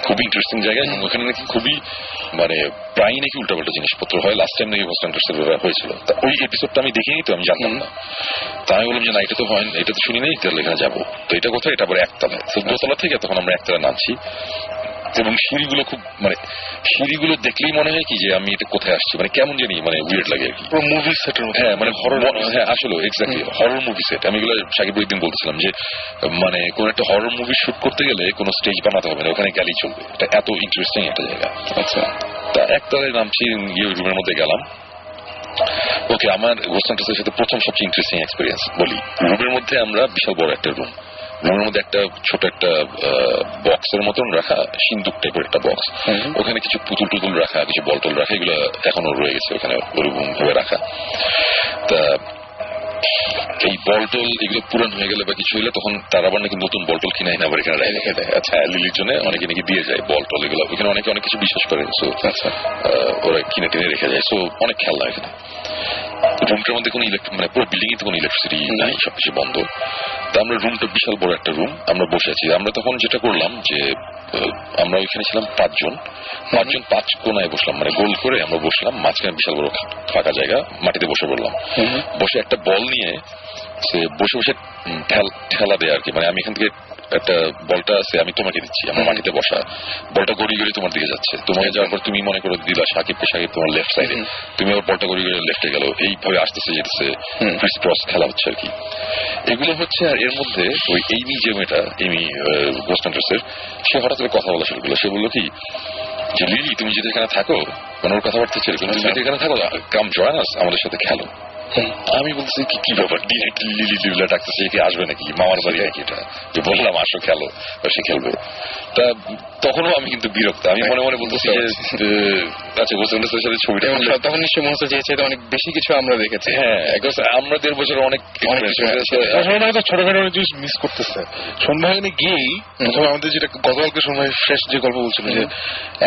Speaker 4: খুবই ইন্টারেস্টিং জায়গা, এবং ওখানে নাকি খুবই মানে প্রায় নাকি উল্টাপাল্টা জিনিসপত্র হয়। লাস্ট টাইম নাকি হয়েছিল, ওই এপিসোডটা আমি দেখিনি, তো আমি জানতাম না। তা আমি বললাম যে না এটা তো হয়, এটা তো শুনি নাই, তাহলে এখানে যাবো। তো এটা কোথায়? এটা আবার একতলায়। তো দোতলা থেকে তখন আমরা একতলায় নামছি, এবং সিঁড়িগুলো খুব মানে সিঁড়িগুলো দেখলেই মনে হয় কি যে আমি এটা কোথায় আসছি, মানে কেমন জানি মানে উইয়ার্ড লাগে আর কি, মুভি সেটের। হ্যাঁ, মানে হরর। হ্যাঁ, আসলে এক্স্যাক্টলি হরর মুভি সেট। আমি এগুলো সাকিব একদিন বলছিলাম যে মানে কোন একটা হরর মুভি শুট করতে গেলে কোনো স্টেজ বানাতে হবে না, ওখানে গেলেই চলবে, এটা এত ইন্টারেস্টিং একটা জায়গা। আচ্ছা, তা একতলায় নামছি, রুমের মধ্যে গেলাম। ওকে, আমার গোস্টান্টাসের সাথে প্রথম সবচেয়ে ইন্টারেস্টিং এক্সপিরিয়েন্স বলি। রুমের মধ্যে আমরা বিশাল বড় একটা রুমের মধ্যে একটা ছোট একটা বক্সের মতন রাখা, সিন্দুক টাইপের একটা বক্স, ওখানে কিছু পুতুল টুতুল রাখা, কিছু বলটল রাখা, এগুলো এখনো রয়ে গেছে ওখানে ওরকম ভাবে রাখা। তা এই বলটল এগুলো পুরান হয়ে গেলে বা কিছু হইলে তখন তারা আবার নাকি নতুন বলটল কিনে আবার এখানে রেখে দেয়। আচ্ছা, লিলির জন্য অনেকে নাকি দিয়ে যায় বলটল, এগুলো ওখানে অনেকে অনেক কিছু বিশ্বাস করে। সো আচ্ছা, ওরা কিনে টেনে রেখে যায়। সো অনেক খেয়াল লাগে এখানে। রুমটার মধ্যে কোনো মানে পুরো বিল্ডিং এ তো কোনো ইলেকট্রিসিটি নাই, সবকিছু বন্ধ। তা আমরা রুমটা বিশাল বড় একটা রুম, আমরা বসে আছি। আমরা তখন যেটা করলাম যে আমরা ওইখানে ছিলাম 5 জন 5 কোনায় বসলাম, মানে গোল করে আমরা বসলাম, মাঝখানে বিশাল বড় ফাঁকা জায়গা, মাটিতে বসে পড়লাম। বসে একটা বল নিয়ে সে বসে বসে ঠেলা দেয় আর কি, মানে আমি এখান থেকে একটা বলটা আছে, আমি তোমাকে দিচ্ছি, আমার মাটিতে বসা, বলটা গড়ি গড়ি তোমার দিকে যাচ্ছে, তোমাকে যাওয়ার পর তুমি মনে করো দিলা সাকিব তোমার লেফট সাইডে, তুমি আবার বলটা গড়ি গড়ি লেফটে গেল, এইভাবে আসতেছে যেতেছে ক্রিস ক্রস খেলা হচ্ছে আর কি। এগুলো হচ্ছে। আর এর মধ্যে ওই এইমি যে মেয়েটা, এইমি গোস্টান্টাসের, সে হঠাৎ করে কথা বলা শুরু করলো। সে বললো কি যে লিলি তুমি যদি এখানে থাকো, মানে ওর কথাবার্তা ছিল, তুমি যদি এখানে থাকো, কাম জয়েন আস, আমাদের সাথে খেলো। আমি বলছি কি ব্যাপার, ডিরেক্ট লিলি লিলা ডাকতেছে, কি আসবে নাকি, মামার বাড়ি নাকি এটা, যে বললাম আসো খেলো, সে খেলবে। তা তখনও আমি কিন্তু বিরক্ত, আমি মনে মনে বলতেছি যে আচ্ছা গোস্টান্টাসের সাথে ছবিটা, তখন নিশ্চয়ই মনে হচ্ছে যে অনেক বেশি কিছু আমরা দেখেছি। হ্যাঁ, আমরা 1.5 বছর অনেক
Speaker 3: ছোটখাটো অনেক জিনিস মিস করতেছে। সন্ধ্যায়নে গিয়েই প্রথমে আমাদের যেটা গতকালকে সন্ধ্যায় ফ্রেশ যে গল্প বলছিল যে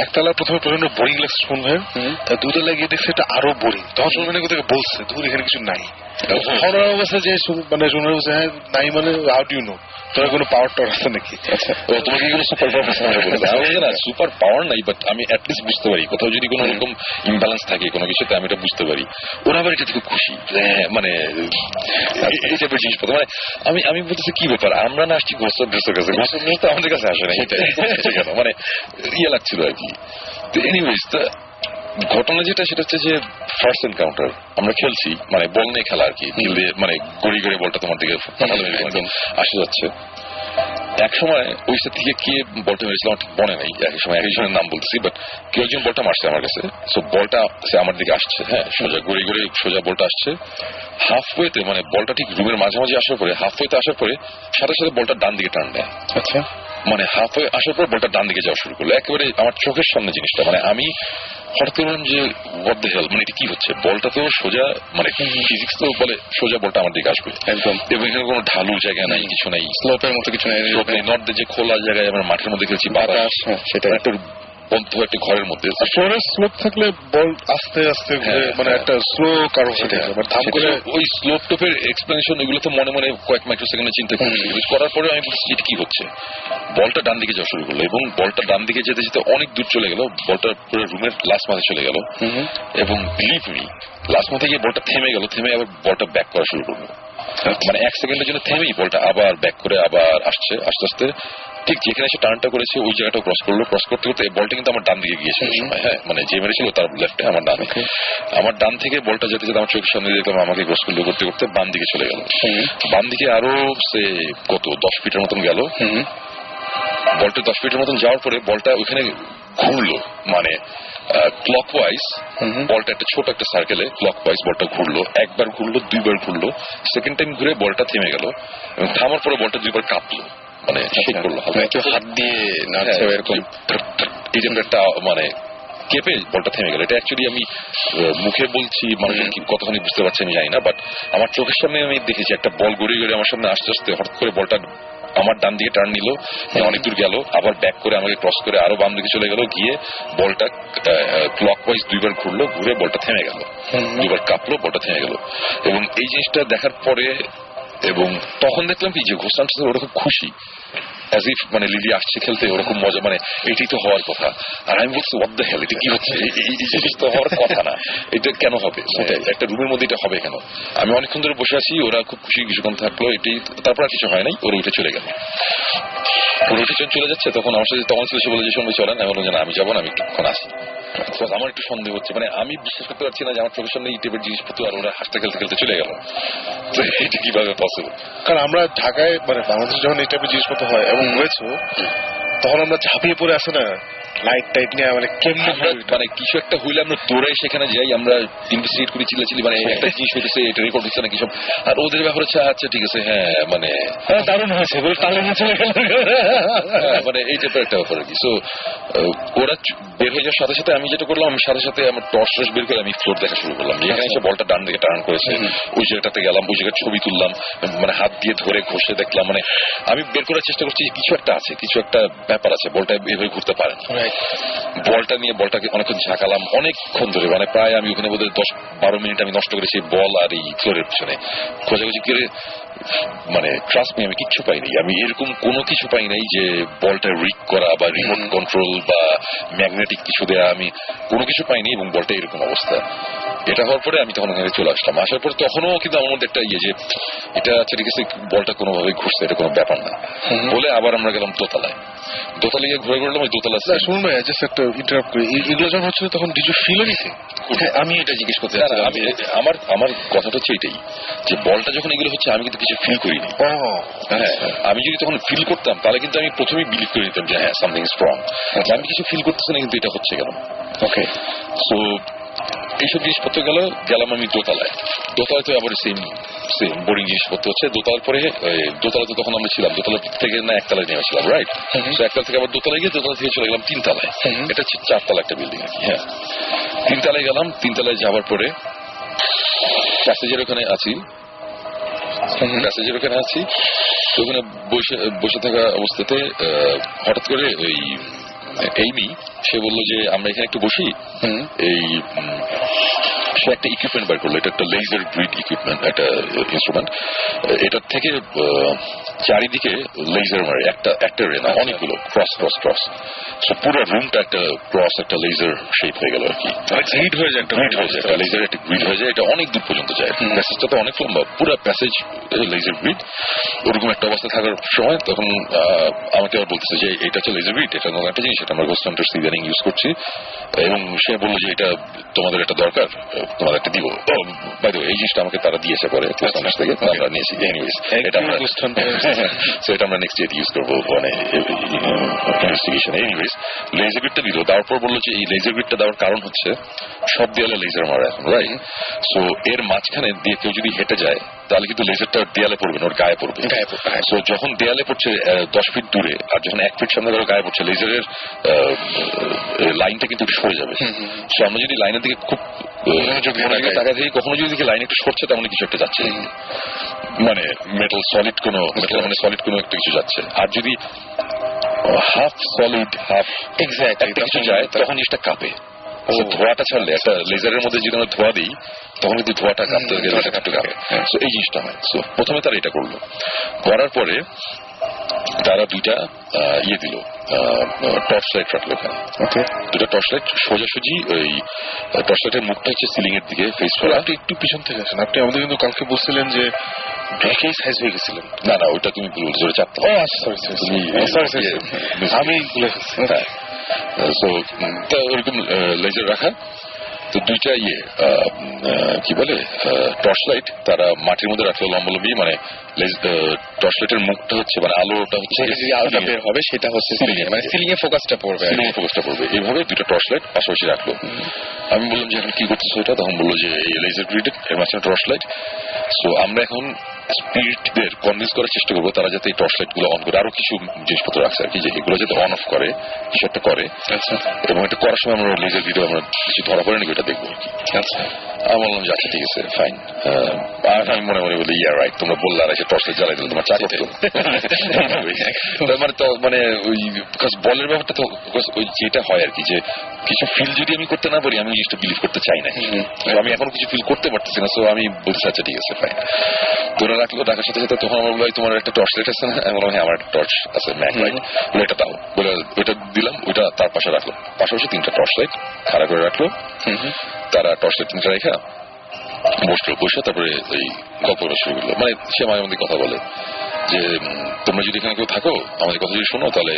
Speaker 3: একতলা প্রথমে প্রচন্ড বোরিং লাগছে সন্ধ্যায়, তা 2তলা গিয়ে দেখছে এটা আরো বোরিং। তখন সন্ধ্যায় কোথাও বলছে দূর এখানে কিছু নাই, হরর অবস্থা যে মানে শোনার অবস্থা নাই, মানে হাউ ডু ইউ নো তোরা কোনো পাওয়ার টাওয়ার আছে নাকি?
Speaker 4: তোমাকে এগুলো সুপার পাওয়ার না, সুপার পাওয়ার নাই, বাট আমি অ্যাটলিস্ট বুঝতে পারি কোথাও যদি কোনো রকম ইমব্যালেন্স থাকে কোনো কিছুতে, আমি এটা বুঝতে পারি। ওরা আবার এটা খুব খুশি, মানে এই টাইপের জিনিসপত্র। মানে আমি বলতেছি কি ব্যাপার, আমরা না আসছি গোস্টান্টাসের কাছে, গোস্টান্টাস তো আমাদের কাছে আসে না, এটা কেন মানে ইয়ে লাগছিল আর কি। তো এনিওয়েজ, ঘটনা যেটা সেটা হচ্ছে যে ফার্স্ট এনকাউন্টার আমরা খেলছি, মানে বল নিয়ে খেলা আর কি, মানে গড়ি গড়ি বলটা তোমার দিকে আসে যাচ্ছে। এক সময় ওই সেট থেকে কে বলটা মেরেছিল আমার ঠিক মনে নেই, এক সময় একজনের নাম বলতেছি, বাট কেউ একজন বলটা মারছে আমার কাছে। সো বলটা সে আমার দিকে আসছে, হ্যাঁ সোজা ঘুরে ঘুরে সোজা বলটা আসছে হাফওয়েতে, মানে বলটা ঠিক রুমের মাঝামাঝি আসার পরে হাফওয়েতে আসার পরে সাথে সাথে বলটা ডান দিকে টান দেয়।
Speaker 3: আচ্ছা,
Speaker 4: মানে হাফওয়ে আসার পর বলটা ডান দিকে যাওয়া শুরু করলো, একেবারে আমার চোখের সামনে জিনিসটা। মানে আমি হঠাৎ করলাম যে হোয়াট দ্য হেল, মানে এটা কি হচ্ছে? বলটা তো সোজা, মানে ফিজিক্স তো বলে সোজা বলটা আমার দিকে আসবে
Speaker 3: একদম,
Speaker 4: এবং এখানে কোনো ঢালু জায়গা নাই, কিছু নাই,
Speaker 3: স্লোপের মতো কিছু নাই,
Speaker 4: নর্থে যে খোলা জায়গায় আমরা মাঠের মধ্যে খেলছি, বাতাস,
Speaker 3: সেটা
Speaker 4: একটা বন্ধ একটা ঘরের মধ্যে।
Speaker 3: ফ্লোরের স্লোপ থাকলে বল আস্তে আস্তে মানে একটা স্লো কারো সেটা ধাম করে
Speaker 4: ওই স্লোপ টোপের এক্সপ্লেনেশন এগুলো তো মনে মনে কয়েক মাইক্রো সেকেন্ডে চিন্তা করছি, করার পরে আমি বলছি এটা কি হচ্ছে। বলটা ডান দিকে যাওয়া শুরু করলো এবং বলটা ডান দিকে যেতে যেতে অনেক দূর চলে গেল, বলটা পুরো রুমের লাস্ট মাথায় চলে গেল এবং বিলিভ মি লাস্ট মাথায় গিয়ে বলটা থেমে গেল, থেমে আবার বলটা ব্যাক করা শুরু করলো। মানে এক সেকেন্ডের জন্য থেমেই বলটা আবার ব্যাক করে আবার আসছে, আস্তে আস্তে ঠিক যেখানে সে টার্নটা করেছে ওই জায়গাটা ক্রস করলো, ক্রস করতে করতে বলটা কিন্তু আমার ডান দিকে গিয়েছিল সময়, হ্যাঁ মানে যে মেরেছিল তার লেফটে, আমার ডানে। আমার ডান থেকে বলটা যেতে যেতে আমার চোখের সামনে দেখলাম আমাকে ক্রস করলো করতে করতে বাম দিকে চলে গেল, বাম দিকে আরো সে কত 10 ফিটের মতন গেল। বলটা 10 ফিটের মতন যাওয়ার পরে বলটা ওইখানে ঘুরলো, মানে ক্লকওয়াইজ বলটা একটা ছোট একটা সার্কেলে ক্লকওয়াইজ বলটা ঘুরলো, একবার ঘুরলো, দুইবার ঘুরলো, সেকেন্ড টাইম ঘুরে বলটা থেমে গেল এবং থামার পরে বলটা দুইবার কাঁপলো, মানে শেক করলো,
Speaker 3: হাত দিয়ে নাড়ছে এরকম,
Speaker 4: এই যে একটা মানে কেঁপে বলটা থেমে গেল। এটা অ্যাকচুয়ালি আমি মুখে বলছি, মানুষজন কতখানি বুঝতে পারছে আমি জানি না, বাট আমার চোখের সামনে আমি দেখেছি একটা বল গড়িয়ে গড়িয়ে আমার সামনে আস্তে আস্তে হঠাৎ করে বলটা আমার ডান দিকে টার্ন নিল, অনেক দূর গেল, আবার ব্যাক করে আমাকে ক্রস করে আরো বাম দিকে চলে গেল, গিয়ে বলটা ক্লকওয়াইজ দুইবার ঘুরলো, ঘুরে বলটা থেমে গেল, দুইবার কাঁপলো, বলটা থেমে গেল। এবং এই জিনিসটা দেখার পরে এবং তখন দেখলাম কি যে ঘোষান ওরা খুব খুশি, অ্যাজ ইফ মানে লিলি আসছে খেলতে, ওরকম মজা, মানে এটাই তো হওয়ার কথা। আর আমি বলছি হোয়াট দ্য হেল, এটা কি হচ্ছে? এই জিনিস তো হওয়ার কথা না, এটা কেন হবে? একটা রুমের মধ্যে এটা হবে কেন? আমি অনেকক্ষণ ধরে বসে আছি, ওরা খুব খুশি, কিছুক্ষণ থাকলো, এটাই, তারপর আর কিছু হয় নাই, ওরা উঠে চলে গেল। ওরা উঠে চলে যাচ্ছে, তখন আমার সাথে তখন ছিল সে বলে যে সঙ্গে চলেন, আমি বললাম যে আমি যাবো না, আমি একটুক্ষণ আসি। আমার একটু সন্দেহ হচ্ছে, মানে আমি বিশ্বাস করতে পারছি না যে আমার চোখের সামনে এই টাইপের জিনিসপত্র আর ওরা হাসতে খেলতে খেলতে চলে গেল, তো এটা কিভাবে পসিবল?
Speaker 3: কারণ আমরা ঢাকায় মানে বাংলাদেশে যখন এই টাইপের জিনিসপত্র হয় এবং হয়েছে, তখন আমরা ঝাঁপিয়ে পড়ে আসে না লাইট টাইট নিয়ে, মানে কেমন
Speaker 4: মানে কিছু একটা হইলে আমরা দৌড়াই সেখানে যাই, আমরা ইনভেস্টিগেট করি, চিল্লাচিল্লি, মানে একটা জিনিস হইতেছে, এটা রেকর্ড হচ্ছে না কিছু, আর ওদের ব্যাপার হচ্ছে আচ্ছা ঠিক আছে, হ্যাঁ মানে
Speaker 3: দারুণ হয়েছে,
Speaker 4: মানে এই টাইপের একটা ব্যাপার আর কি। সো ওরা বের হয়ে যাওয়ার সাথে সাথে আমি যেটা করলাম, আমি সাথে সাথে আমার টর্চ বের করে আমি ফ্লোর দেখা শুরু করলাম, যেখানে এসে বলটা ডান দিকে টার্ন করেছে ওই জায়গাটাতে গেলাম, ওই জায়গায় ছবি তুললাম, মানে হাত দিয়ে ধরে ঘষে দেখলাম, মানে আমি বের করার চেষ্টা করছি কিছু একটা আছে, কিছু একটা ব্যাপার আছে, বলটা এভাবে ঘুরতে পারে না। বলটা নিয়ে বলটাকে অনেকক্ষণ ঝাঁকালাম, অনেকক্ষণ ধরে, মানে প্রায় আমি ওখানে বোধহয় 10-12 মিনিট আমি নষ্ট করেছি বল আর এই ফ্লোরের পিছনে খোঁজাখুঁজি করে, মানে ট্রাস্ট মি আমি কিচ্ছু পাইনি, আমি এরকম কোনো কিছু পাই নাই যে বলটা রিক করা বা রিমোট কন্ট্রোল বা ম্যাগনেটিক কিছু দেয়া, আমি কোনো কিছু পাইনি এবং বলটা এরকম অবস্থা। এটা হওয়ার পরে আমি তখন ওখানে চলে আসলাম, আসার পরে তখনও কিন্তু আমার মধ্যে একটা ইয়ে যে এটা আচ্ছা ঠিক আছে, বলটা কোনোভাবে ঘুরছে, এটা কোনো ব্যাপার না বলে আবার আমরা গেলাম দোতলায়, দোতলা গিয়ে ঘুরে ঘুরলাম, ওই দোতলা
Speaker 3: শুনুন ভাই, জাস্ট একটা ইন্টারাপ্ট করি, এগুলো যখন হচ্ছিল তখন ডিজ ইউ ফিল এনিথিং?
Speaker 4: আমি এটা জিজ্ঞেস করতে চাই, আমি আমার কথাটা হচ্ছে এটাই যে বলটা যখন এগুলো হচ্ছে আমি কিন্তু কিছু ফিল করিনি। হ্যাঁ, আমি যদি তখন ফিল করতাম তাহলে কিন্তু আমি প্রথমেই বিলিভ করে নিতাম যে হ্যাঁ সামথিং ইজ রং, আমি কিছু ফিল করতেছি না, কিন্তু এটা হচ্ছে কেন? ওকে, সো এইসব জিনিসপত্র গেলাম আমি দোতলায়, দোতলায় তো আবার সেম বোরিং জিনিসপত্র হচ্ছে। দোতলার পরে দোতলাতে তখন আমরা ছিলাম, দোতলা থেকে না একতলায় নেমেছিলাম, রাইট? তো একতলা থেকে আবার দোতলায় গিয়ে দোতলা থেকে চলে গেলাম 3 তলায়, এটা হচ্ছে 4 তলা একটা বিল্ডিং আর কি। হ্যাঁ, 3 তলায় গেলাম, 3 তলায় যাওয়ার পরে প্যাসেজের ওখানে আছি, তো ওখানে বসে থাকা অবস্থাতে হঠাৎ করে ওই এইমি সে বললো যে আমরা এখানে একটু বসি, এই সে একটা ইকুইপমেন্ট বার করলো, এটা একটা লেজার গ্রিড ইকুইপমেন্ট, একটা ইনস্ট্রুমেন্ট, এটার থেকে চারিদিকে লেজার মারে, একটা রে না অনেকগুলো ক্রস, পুরো রুমটা একটা ক্রস, একটা লেজার শেপ হয়ে গেল আর কি, গ্রিড হয়ে যায়, একটা লেজার একটা গ্রিড হয়ে যায়, এটা অনেক দূর পর্যন্ত যায়, প্যাসেজটা তো অনেক লম্বা, পুরো প্যাসেজ লেজার গ্রিড। ওরকম একটা অবস্থা থাকার সময় তখন আমাকে আবার বলতেছে যে এটা হচ্ছে লেজার গ্রিড, এটা নতুন একটা জিনিস, এটা আমরা গোস্ট হান্টার সিজারিং ইউজ করছি, এবং সে বললো যে এটা তোমাদের এটা দরকার, তোমাদের একটা দিব। বাই দ্য ওয়ে এই জিনিসটা আমাকে তারা দিয়েছে পরে ক্লাস থেকে, আমরা নিয়েছি। এনিওয়েজ এটা আমরা এটা আমরা নেক্সট ডে ইউজ করবো মানে ইনভেস্টিগেশন। এনিওয়েজ লেজার গ্রিডটা দিল, দেওয়ার পর বললো যে এই লেজার গ্রিডটা দেওয়ার কারণ হচ্ছে সব দেয়ালে লেজার মারা এখন, রাইট? সো এর মাঝখানে দিয়ে কেউ যদি হেঁটে যায় তাহলে কিন্তু লেজারটা দেয়ালে পড়বে না, ওর গায়ে পড়বে। সো যখন দেয়ালে পড়ছে 10 ফিট দূরে, আর যখন 1 ফিট সামনে ধরো গায়ে পড়ছে, লেজারের লাইনটা কিন্তু সরে যাবে। সো আমরা যদি লাইনের দিকে খুব টাকা থেকে কখনো যদি দেখি লাইন একটু সরছে, তার মানে কিছু একটা যাচ্ছে, মানে মেটাল সলিড কোনো মানে সলিড কোনো একটা কিছু যাচ্ছে। আর যদি হাফ সলিড হাফ এক্সাক্ট কিছু যায় তখন জিনিসটা কাঁপে। ধোঁয়াটা ছাড়লে একটা লেজারের মধ্যে যদি আমরা ধোঁয়া দিই তখন কিন্তু ধোঁয়াটা কাঁপতে কাঁপে। সো এই জিনিসটা হয়। সো প্রথমে তারা এটা করলো, করার পরে তারা দুইটা ইয়ে দিল, টর্চ লাইট রাখলো ওখানে। দুটো টর্চ লাইট সোজাসুজি, ওই টর্চ লাইটের মুখটা হচ্ছে সিলিং এর দিকে ফেস করা।
Speaker 3: আপনি একটু পিছন থেকে আসেন, আপনি আমাদের কিন্তু কালকে বলছিলেন যে ব্রেকেই সাইজ হয়ে গেছিলেন।
Speaker 4: না না, ওইটা তুমি ভুল জোরে চাপতে।
Speaker 3: আমি
Speaker 4: সো ওরকম লেজার রাখা। তো দুইটা কি বলে টর্চ লাইট তারা মাটির মধ্যে রাখলো লম্বলম্বি, মানে টর্চ লাইটের মুখটা হচ্ছে মানে আলোটা হচ্ছে আলোটা বের হবে সেটা হচ্ছে সিলিং এ, মানে সিলিং এ ফোকাসটা পড়বে, এইভাবে দুটো টর্চ লাইট পাশাপাশি রাখলো। আমি বললাম যে এখন কি করতেছো এটা? তখন বললো যে এই লেজার গ্রিড এর মাঝখানে টর্চ লাইট। সো আমরা এখন স্পিরিটদের কনভিন্স করার চেষ্টা করবো তারা যাতে এই টর্চ লাইট গুলো অন করে, আরো কিছু জিনিসপত্র রাখছে আর কি, যে এগুলো যাতে অন অফ করে, কিছু একটা করে। এবং এটা করার সময় আমরা লেজার ভিডিও আমরা কিছু ধরা পড়ে নাকি এটা দেখবো আর কি। আমি বললাম যে আচ্ছা ঠিক আছে ফাইন। আর আমি মনে মনে বলি ইয়া রাইট, তোমরা বললে আর এসে টর্চ লাইট জ্বালাই দিলে তোমার চা করতো। মানে তো মানে ওই বলের ব্যাপারটা তো ওই যেটা হয় আর কি, যে কিছু ফিল যদি আমি করতে না পারি আমি জিনিসটা বিলিভ করতে চাই না। আমি এখন কিছু ফিল করতে পারতেছি না, সো আমি বলছি আচ্ছা ঠিক আছে ফাইন। তোরা রাখলো, রাখার সাথে সাথে তখন আমার বললো তোমার একটা টর্চ লাইট আছে না? আমি বললাম হ্যাঁ আমার একটা টর্চ আছে, ম্যাক লাইট। বলে এটা দাও, বলে ওইটা দিলাম, ওইটা তার পাশে রাখলো, পাশাপাশি 3টা টর্চ লাইট খাড়া করে রাখলো। তারা টর্চ লাইট 3টা রেখা বসলো, বসে তারপরে এই গল্প করা শুরু করলো। মানে সে মাঝে মধ্যে কথা বলে যে তোমরা যদি এখানে কেউ থাকো, আমাদের কথা যদি শোনো, তাহলে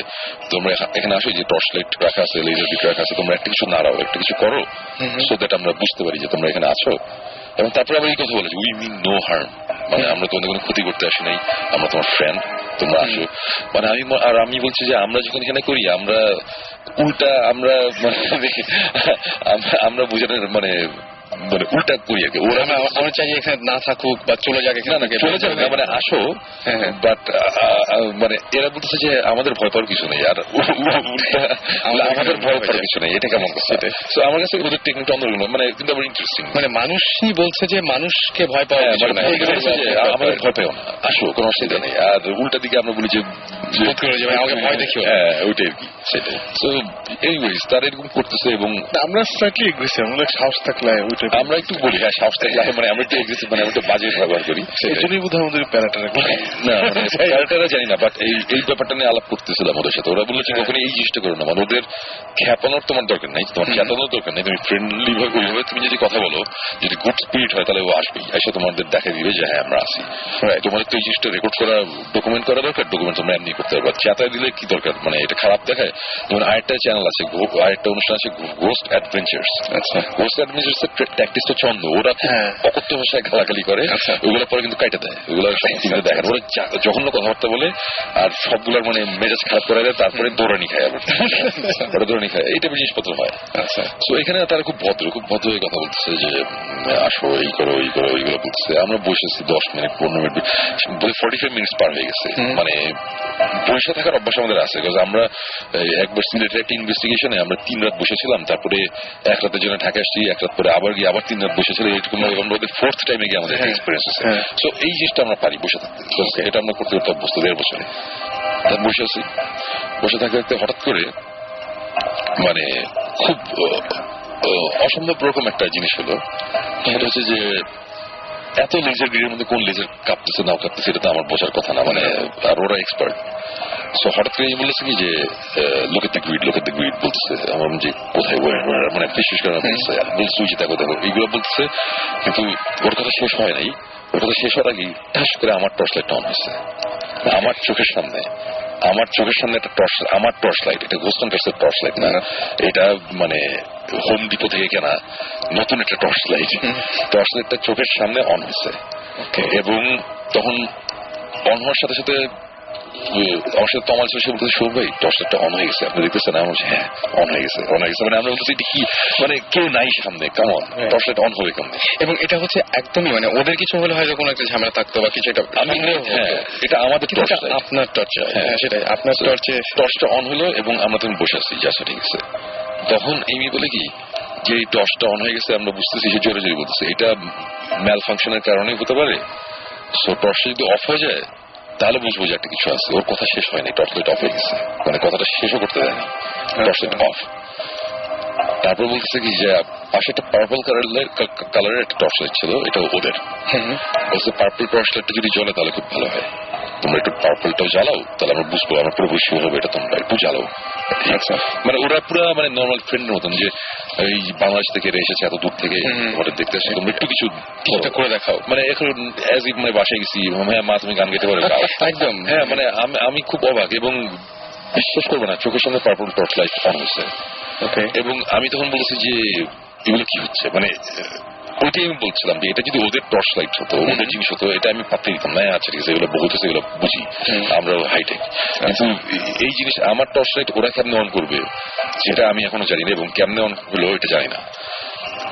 Speaker 4: তোমরা এখানে আসো, যে টর্চ লাইট রাখা আছে, লেজার বিট রাখা আছে, তোমরা একটা কিছু নাড়াও, একটা কিছু করো, সো দ্যাট আমরা বুঝতে পারি যে তোমরা এখানে আছো। এবং তারপরে আবার এই কথা বলেছে উই মিন নো হার্ম, মানে আমরা তোমাদের কোনো ক্ষতি করতে আসি নাই, আমরা তোমার ফ্রেন্ড, তোমরা আসো। মানে আমি বলছি যে আমরা যখন এখানে করি আমরা উল্টা আমরা আমরা বোঝানোর মানে উল্টা করি আর কি। ওরা আমরা চাই এখানে না থাকুক বা চলে যাক, এখানে চলে যাক না, মানে আসো। বাট মানে এরা বলতেছে যে আমাদের ভয় পাওয়ার কিছু নেই, আর আমাদের ভয় পাওয়ার কিছু নেই, এটা কেমন করছে? আমার কাছে ওদের টেকনিকটা অন্যরকম, মানে কিন্তু আবার ইন্টারেস্টিং। মানে মানুষই বলছে যে মানুষকে ভয় পাওয়া আমাদের ভয় পেও না, আসো, কোনো অসুবিধা নেই। আর উল্টা দিকে আমরা বলি যে আমাকে ভয় দেখিও, হ্যাঁ ওইটাই আর কি, সেটাই। সো এনিওয়েজ তারা এরকম করতেছে। এবং আমরা স্লাইটলি এগ্রেসিভ, আমাদের সাহস থাকলে আমরা একটু বলি হ্যাঁ সাহস থাকলে, মানে আমরা একটু এগ্রেসিভ, মানে আমরা একটু বাজে ব্যবহার করি, সেজন্যই বোধহয় আমাদের প্যারাটারা না প্যারাটারা জানি না। বাট এই ব্যাপারটা নিয়ে আলাপ করতেছিলাম ওদের সাথে। ওরা বললো যে কখনো এই জিনিসটা করো না, মানে ওদের খ্যাপানোর তোমার দরকার নাই, তোমার খ্যাপানোর দরকার নেই, তুমি ফ্রেন্ডলি ভাবে ওইভাবে তুমি যদি কথা বলো, যদি গুড স্পিরিট হয়, তাহলে ও আসবেই, এসে তোমাদের দেখা দিবে যে হ্যাঁ আমরা আসি। তোমাদের তো এই জিনিসটা রেকর্ড করা, ডকুমেন্ট করা দরকার, ডকুমেন্ট তোমরা এমনি করতে পারবে, চেতায় দিলে কি দরকার, মানে এটা খারাপ দেখায়। যেমন আরেকটা চ্যানেল আছে, আরেকটা অনুষ্ঠান আছে গোস্ট অ্যাডভেঞ্চার্স। গোস্ট অ্যাডভেঞ্চার্স এর প্র্যাকটিসটা চন্দ, ওরা অকথ্য ভাষায় গালাগালি করে, ওগুলো পরে কিন্তু কাইটে দেয়, ওগুলো দেখেন ওরা জঘন্য কথাবার্তা বলে, আর সবগুলোর মানে মেজাজ খারাপ করে দেয়, তারপরে দৌড়ানি খায়, আবার ওরা দৌড়ানি খায়, এই টাইপের জিনিসপত্র হয়। তো এখানে তারা খুব ভদ্র হয়ে কথা বলতেছে যে আসো, এই করো, এই করো, এইগুলো বলতেছে। আমরা বসেছি 10 মিনিট 15 মিনিট, 45 মিনিটস পার হয়ে গেছে। মানে বসে থাকার অভ্যাস আমাদের আছে, কারণ আমরা একবার সিলেটের একটা ইনভেস্টিগেশনে আমরা 3 রাত বসেছিলাম, তারপরে 1 রাতের জন্য ঢাকা আসছি, 1 রাত পরে আবার গিয়ে আবার 3 রাত বসেছিলাম, এইরকম আমাদের 4th টাইমে গিয়ে আমাদের এক্সপিরিয়েন্স আছে। সো এই জিনিসটা আমরা পারি বসে থাকতে, এটা আমরা করতে করতে অভ্যস্ত 1.5 বছরে। বসে আছি, বসে থাকতে থাকতে হঠাৎ করে মানে খুব অসম্ভব রকম একটা জিনিস হলো, সেটা হচ্ছে যে এত লেজার গ্রিডের মধ্যে কোন লেজার কাঁপতেছে না কাঁপতেছে এটা তো আমার বোঝার কথা না, মানে আর ওরা এক্সপার্ট। সো হঠাৎ করে বলেছে কি যে লোক এত গ্রিড বলতেছে, আমার যে কোথায় মানে বিশেষ করে বলছে যে দেখো এইগুলো বলতেছে, কিন্তু ওর কথা শেষ হয় নাই। ওর কথা শেষ হওয়ার আগে ঠাস করে আমার টর্চ লাইট অন হয়েছে আমার চোখের সামনে। আমার চোখের সামনে একটা টর্চ, আমার টর্চ লাইট, এটা গোস্টন টর্চের টর্চ লাইট না, এটা মানে হোম ডিপো থেকে কেনা নতুন একটা টর্চ লাইট। টর্চ লাইটটা চোখের সামনে অন হয়েছে এবং তখন অন হওয়ার সাথে সাথে আমার সাথে তমাল ছিল, সে বলতেছে শোভ ভাই টর্চ লাইটটা অন হয়ে গেছে, আপনি দেখতেছেন? আমি বলছি হ্যাঁ অন হয়ে গেছে, অন হয়ে গেছে। মানে আমরা বলতেছি এটা কি, মানে কেউ নাই সামনে, কেমন টর্চ লাইট অন হবে কেমন?
Speaker 2: এবং এটা হচ্ছে একদমই মানে ওদের কিছু হলে হয়তো কোনো একটা ঝামেলা থাকতো বা কিছু একটা,
Speaker 4: হ্যাঁ এটা আমাদের টর্চ লাইট,
Speaker 2: আপনার টর্চে, হ্যাঁ সেটাই আপনার টর্চে
Speaker 4: টর্চটা অন হলো এবং আমরা তখন বসে আছি, যা ঠিক আছে। তখন এমি বলে কি যে এই টর্চটা অন হয়ে গেছে, আমরা বুঝতেছি, সে জোরে জোরে বলতেছে এটা ম্যাল ফাংশনের কারণে হতে পারে। সো টর্চটা যদি অফ হয়ে যায় তাহলে বুঝবো যে একটা কিছু আছে। ওর কথা শেষ হয়নি, টর্চ লাইট অফ হয়ে গেছে, মানে কথাটা শেষও করতে দেয়নি, টর্চ লাইট অফ। তারপর বলতেছে কি যে পাশে একটা পার্পল কালারের একটা টর্চ লাইট ছিল, এটা ওদের। বলছে পার্পল টর্চ লাইটটা যদি জ্বলে তাহলে খুব ভালো হয়, তোমরা একটু পার্পলটাও জ্বালাও, তাহলে আমরা বুঝবো, আমরা পুরো শিওর হবে এটা তোমরা একটু জ্বালাও। মানে ওরা পুরো মানে নর্মাল ফ্রেন্ডের মতন, যে এই বাংলাদেশ থেকে এসেছে এত দূর থেকে ওদের দেখতে আসছে, তোমরা একটু কিছু করে দেখাও। মানে এখন অ্যাজ ইফ মানে বাসায় গেছি, হ্যাঁ মা তুমি গান গাইতে পারো একদম, হ্যাঁ মানে আমি খুব অবাক এবং বিশ্বাস করবে না, চোখের সামনে পার্পল টর্চ লাইট অন হয়েছে। এবং আমি তখন বলেছি যে এগুলো কি হচ্ছে, মানে ওইটাই আমি বলছিলাম যে এটা যদি ওদের টর্চ লাইট হতো, ওদের জিনিস হতো, এটা আমি পাত্তে দিতাম না। আচ্ছা ঠিক আছে, এগুলো বহুত আছে, এগুলো বুঝি, আমরা হাইটেক। কিন্তু এই জিনিস আমার টর্চ লাইট ওরা কেমনে অন করবে সেটা আমি এখনো জানি না, এবং কেমনে অন হলো এটা জানি না।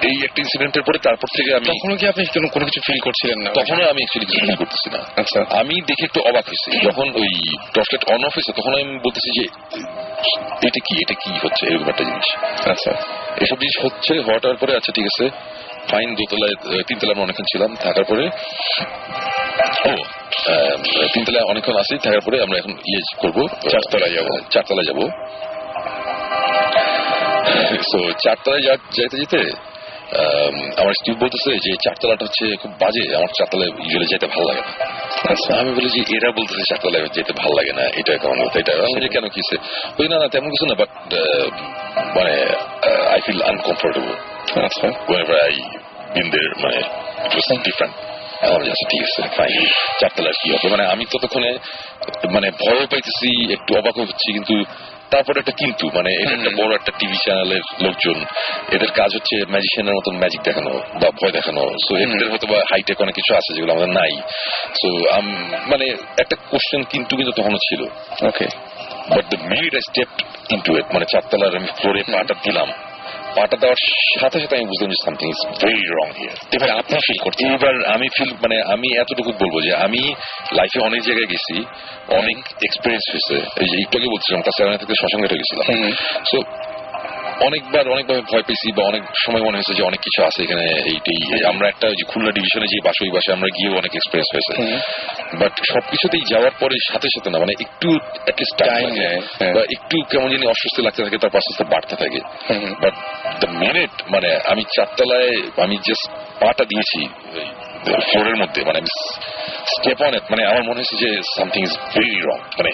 Speaker 4: এই একটা ইনসিডেন্টের পরে তারপর থেকে আমি, তখনও কি আপনি কোনো কিছু ফিল করছিলেন না? তখনও আমি অ্যাকচুয়ালি কিছু ফিল করতেছি না। আচ্ছা, আমি দেখে একটু অবাক হয়েছি যখন ওই টর্চ লাইট অন অফ হয়েছে, তখন আমি বলতেছি যে এটা কি হচ্ছে, এরকম একটা জিনিস। আচ্ছা, এসব জিনিস হচ্ছে, হওয়ার পরে আচ্ছা ঠিক আছে ফাইন, দোতলায় তিনতলায় আমরা অনেকক্ষণ ছিলাম, থাকার পরে তিনতলায় অনেকক্ষণ আসি, থাকার পরে আমরা এখন ইয়ে করবো, চারতলায় যাবো। তো চারতলায় যাইতে যেতে আমার স্ত্রী বলতেছে যে চারতলাটা হচ্ছে খুব বাজে, আমার চারতলায় ইউজুয়ালি যেতে ভালো লাগে না। আচ্ছা, আমি বলি যে এরা বলতেছে চারতলায় যেতে ভালো লাগে না, এটা কেমন হতো, এটা কেন কিসে? ওই না তেমন কিছু না, বাট মানে আই ফিল আনকমফোর্টেবল। আচ্ছা, whenever I been there, মানে it was different. ঠিক আছে ফাইন, চারতলার কি হবে, মানে আমি ততক্ষণে মানে ভয় পাইতেছি, একটু অবাক হচ্ছি, কিন্তু তারপরে একটা কিন্তু মানে এটা একটা বড় একটা টিভি চ্যানেলের লোকজন, এদের কাজ হচ্ছে ম্যাজিশিয়ানের মতন ম্যাজিক দেখানো বা ভয় দেখানো। সো এদের হয়তো বা হাইটেক অনেক কিছু আছে যেগুলো আমাদের নাই। সো মানে একটা কোশ্চেন কিন্তু তখনও ছিল। Okay, but the minute I stepped into it, মানে চারতলার আমি ফ্লোরে পাটা দিলাম, পাটা দেওয়ার সাথে সাথে আমি বুঝলাম যে something is very wrong here. এবার আপনি ফিল করছেন? এবার আমি ফিল, মানে আমি এতটুকু বলবো যে আমি লাইফে অনেক জায়গায় গেছি, অনেক এক্সপিরিয়েন্স হয়েছে। এই যে একটু আগে বলছিলাম কাছে থেকে শ্মশানঘাটে গেছিলাম। সো অনেকবার ভয় পেয়েছি, বা অনেক সময় মনে হয়েছে যে অনেক কিছু আছে এখানে। এইটাই আমরা একটা খুলনা ডিভিশনে যে বাসা, ওই বাসে আমরা গিয়েও অনেক এক্সপিরিয়েন্স হয়েছে। বাট সবকিছুতেই যাওয়ার পরে সাথে সাথে না, মানে একটু অ্যাটলিস্ট টাইম নেয় বা একটু কেমন জানি অস্বস্তি লাগতে থাকে, তার আস্তে আস্তে বাড়তে থাকে। বাট দ্য মিনিট মানে আমি চারতলায় আমি জাস্ট পাটা দিয়েছি ফ্লোরের মধ্যে, মানে আমি স্টেপ অন ইট, মানে আমার মনে হয়েছে যে সামথিং ইজ ভেরি রং, মানে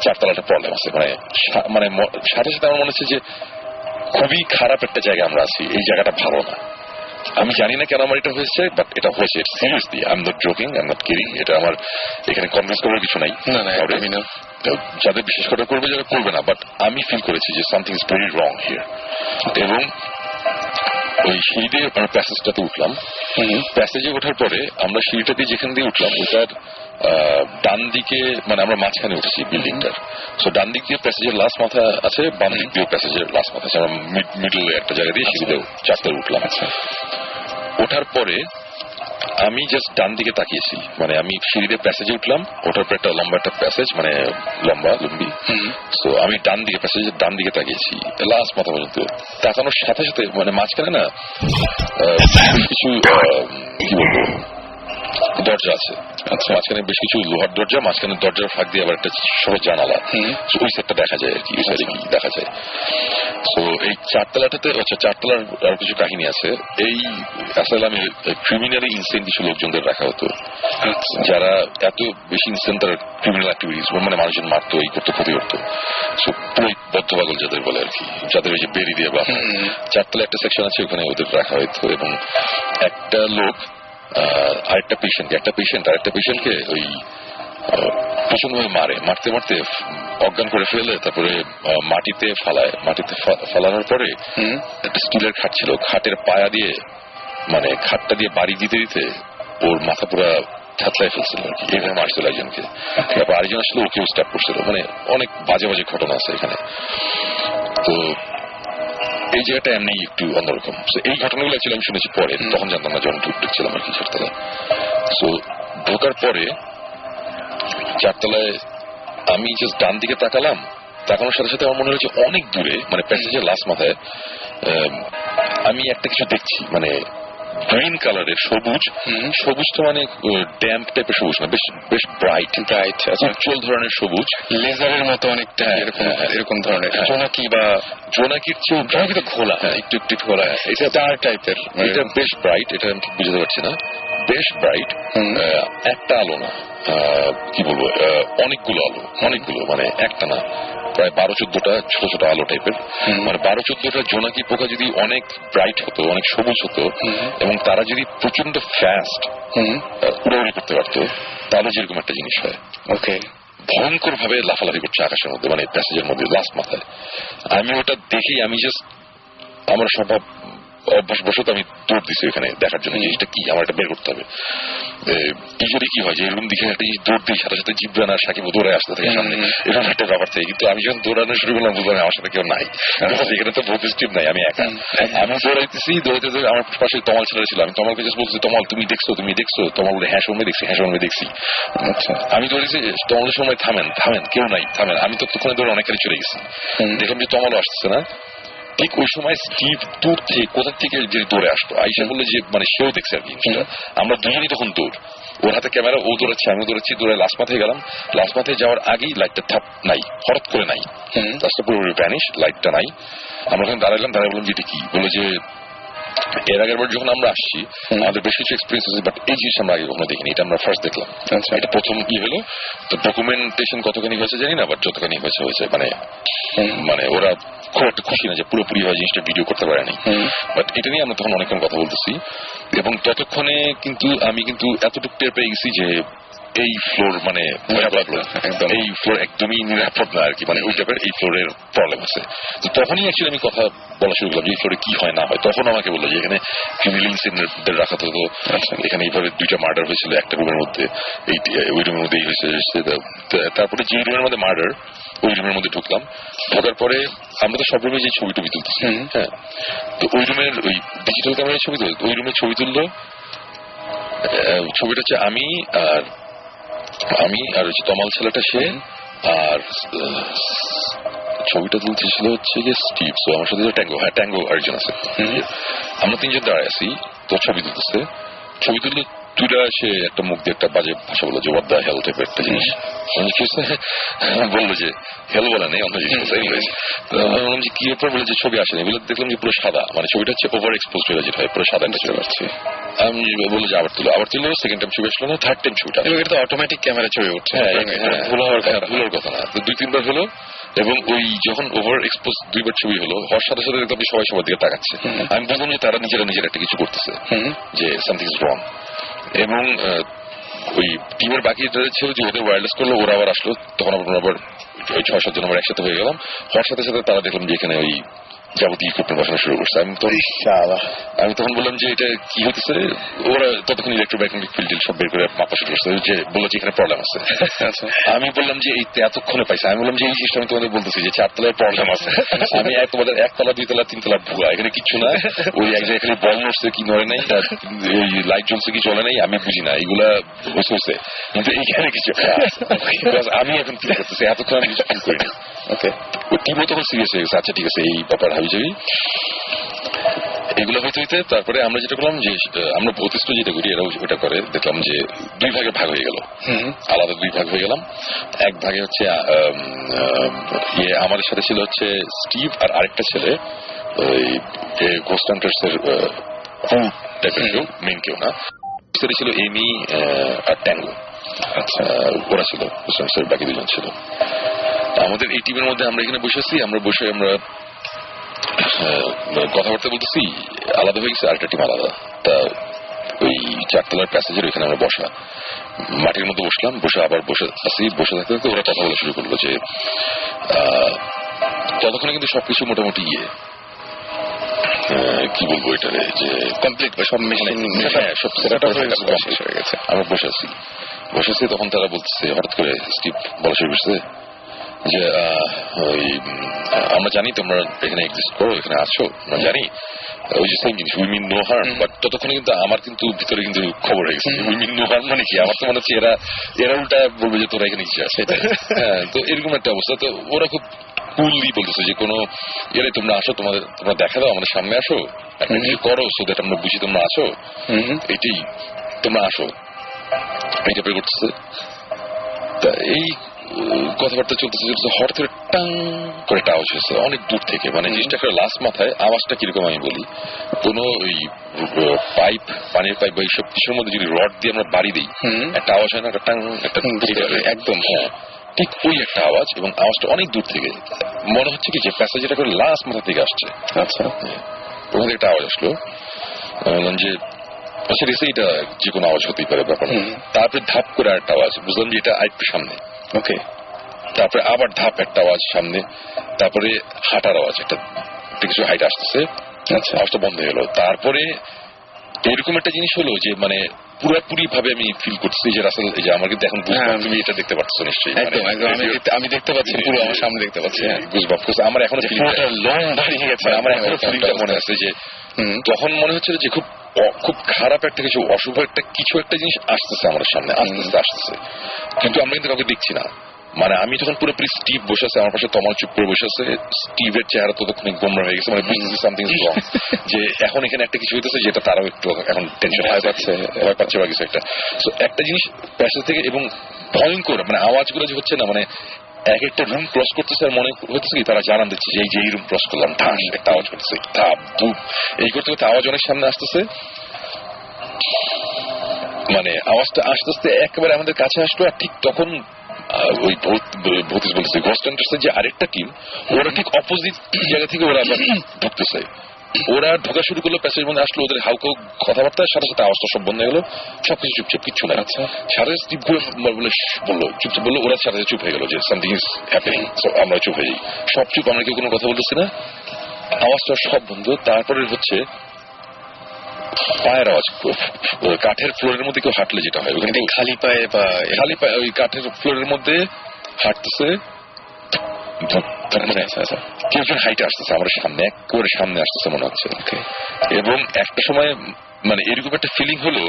Speaker 4: চারতলাটা প্রবলেম আছে। মানে সাথে সাথে আমার মনে হচ্ছে যে খুবই খারাপ একটা জায়গায় আমরা আছি, এই জায়গাটা ভালো না। আমি জানি না কেন আমার এটা হয়েছে, বাট এটা হয়েছে seriously. I am not joking, I am not kidding. এটা আমার এখানে কনভিন্স করার কিছু নাই, যাদের বিশেষ করে করবে যারা করবে না, বাট আমি ফিল করেছি যে something is very wrong here. এবং ওই সিঁড়ি দিয়ে আমরা প্যাসেজটাতে উঠলাম। প্যাসেজে ওঠার পরে আমরা সিঁড়িটা দিয়ে যেখান দিয়ে উঠলাম ওইটার ডান দিকে, মানে আমরা মাঝখানে উঠেছি বিল্ডিংটার। সো ডান দিক দিয়ে প্যাসেজের লাস্ট মাথা আছে, বাম দিক দিয়ে প্যাসেজের লাস্ট মাথা আছে। আমরা মিডলে একটা জায়গা দিয়ে সিঁড়িতেও চারতলায় উঠলাম। ওঠার পরে আমি জাস্ট ডান দিকে তাকিয়েছি, মানে আমি সিঁড়িতে প্যাসেজে উঠলাম, ওঠার পর একটা লম্বা একটা প্যাসেজ, মানে লম্বি। তো আমি প্যাসেজের ডান দিকে তাকিয়েছি লাস্ট মাথা পর্যন্ত। তাকানোর সাথে সাথে মানে মাঝখানে না কিছু কি বলবো দরজা আছে। আচ্ছা, মাঝখানে বেশ কিছু লোহার দরজা, মাঝখানে দরজার ফাঁক দিয়ে আবার একটা ছোট জানালা, ওই সেটটা দেখা যায় আর কি, ওই সাইডে কি দেখা যায়। তো এই চারতলাটাতে, আচ্ছা চারতলার আর কিছু কাহিনী আছে। এই আসলে আমি ক্রিমিনালি ইনসেন্ট কিছু লোকজনদের রাখা হতো, যারা এত বেশি ইনসেন্ট তার ক্রিমিনাল অ্যাক্টিভিটিস, মানে মানুষজন মারতো, এই করতো, ক্ষতি করতো। পুরো বদ্ধপাগল যাদের বলে আর কি, যাদের ওই যে বেরি দিয়ে বা চারতলা একটা সেকশন আছে, ওখানে ওদের রাখা হতো। এবং একটা লোক আরেকটা পেশেন্টকে ওই প্রচন্ডভাবে মারতে মারতে অজ্ঞান করে ফেলে, তারপরে মাটিতে ফালায়। মাটিতে ফালানোর পরে একটা স্টিলের খাট ছিল, খাটের পায়া দিয়ে মানে খাটটা দিয়ে বাড়ি দিতে দিতে ওর মাথা পুরা থাতলায় ফেলছিল আর কি, এইভাবে মারছিল একজনকে। তারপর আরেকজন আসলে ওকেও স্ট্যাপ করছিল। মানে অনেক বাজে বাজে ঘটনা আছে এখানে। তো এই জায়গাটা এমনি একটু অন্যরকম। এই ঘটনাগুলো অ্যাকচুয়ালি আমি শুনেছি পরে, তখন জানতাম না, যখন ঢুকছিলাম আর কি চারতলায়। সো ঢোকার পরে চারতলায় আমি জাস্ট ডান দিকে তাকালাম, তাকানোর সাথে সাথে আমার মনে হয়েছে অনেক দূরে, মানে প্যাসেজের লাস্ট মাথায় আমি একটা কিছু দেখছি, মানে গ্রিন কালারের সবুজ। সবুজটা মানে ড্যাম্প টাইপের সবুজ না, বেশ ব্রাইট উজ্জ্বল ধরনের সবুজ, লেজারের মতো অনেকটা এরকম ধরনের। জোনাকি বা জোনাকির চেয়ে জোনাকি তো খোলা, একটু একটু খোলা, এটা তার টাইপের। এটা বেশ ব্রাইট, এটা আমি ঠিক বুঝতে পারছি না, বেশ ব্রাইট। একটা আলো না, কি বলবো, অনেকগুলো আলো, অনেকগুলো, মানে একটা না, প্রায় 12-14টা ছোট ছোট আলো টাইপের। মানে 12-14টা জোনাকি পোকা যদি অনেক ব্রাইট হতো, অনেক সবুজ হতো, এবং তারা যদি প্রচন্ড ফাস্ট উড়াউড়ি করতে পারতো, তাহলে যেরকম একটা জিনিস হয়। ওকে, ভয়ঙ্কর ভাবে লাফালাফি করছে আকাশের মধ্যে, মানে প্যাসেজের মধ্যে লাস্ট মাথায়। আমি ওটা দেখেই আমি জাস্ট আমার স্বভাব অভ্যাসবশত আমি দৌড় দিচ্ছি এখানে দেখার জন্য জিনিসটা কি, আমার এটা বের করতে হবে। ইউজুয়ালি কি হয় যে এরকম দিকে একটা জিনিস দৌড় দিই, সাথে সাথে জিব্রান আর সাকিব দৌড়ে আসতে থাকে সামনে, এরকম একটা ব্যাপার থাকে। কিন্তু আমি যখন দৌড়ানো শুরু করলাম বুঝলাম আমার সাথে কেউ নাই, এখানে তো বহুত স্ট্রিপ নাই, আমি একা। আমি দৌড়াইতেছি, দৌড়াইতে আমার পাশে তমাল ছেলে ছিল, আমি তমালকে জাস্ট বলছি, তমাল তুমি দেখছো, তুমি দেখছো? তমাল বলে হ্যাঁ সময় দেখছি, হ্যাঁ সময় দেখছি। আচ্ছা, আমি দৌড়েছি, তমালের সময় থামেন থামেন, কেউ নাই, থামেন। আমি তো তখন দৌড়ে অনেকখানি চলে গেছি, দেখলাম যে তমালও আসতেছে না। ঠিক ওই সময় স্টিভ দূর থেকে কোথা থেকে যে দৌড়ে আসতো, আইসা বললো যে মানে সেও দেখছে আর কি। আমরা দুজনই তখন দৌড়, ওর হাতে ক্যামেরা, ও দৌড়াচ্ছে, আমি দৌড়াচ্ছি, দৌড়ে লাস্ট মাথায় গেলাম। লাস্ট মাথায় যাওয়ার আগেই লাইটটা থাপ নাই, হঠাৎ করে নাই, লাস্টটা পুরোপুরি ভ্যানিশ, লাইটটা নাই। আমরা ওখানে দাঁড়ালাম, দাঁড়ায় বললাম যে এটা কি, বলে যে এর আগের বার যখন আমরা আসছি আমাদের বেশ কিছু এক্সপিরিয়েন্স আছে, বাট এই জিনিস আমরা আগে কখনো দেখিনি, এটা আমরা ফার্স্ট দেখলাম। এটা প্রথম কি হলো, তো ডকুমেন্টেশন কতখানি হয়েছে জানি না, বাট যতখানি হয়েছে হয়েছে, মানে ওরা খুব একটা খুশি না যে পুরোপুরি হয় জিনিসটা ভিডিও করতে পারেনি। বাট এটা নিয়ে আমরা তখন অনেকক্ষণ কথা বলতেছি, এবং ততক্ষণে কিন্তু আমি কিন্তু এতটুকু টের পেয়ে গেছি যে এই ফ্লোর মানে এই ফ্লোর একদমই নিরাপদ না আর কি, মানে ওই টাইপের এই ফ্লোরের প্রবলেম আছে। তো তখনই অ্যাকচুয়ালি আমি কথা বলা শুরু করলাম যে এই ফ্লোরে কি হয় না হয়। তখন আমাকে বললো যে এখানে ক্রিমিনাল সিনদের রাখা হতো, এখানে এইভাবে 2টা মার্ডার হয়েছিল একটা রুমের মধ্যে, ওই রুমের মধ্যেই হয়েছে। তারপরে যে রুমের মধ্যে মার্ডার, ওই রুমের মধ্যে ঢুকলাম। ঢোকার পরে আমরা তো সব রুমে যে ছবি টবি তুলতেছি, হ্যাঁ, তো ওই রুমের ওই ডিজিটাল ক্যামেরায় ছবি তুলতো, ওই রুমের ছবি তুললো। ছবিটা হচ্ছে আমি আর হচ্ছে তমাল ছেলেটা, সে আর ছবিটা তুলতেছিল হচ্ছে যে স্টিভ, সো আমার সাথে ট্যাঙ্গো আরেকজন আছে, আমরা 3জন দাঁড়ায় আছি। তো ছবি তুলতেছে, ছবি তুললে 2টা সে একটা মুখ দিয়ে একটা বাজে ভাষা বললো যে হোয়াট দ্য হেল টাইপের একটা জিনিস বললো, যে হেল বলে নেই, অন্য জিনিস বললাম যে কি ব্যাপার, বলে যে ছবি আসেনি। বলে দেখলাম যে পুরো সাদা, মানে ছবিটা হচ্ছে ওভার এক্সপোজ হয়ে যেটা হয়, পুরো সাদা একটা ছবি আসছে। আমি বললো যে আবার তুলো, সেকেন্ড টাইম ছবি আসলো না, থার্ড টাইম ছবিটা, এটা তো অটোমেটিক ক্যামেরা ছবি উঠছে, ভুলের কথা না। তো 2-3 বার হলো, এবং ওই যখন ওভার এক্সপোজ 2বার ছবি হলো, হওয়ার সাথে সাথে দেখলাম সবাই সবার দিকে তাকাচ্ছে। আমি বললাম যে তারা নিজেরা একটা কিছু করতেছে, যে সামথিং ইজ রং। এবং ওই টিমের বাকি ছিল যে ওদের ওয়্যারলেস করলো, ওরা আবার আসলো, তখন আবার ওই 6-7 জন আমরা একসাথে হয়ে গেলাম। হওয়ার সাথে সাথে তারা দেখলাম যে এখানে ওই যাবতীয় ইকুইপমেন্ট বসানো শুরু করছে। আমি তখন বললাম যে এটা কি হতেছে, ওরা ততক্ষণ ইলেকট্রোম্যাগনেটিক ফিল্ড সব বের করে মাপা শুরু করছে, যে বললো যে এখানে প্রবলেম আছে। আমি বললাম যে এই এতক্ষণে পাইছে, আমি বললাম যে এই জিনিসটা আমি তোমাদের বলতেছি যে 4 তলায় প্রবলেম আছে, আমি তোমাদের 1 তলা 2 তলা 3 তলা ভুয়া, এখানে কিচ্ছু না। ওই এক জায়গায় খালি বল নড়ছে কি নড়ে নাই, ওই লাইট জ্বলছে কি চলে নাই, আমি বুঝি না, এগুলা হচ্ছে, কিন্তু এইখানে কিছু আমি এখন ফিল করতেছি, এতক্ষণ আমি কিছু ফিল করিনি। ওকে, ওই টিমও তখন সিরিয়াস হয়ে গেছে, আচ্ছা ঠিক আছে এই ব্যাপার হাবি যাবি এগুলো হইতে হইতে। তারপরে আমরা যেটা করলাম যে আমরা ভৌতিষ্ঠ যেটা করি, এরাও ওটা করে, দেখলাম যে 2 ভাগে ভাগ হয়ে গেল, আলাদা 2 ভাগ হয়ে গেলাম। এক ভাগে হচ্ছে আমাদের সাথে ছিল হচ্ছে স্টিভ আর আরেকটা ছেলে, ওই গোস্ট হান্টার্স এর টাইপের কেউ, মেন কেউ না, ছিল এমি আর ট্যাঙ্গো। আচ্ছা, ওরা ছিল গোস্ট হান্টার্স এর, বাকি 2 জন ছিল। আমাদের এই টিমের মধ্যে আমরা এখানে বসে আছি, আমরা কথাবার্তা বলতেছি, আলাদা হয়ে গেছে, আরেকটা টিম আলাদা। তা ওই 4 তলার প্যাসেজের ওইখানে আমরা বসা, মাটির মধ্যে বসলাম, বসে আবার বসে থাকতে থাকতে ওরা কথা বলা শুরু করলো যে ততক্ষণে কিন্তু সবকিছু মোটামুটি কি বলবো এটারে যে কমপ্লিট বা সব সব শেষ হয়ে গেছে। আমরা বসে আছি তখন তারা বলতেছে হঠাৎ করে স্টিভ বলা শুরু করছে যে ওই আমরা জানি তোমরা এখানে এক্সিস্ট করো, এখানে আছো, আমরা জানি, ওই যে সেম জিনিস we mean no harm. But ততক্ষণে কিন্তু আমার কিন্তু ভিতরে কিন্তু খবর হয়ে গেছে উই মিন নো হার্ম মানে কি। আমার তো মনে হচ্ছে এরা উল্টা বলবে যে তোরা এখানে কি আছে। হ্যাঁ, তো এরকম একটা অবস্থা। তো ওরা খুব কুললি বলতেছে যে কোনো এরে তোমরা আসো, তোমরা দেখা দাও, আমাদের সামনে আসো, একটা কিছু করো সো দ্যাট আমরা বুঝি তোমরা আসো, এইটাই, তোমরা আসো, এইটা বের করতেছে। তা এই কথাবার্তা চলতেছে হঠাৎ করে টাং করে একটা আওয়াজ হয়েছে অনেক দূর থেকে, মানে জিনিসটা করে লাস্ট মাথায় আওয়াজটা কিরকম আমি বলি, কোন ওই পাইপ, পানির পাইপ বা এইসব কিছুর মধ্যে যদি রড দিয়ে আমরা বাড়ি দিই একটা আওয়াজ হয় না, একটা টাং, একটা একদম ঠিক ওই একটা আওয়াজ, এবং আওয়াজটা অনেক দূর থেকে। মনে হচ্ছে কি যে প্যাসেজটা করে লাস্ট মাথা থেকে আসছে। আচ্ছা, ওখান থেকে একটা আওয়াজ আসলো, যে আচ্ছা এটা যে কোনো আওয়াজ হতেই পারে ব্যাপার। তারপরে ধাপ করে একটা আওয়াজ, বুঝলাম যে এটা আরেকটু সামনে। ওকে, তারপরে আবার ধাপ একটা আওয়াজ সামনে, তারপরে হাঁটার আওয়াজ, একটা কিছু হাইট আসতেছে। আচ্ছা, আওয়াজটা বন্ধ হয়ে গেল। তারপরে এরকম একটা জিনিস হলো যে মানে পুরোপুরি ভাবে আমি ফিল করছি যে রাসেল, এই যে আমার কিন্তু এখন তুমি এটা দেখতে পাচ্ছ নিশ্চয়ই, আমি দেখতে পাচ্ছি, পুরো আমার সামনে দেখতে পাচ্ছি গুজবাম্প। আমার এখনো লং দাঁড়িয়ে গেছে, আমার এখনো ফিলিংটা মনে আছে যে তখন মনে হচ্ছিল যে খুব খারাপ একটা কিছু, অশুভ একটা কিছু একটা জিনিস আসতেছে আমাদের সামনে, আসতেছে, কিন্তু আমরা কিন্তু কাউকে দেখছি না। মানে আমি তখন পুরোপুরি স্টিভ বসে আছে আমার পাশে, তমাল চুপ করে বসে আছে। স্টিভের চেহারা ততক্ষণ গোমরা হয়ে গেছে, মানে বুঝতেছি সামথিং রং, যে এখন এখানে একটা কিছু হইতেছে যেটা তারাও একটু এখন টেনশন ভয় পাচ্ছে বা কিছু একটা। সো একটা জিনিস প্যাসেজ থেকে, এবং ভয়ঙ্কর মানে আওয়াজগুলো যে হচ্ছে না, মানে এক একটা রুম ক্রস করতেছে আর মনে হচ্ছে কি তারা জানান দিচ্ছে যে এই রুম ক্রস করলাম, ঠাস একটা আওয়াজ করতেছে, ধাপ ধুপ, এই করতে করতে আওয়াজ অনেক সামনে আসতেছে। মানে আওয়াজটা আস্তে আস্তে একেবারে আমাদের কাছে আসলো, আর ঠিক তখন ওই ভূতিস বলতেছে গস্ট হান্টার্সের যে আরেকটা টিম, ওরা ঠিক অপোজিট জায়গা থেকে ওরা আবার ঢুকতেছে। ওরা ঢোকা শুরু করলো, প্যাসেজের মধ্যে আসলো, ওদের হাউকাউ কথাবার্তার সাথে সাথে আওয়াজটা সব বন্ধ হয়ে গেলো, সবকিছু চুপচাপ, কিচ্ছু না। আচ্ছা, সাথে স্টিভ বললো চুপচাপ, বললো, ওরা সাথে চুপ হয়ে গেল যে সামথিং ইজ হ্যাপেনিং। আমরা চুপ হয়ে যাই, সব চুপ, আমরা কেউ কোনো কথা বলতেছি না, আওয়াজটা সব বন্ধ। তারপরে হচ্ছে পায়ের আওয়াজ, কাঠের ফ্লোরের মধ্যে কেউ হাঁটলে যেটা হয়, ওখানে খালি পায়ে ওই কাঠের ফ্লোরের মধ্যে হাঁটতেছে, কেউ একজন হাইটে আসতেছে আমার সামনে, একেবারে সামনে আসতেছে মনে হচ্ছে। এবং একটা সময় মানে এরকম একটা ফিলিং হলো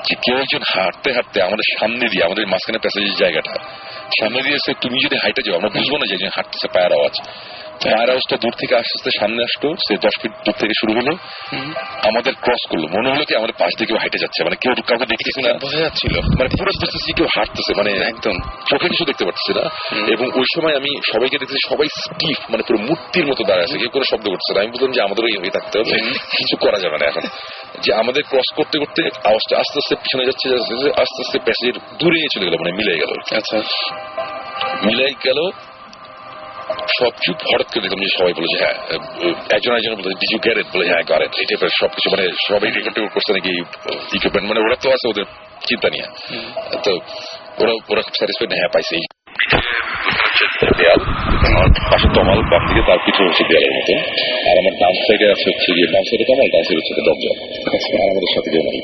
Speaker 4: যে কেউ একজন হাঁটতে হাঁটতে আমাদের সামনে দিয়ে, আমাদের মাঝখানে প্যাসেজের জায়গাটা সামনে দিয়েছে, তুমি যদি হাইটে যাও আমরা বুঝবো না যে একজন হাঁটতেছে। পায়ের আওয়াজটা দূর থেকে আস্তে আস্তে সামনে আসতো, সে 10 ফিট দূর থেকে শুরু হলো, আমাদের ক্রস করলো, মনে হলো কি আমাদের পাশ দিয়ে কেউ হাইটে যাচ্ছে, মানে কেউ কাউকে দেখতেছি না, বোঝা যাচ্ছিল, মানে পুরো বুঝতেছি কেউ হাঁটতেছে, মানে একদম চোখে কিছু দেখতে পাচ্ছি না। এবং ওই সময় আমি সবাইকে দেখতেছি, সবাই স্টিফ, মানে পুরো মূর্তির মতো দাঁড়ায় আছে, কেউ কোনো শব্দ করছে না। আমি বললাম যে আমাদের হয়ে থাকতে হবে, কিছু করা যাবে না এখন। যে আমাদের ক্রস করতে করতে আওয়াজটা আস্তে আস্তে পিছনে যাচ্ছে, আস্তে আস্তে প্যাসেজের দূরে চলে গেল, মানে মিলে গেল। আচ্ছা, মিলে গেল, সব চুপ। হঠাৎ করে দেখলাম যে সবাই বলে যে হ্যাঁ, একজন বলে ডিড ইউ গেট ইট, বলে হ্যাঁ গট ইট, এই টাইপের সবকিছু, মানে সবাই রেকর্ড করছে নাকি ইকুইপমেন্ট, মানে ওরা তো আছে ওদের চিন্তা নিয়ে, তো ওরা খুব স্যাটিসফাইড, হ্যাঁ পাইছে। দেয়াল, আমার পাশে তমাল, বাম দিকে তার পিছনে হচ্ছে দেয়ালের মতো, আর আমার ডান সাইডে আছে হচ্ছে গিয়ে, বাম সাইডে তমাল, ডান সাইডে হচ্ছে দরজা, আর আমাদের সাথে কেউ নেই,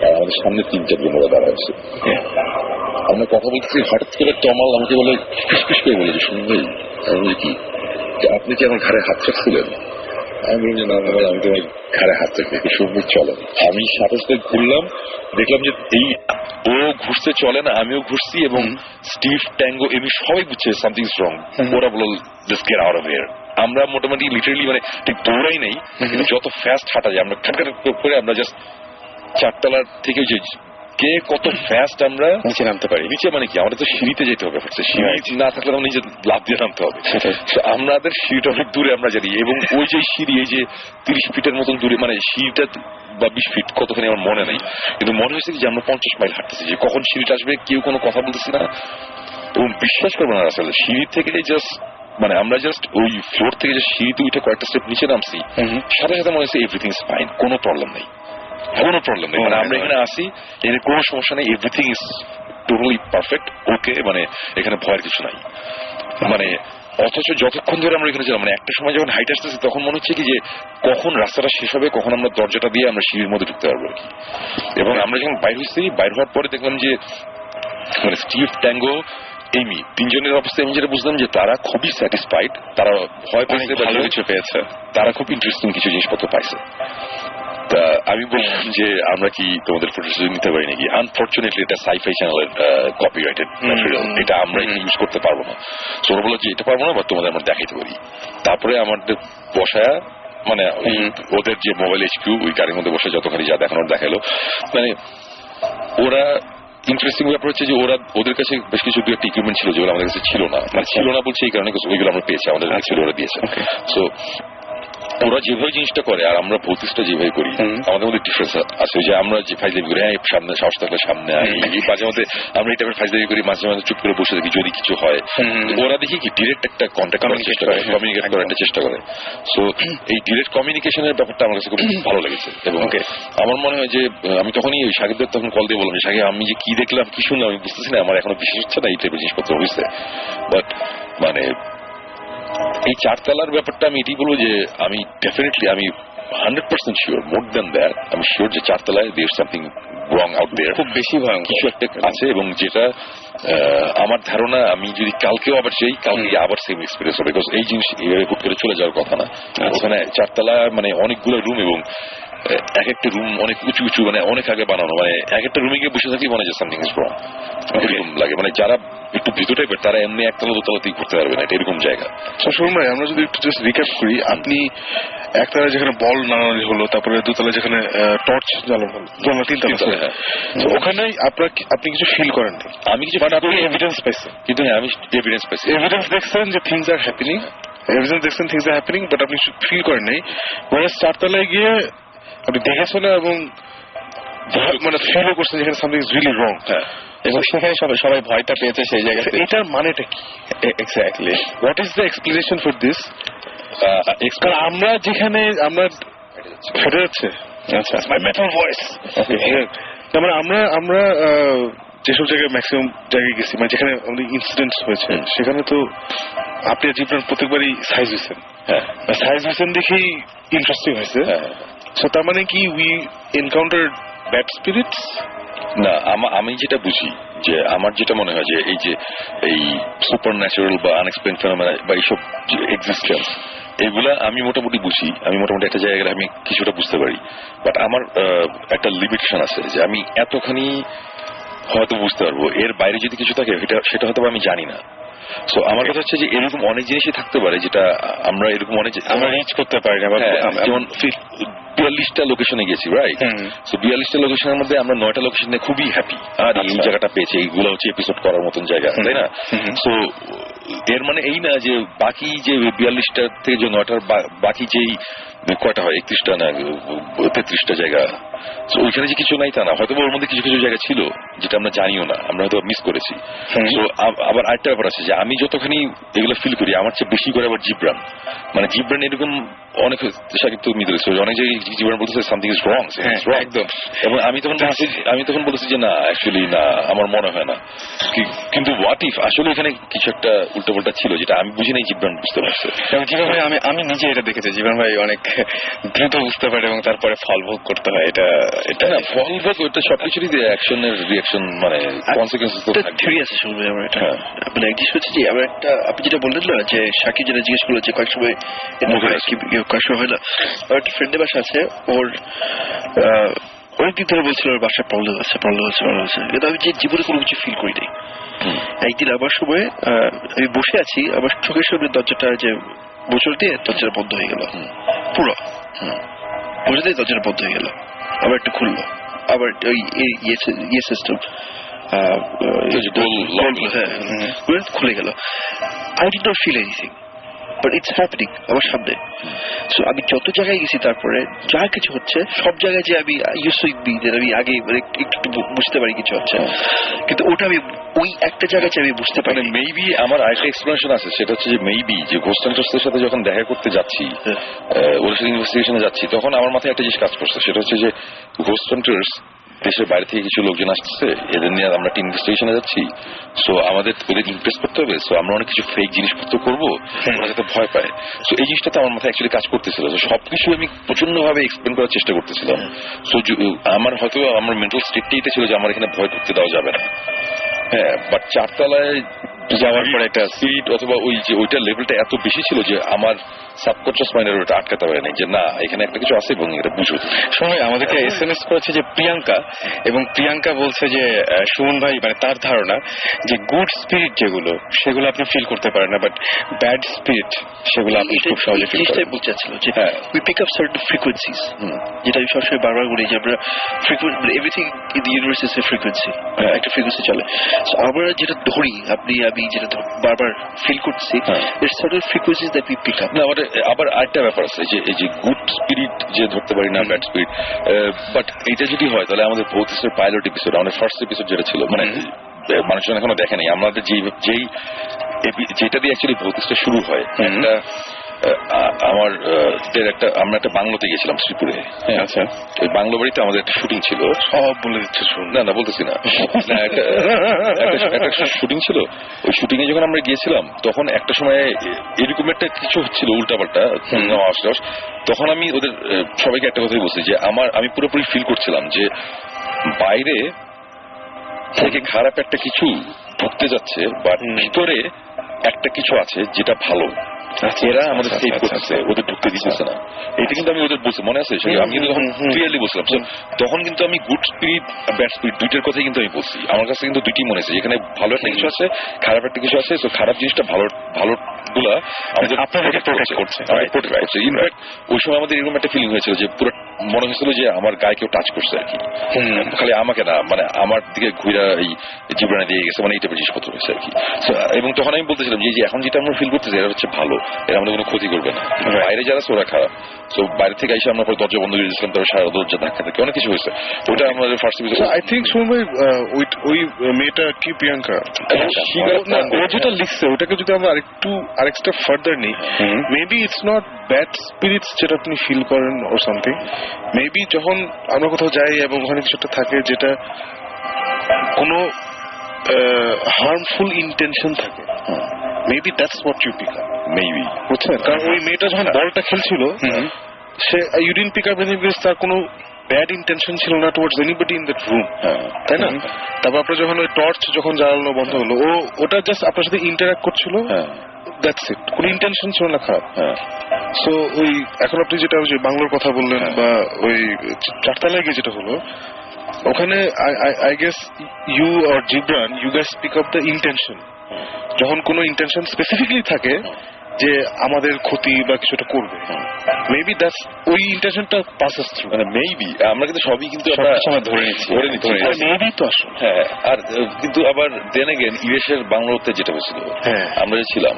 Speaker 4: আর আমাদের সামনে 3-4 জন ওরা দাঁড়া আছে। আমরা কথা বলছি, হঠাৎ করে তমাল আমাকে বলে, ফিসফিস করে বলে যে শুনুন ভাই, আমি কি আপনি কি আমার ঘাড়ে হাত রাখছিলেন? আমি বললাম যে না ভাই, আমি তোমার ঘাড়ে হাত রাখি, শুনবি চলে। আমি সাথে সাথে ঘুরলাম, দেখলাম যে এই ও ঘুরতে চলে না, আমিও ঘুরছি, এবং স্টিভ, ট্যাঙ্গো, এমনি সবাই বুঝছে সামথিং স্ট্রং। ওরা বলল just get out of here. আমরা মোটামুটি লিটারেলি মানে ঠিক দৌড়াই নাই, কিন্তু যত ফাস্ট হাঁটা যায় আমরা খাটখাট করে আমরা জাস্ট 4 তলার থেকে যে কে কত ফাস্ট আমরা নিচে নামতে পারি। নিচে মানে কি, আমাদের তো সিঁড়িতে যেতে হবে, সিঁড়ি না থাকলে আমরা নিজে লাফ দিয়ে নামতে হবে। আমাদের সিঁড়িটা অনেক দূরে আমরা জানি, এবং ওই যে সিঁড়ি, এই যে 30 ফিটের মতন দূরে, মানে সিঁড়িটা বা 20 ফিট কতখানি আমার মনে নেই, কিন্তু মনে হয়েছে যে আমরা 50 মাইল হাঁটতেছি, যে কখন সিঁড়িটা আসবে কেউ কোনো কথা বলতেছি না। এবং বিশ্বাস করবো না আসলে, সিঁড়ি থেকে জাস্ট মানে আমরা জাস্ট ওই ফ্লোর থেকে যে সিঁড়িতে উঠে কয়েকটা স্টেপ নিচে নামছি, সাথে সাথে মনে হচ্ছে এভরিথিং ইজ ফাইন, কোনো প্রবলেম নেই। কোনো প্রবলেম নেই, মানে আমরা এখানে আসি, এর কোনো সমস্যা নেই, এভরিথিং ইজ টোটালি পারফেক্ট, ওকে, মানে এখানে ভয়ের কিছু নাই। মানে অথচ যতক্ষণ ধরে আমরা এখানে ছিলাম, মানে একটা সময় যখন হাইট আসতেছি তখন মনে হচ্ছে কি যে কখন রাস্তাটা শেষ হবে, কখন আমরা দরজাটা দিয়ে আমরা সিঁড়ির মধ্যে ঢুকতে পারবো আর কি। এবং আমরা যখন বাইর হয়েছি, বাইর হওয়ার পরে দেখলাম যে মানে স্টিভ, ট্যাঙ্গো, এমি, তিনজনের অবস্থা আমি যেটা বুঝলাম যে তারা খুবই স্যাটিসফাইড, তারা ভয় পেয়েছে, ভালো কিছু পেয়েছে, তারা খুব ইন্টারেস্টিং কিছু জিনিসপত্র পাইছে। তা আমি বললাম যে আমরা কি তোমাদের ফুটেজ নিতে পারি নাকি? আনফর্চুনেটলি এটা সাইফাই চ্যানেলের কপিরাইটেড ম্যাটেরিয়াল, এটা আমরা ইউজ করতে পারবো না। সো ওরা বললো যে এটা পারবো না, বা তোমাদের আমরা দেখাইতে পারি। তারপরে আমাদের বসায়া মানে ওদের যে মোবাইল এইচকিউ, ওই গাড়ির মধ্যে বসে যতখানি যা দেখানোর দেখালো, মানে ওরা ইন্টারেস্টিং ব্যাপার হচ্ছে যে ওদের কাছে বেশ কিছু ইকুইপমেন্ট ছিল যেগুলো আমাদের কাছে ছিল না, মানে ছিল না বলছে এই কারণে ওইগুলো আমরা পেয়েছি, আমাদের কাছে ছিল, ওরা দিয়েছে। সো ওরা যেভাবে জিনিসটা করে আর আমরা ভৌতিকটা যেভাবে করি, আমাদের মধ্যে ডিফারেন্স আছে। যে আমরা যে ফাইজলামি করি, হ্যাঁ সামনে সাহস থাকলে সামনে আই, মাঝে মধ্যে আমরা এই টাইপের ফাইজলামি করি, মাঝে মাঝে চুপ করে বসে থাকি যদি কিছু হয়। ওরা দেখি কি ডিরেক্ট একটা কন্ট্যাক্ট করার চেষ্টা করে, কমিউনিকেট করার একটা চেষ্টা করে। সো এই ডিরেক্ট কমিউনিকেশনের ব্যাপারটা আমার কাছে খুব ভালো লেগেছে। এবং আমার মনে হয় যে আমি তখনই সাকিবদের তখন কল দিয়ে বললাম, সাকিব আমি যে কি দেখলাম কি শুনলাম আমি বুঝতেছি না, আমার এখনো বিশ্বাস হচ্ছে না এই টাইপের জিনিসপত্র হয়েছে। বাট মানে এই চারতলার ব্যাপারটা আমি এটাই বলবো যে আমি ডেফিনেটলি, আমি 100% শিওর, মোর দেন দ্যাট আমি শিওর যে চারতলায় দেয়ার সামথিং রং আউট দেয়ার, খুব বেশি ভয়ঙ্কর কিছু একটা আছে। এবং যেটা আমার ধারণা, আমি যদি কালকেও আবার যাই, কালকে আবার সেম এক্সপিরিয়েন্স হবে, বিকজ এই জিনিস এইভাবে হুট করে চলে যাওয়ার কথা না। ওখানে চারতলা মানে অনেকগুলো রুম, এবং এক একটা রুম অনেক উঁচু উঁচু, মানে অনেক আগে বানানো, মানে এক একটা রুমে গিয়ে বসে থাকি মনে হয় সামথিং ইজ রং, এরকম লাগে। মানে যারা একটু ভিতর টাইপের তারা এমনি একতলা দোতলাতেই ঘুরতে পারবে না, এটা এরকম জায়গা।
Speaker 3: শুনুন ভাই, আমরা যদি একটু জাস্ট রিক্যাপ করি, আপনি একতলা যেখানে বল নাড়ানো হলো, তারপরে দোতলা যেখানে টর্চ জ্বালানো হলো, তিনতলা, ওখানেই আপনি কিছু ফিল করেন? আমি কিছু, আপনি এভিডেন্স পাইছেন? কিন্তু হ্যাঁ, আমি এভিডেন্স পাইছি, এভিডেন্স দেখছেন যে থিংস আর হ্যাপেনিং, এভিডেন্স দেখছেন থিংস আর হ্যাপেনিং, বাট আপনি ফিল করেন নাই। চারতলায় গিয়ে আপনি দেখেছেন এবং মানে ফিলও করছেন যেখানে সামথিং ইজ রিয়েলি রং, এবং সেখানে সবাই ভয়টা পেয়েছে সেই জায়গাতে। এটার মানেটা কি exactly? What is the explanation for this? আমরা যেখানে আমরা ফেটে যাচ্ছে, আচ্ছা, মাই মেটাল ভয়েস, মানে আমরা যেসব জায়গায় ম্যাক্সিমাম জায়গায় গেছি, মানে যেখানে আমাদের ইনসিডেন্টস হয়েছে, সেখানে তো আপনি জীবন প্রত্যেকবারই সাইজ হয়েছেন, সাইজ হয়েছেন দেখেই ইন্টারেস্টিং হয়েছে। সো তার মানে কি উই এনকাউন্টার ব্যাড স্পিরিটস?
Speaker 4: না, আমি যেটা বুঝি, যে আমার যেটা মনে হয় যে এই সুপার ন্যাচারাল বা আনএক্সপ্লেইনড ফেনোমেনা বা এইসব এক্সিস্টেন্স, এগুলা আমি মোটামুটি বুঝি, আমি মোটামুটি একটা জায়গায় আমি কিছুটা বুঝতে পারি। বাট আমার একটা লিমিটেশন আছে, যে আমি এতখানি হয়তো বুঝতে পারবো, এর বাইরে যদি কিছু থাকে সেটা হয়তো আমি জানি না। সো আমার কথা হচ্ছে যে এরকম অনেক জিনিসই থাকতে পারে যেটা আমরা এরকম অনেক আমরা রিচ করতে পারি না। যেমন 42টা লোকেশনে গেছি, রাইট? সো 42টা লোকেশনের মধ্যে আমরা 9টা লোকেশনে খুবই হ্যাপি, আর এই জায়গাটা পেয়েছি, এইগুলো হচ্ছে এপিসোড করার মতন জায়গা, তাই না? সো এর মানে এই না যে বাকি যে 42টা থেকে যে 9টার বাকি যেই কয়টা হয়, 31টা না 33টা জায়গা, ওইখানে যে কিছু নাই তা না, হয়তো ওর মধ্যে কিছু কিছু জায়গা ছিল যেটা আমরা জানিও না, আমরা হয়তো মিস করেছি। তো আবার আরেকটা ব্যাপার আছে যে আমি যতখানি এগুলো ফিল করি, আমার চেয়ে বেশি করে আবার জিব্রান, মানে জিব্রান এরকম অনেক সাকিব তো মিলে অনেক জায়গায় জিব্রান বলতেছে সামথিং ইজ রং, একদম। এবং আমি তখন বলতেছি যে না, অ্যাকচুয়ালি না, আমার মনে হয় না। কিন্তু হোয়াট ইফ আসলে এখানে কিছু একটা উল্টোপাল্টা ছিল যেটা আমি বুঝি নাই, জিব্রান বুঝতে পারছে।
Speaker 2: এবং জীবন ভাই, আমি নিজে এটা দেখেছি, জীবন ভাই অনেক দ্রুত বুঝতে পারে এবং তারপরে ফল ভোগ করতে হয়। এটা না, ফল ভোগ ওটা সবকিছুরই অ্যাকশনের রিয়াকশন, মানে কনসিকুয়েন্স তো থিওরি আছে। শুনবে আমার এটা মানে এক জিনিস হচ্ছে যে আমার একটা, আপনি যেটা বললেন না যে সাকিব যেটা জিজ্ঞেস করলো যে কয়েক সময় কয়েক সময় হয় না, আমার একটা ফ্রেন্ডের বাসা আছে, ওর অনেকদিন ধরে বলছিল ওর বাসায় প্রবলেম আছে, কিন্তু আমি যে জীবনে কোনো কিছু ফিল করি নাই। একদিন আমার সময় আমি বসে আছি, আমার চোখের সামনে দরজাটা যে বছর দিয়ে দরজাটা বন্ধ হয়ে গেল, পুরো বসে দিয়ে দরজাটা বন্ধ হয়ে গেল, আবার একটু খুললো, আবার ওই ইয়ে সিস্টেম খুলে গেল। I did not feel anything,
Speaker 7: but it's happening আমার সামনে। সো আমি যত জায়গায় গেছি তারপরে যা কিছু হচ্ছে সব জায়গায় যে আমি আমি আগে মানে একটু বুঝতে পারি কিছু হচ্ছে, কিন্তু ওটা আমি ওই একটা জায়গায় আমি বুঝতে পারি।
Speaker 4: মেবি আমার আরেকটা এক্সপ্লেনেশন আছে, সেটা হচ্ছে যে মেবি যে ঘোস্ট হান্টার্সদের সাথে যখন দেখা করতে যাচ্ছি, ওদের সাথে ইনভেস্টিগেশনে যাচ্ছি, তখন আমার মাথায় একটা জিনিস কাজ করছে, সেটা হচ্ছে যে ঘোস্ট হান্টার্স দেশের বাইরে থেকে কিছু লোকজন আসছে, এদের নিয়ে আমরা একটা ইনভেস্টিগেশনে যাচ্ছি, সো আমাদের ওদের ইমপ্রেস করতে হবে, সো আমরা অনেক কিছু ফেক জিনিসপত্র করবো, ওরা যাতে ভয় পায়। সো এই জিনিসটাতে আমার মাথায় অ্যাকচুয়ালি কাজ করতেছিল, সবকিছু আমি প্রচন্ড ভাবে এক্সপ্লেন করার চেষ্টা করতেছিলাম। সো আমার হয়তো আমার মেন্টাল স্টেটটা এটা ছিল যে আমার এখানে ভয় ঢুকতে দেওয়া যাবে না। হ্যাঁ, বাট চারতলায় যাওয়ার পরে একটা স্পিড অথবা ওই যে ওইটার লেভেলটা এত বেশি ছিল যে আমার সাবকনশিয়াস মাইন্ডের ওটা আটকাতে পারে নাই যে না এখানে একটা কিছু আছে এবং এটা বুঝো।
Speaker 2: সময় আমাদেরকে SMS করেছে যে প্রিয়াঙ্কা, এবং প্রিয়াঙ্কা বলছে যে সুমন ভাই মানে তার ধারণা যে গুড স্পিরিট যেগুলো সেগুলো আপনি ফিল করতে পারেন না, বাট ব্যাড স্পিরিট সেগুলো আপনি খুব সহজে ফিল করেন।
Speaker 7: বলতে চাচ্ছিল যে we pick up certain frequencies, যেটা আমি সবসময় বারবার বলি যে আমরা everything in the universe is a frequency, একটা ফ্রিকোয়েন্সি চলে। আমরা যেটা ধরি আমি যেটা বারবার ফিল করছি, it's certain frequencies that we pick up.
Speaker 4: না আবার আরেকটা ব্যাপার আছে যে এই যে গুড স্পিরিট যে ধরতে পারি না ব্যাড স্পিরিট, বাট এটা যদি হয় তাহলে আমাদের ভৌতিকের পাইলট এপিসোড, আমাদের ফার্স্ট এপিসোড যেটা ছিল, মানে মানুষজন এখনো দেখেনি, আমাদের যেটা দিয়ে অ্যাকচুয়ালি ভৌতিকটা শুরু হয়, একটা আমরা একটা বাংলোতে গেছিলাম শ্রীপুরে। আচ্ছা, ওই বাংলো বাড়িতে আমাদের একটা শুটিং ছিল।
Speaker 3: সব বলে দিচ্ছে,
Speaker 4: না বলতেছি না, একটা শুটিং ছিল। ওই শুটিং এ যখন আমরা গিয়েছিলাম তখন একটা সময় এরকম একটা কিছু হচ্ছিল উল্টাপাল্টা, তখন আমি ওদের সবাইকে একটা কথাই বলছি যে আমি পুরোপুরি ফিল করছিলাম যে বাইরে থেকে খারাপ একটা কিছু ঢুকতে যাচ্ছে, বাট ভিতরে একটা কিছু আছে যেটা ভালো, এরা আমাদের সেভ করতেছে, ওদের ঢুকতে দিতেছে না। এটা কিন্তু আমি ওদের বলছি, মনে আছে? আমি কিন্তু তখন ক্লিয়ারলি বলছিলাম। তখন কিন্তু আমি গুড স্পিরিট ব্যাড স্পিরিট দুইটার কথাই কিন্তু আমি বলছি। আমার কাছে কিন্তু দুইটি মনে আছে, এখানে ভালো একটা কিছু আছে, খারাপ একটা কিছু আছে। তো খারাপ জিনিসটা ভালো গুলা আমাদের প্রোটেক্ট করছে। ইনফ্যাক্ট ওই সময় আমাদের এরকম একটা ফিলিং হয়েছিল যে পুরো মনে হয়েছিল যে আমার গায়ে কেউ টাচ করছে আর কি, খালি আমাকে না, মানে আমার দিকে ঘুরা এই জীবনে দিয়ে গেছে, মানে এই টাইপের জিনিসপত্র হয়েছে আর কি। এবং তখন আমি বলতেছিলাম যে এখন যেটা আমরা ফিল করতেছি এরা হচ্ছে ভালো, এরা আমাদের কোনো ক্ষতি করবে না। বাইরে যারা ওরা খারাপ। তো বাইরে থেকে এসে আমরা দরজা বন্ধ করে দিয়েছিলাম, তারপর সারা দরজা ধাক্কা থেকে অনেক কিছু হয়েছে। ওটা আমাদের first episode.
Speaker 3: I think Suman ভাই ওই মেয়েটা কি প্রিয়াঙ্কা, ও যেটা লিখছে ওটাকে যদি আমরা আরেক স্টেপ ফার্দার নিই, maybe it's not bad spirits যেটা আপনি ফিল করেন অর সামথিং। মেবি যখন আমরা কোথাও যাই এবং ওখানে কিছু একটা থাকে যেটা কোনো হার্মফুল ইন্টেনশন থাকে, maybe that's what you pick up. Maybe বুঝছেন? কারণ ওই মেয়েটা যখন বলটা খেলছিল, সে you didn't pick up any because তার কোনো ব্যাড ইন্টেনশন ছিল না towards anybody in that room, তাই না? তারপর আপনার যখন ওই টর্চ যখন জ্বালানো বন্ধ হলো, ওটা জাস্ট আপনার সাথে ইন্টারঅ্যাক্ট করছিল, দ্যাটস ইট, কোনো ইন্টেনশন ছিল না খারাপ। সো ওই এখন আপনি যেটা ওই বাংলার কথা বললেন বা ওই চারতলায় গিয়ে যেটা হলো, ওখানে I guess you or Jibran, you guys pick up the intention. যখন কোনো ইন্টেনশন স্পেসিফিকলি থাকে যে আমাদের ক্ষতি বা কিছুটা করবে, মেবি দ্যাটস ওই ইন্টেনশনটা পাসেস থ্রু।
Speaker 4: মানে মেবি আমরা কিন্তু সবই কিন্তু আমরা ধরে নিচ্ছি
Speaker 3: মেবি তো আসলে।
Speaker 4: হ্যাঁ, আর কিন্তু আবার দেন এগেন ইরেশের বাংলাতে যেটা হয়েছিল, আমরা যে ছিলাম,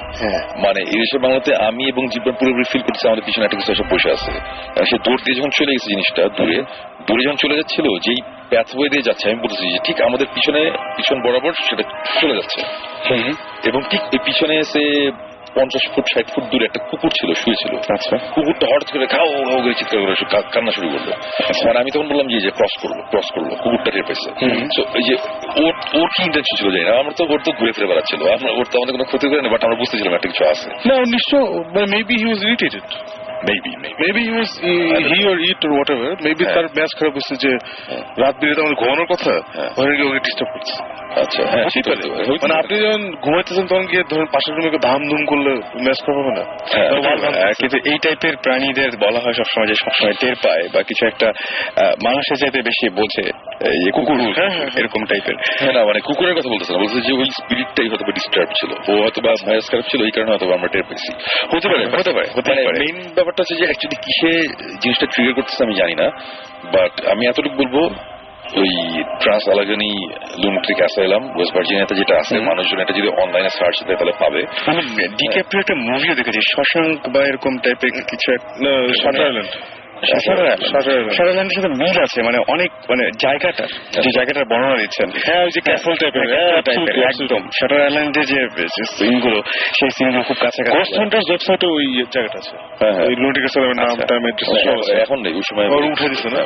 Speaker 4: মানে ইরেশের বাংলাতে আমি এবং জীবন পুরোপুরি ফিল করতেছি আমাদের পিছনে একটা কিছু এসে বসে আছে। সে দৌড় দিয়ে যখন চলে গেছে জিনিসটা দূরে যখন চলে যাচ্ছিল, যেই প্যাথওয়ে দিয়ে যাচ্ছে, আমি বলতেছি যে ঠিক আমাদের পিছন বরাবর সেটা চলে যাচ্ছে, এবং ঠিক এই পিছনে এসে 50 ফুট 60 ফুট দূরে একটা কুকুর ছিল, শুয়েছিল। আচ্ছা, কুকুরটা হঠাৎ করে খাও খাও করে চিৎকার করে কান্না শুরু করলো। মানে আমি তখন বললাম যে ক্রস করলো, কুকুরটা টের পেয়েছে। এই যে ওর কি ইন্টেনশন ছিল জানি না, আমরা তো ওর তো ঘুরে ফিরে বেড়াচ্ছিল, ওর তো আমাদের কোনো ক্ষতি করে না, বাট আমরা বুঝতেছিলাম একটা কিছু আছে।
Speaker 3: না, নিশ্চয় maybe he was irritated, maybe he or it or whatever, maybe তার ম্যাচ খারাপ হচ্ছে যে রাত বিরেতে আমাদের ঘুমানোর কথা, ওখানে গিয়ে ওকে ডিস্টার্ব করছে।
Speaker 4: আচ্ছা,
Speaker 3: মানে আপনি যখন ঘুমাইতেছেন তখন গিয়ে ধরুন পাশের রুমে ধাম করলে ম্যাচ খারাপ হবে না?
Speaker 2: কিন্তু এই টাইপের প্রাণীদের বলা হয় সবসময় যে সবসময় টের পায় বা কিছু একটা মানুষের চাইতে বেশি বোঝে, কুকুর এরকম টাইপের।
Speaker 4: হ্যাঁ, না মানে কুকুরের কথা বলতেছে না, বলছে যে ওই স্পিরিটটাই হয়তো ডিস্টার্ব ছিল, ও হয়তো বা ম্যাচ খারাপ ছিল, এই কারণে হয়তো আমরা টের পেয়েছি। হতে পারে। মেইন ব্যাপারটা হচ্ছে যে অ্যাকচুয়ালি কিসে জিনিসটা ট্রিগার করতেছে আমি জানি না, বাট আমি এতটুকু বলবো ওই ট্রান্স আলাগানি লুনাটিক অ্যাসাইলাম ওয়েস্ট ভার্জিনিয়াতে যেটা আছে, মানুষজন এটা যদি অনলাইনে সার্চ দেয় তাহলে পাবে।
Speaker 2: আমি ডিক্যাপ্রিও একটা মুভিও দেখেছি, শশাঙ্ক বা এরকম টাইপের কিছু
Speaker 3: শাটার আইল্যান্ড।
Speaker 2: শাটারল্যান্ডের সাথে মিল আছে, মানে অনেক মানে জায়গাটা, যে জায়গাটার বর্ণনা দিচ্ছেন,
Speaker 3: হ্যাঁ ওই যে ক্যাসল টাইপের
Speaker 2: একদম শাটার আইল্যান্ডের যে সিনগুলো, সেই সিনগুলো খুব কাছাকাছি।
Speaker 3: গোস্ট হান্টার্স ওয়েবসাইটে ওই জায়গাটা আছে, ওই লুনাটিক অ্যাসাইলামের নামটা
Speaker 4: এখন নেই, ওই সময়
Speaker 3: উঠে দিচ্ছে না।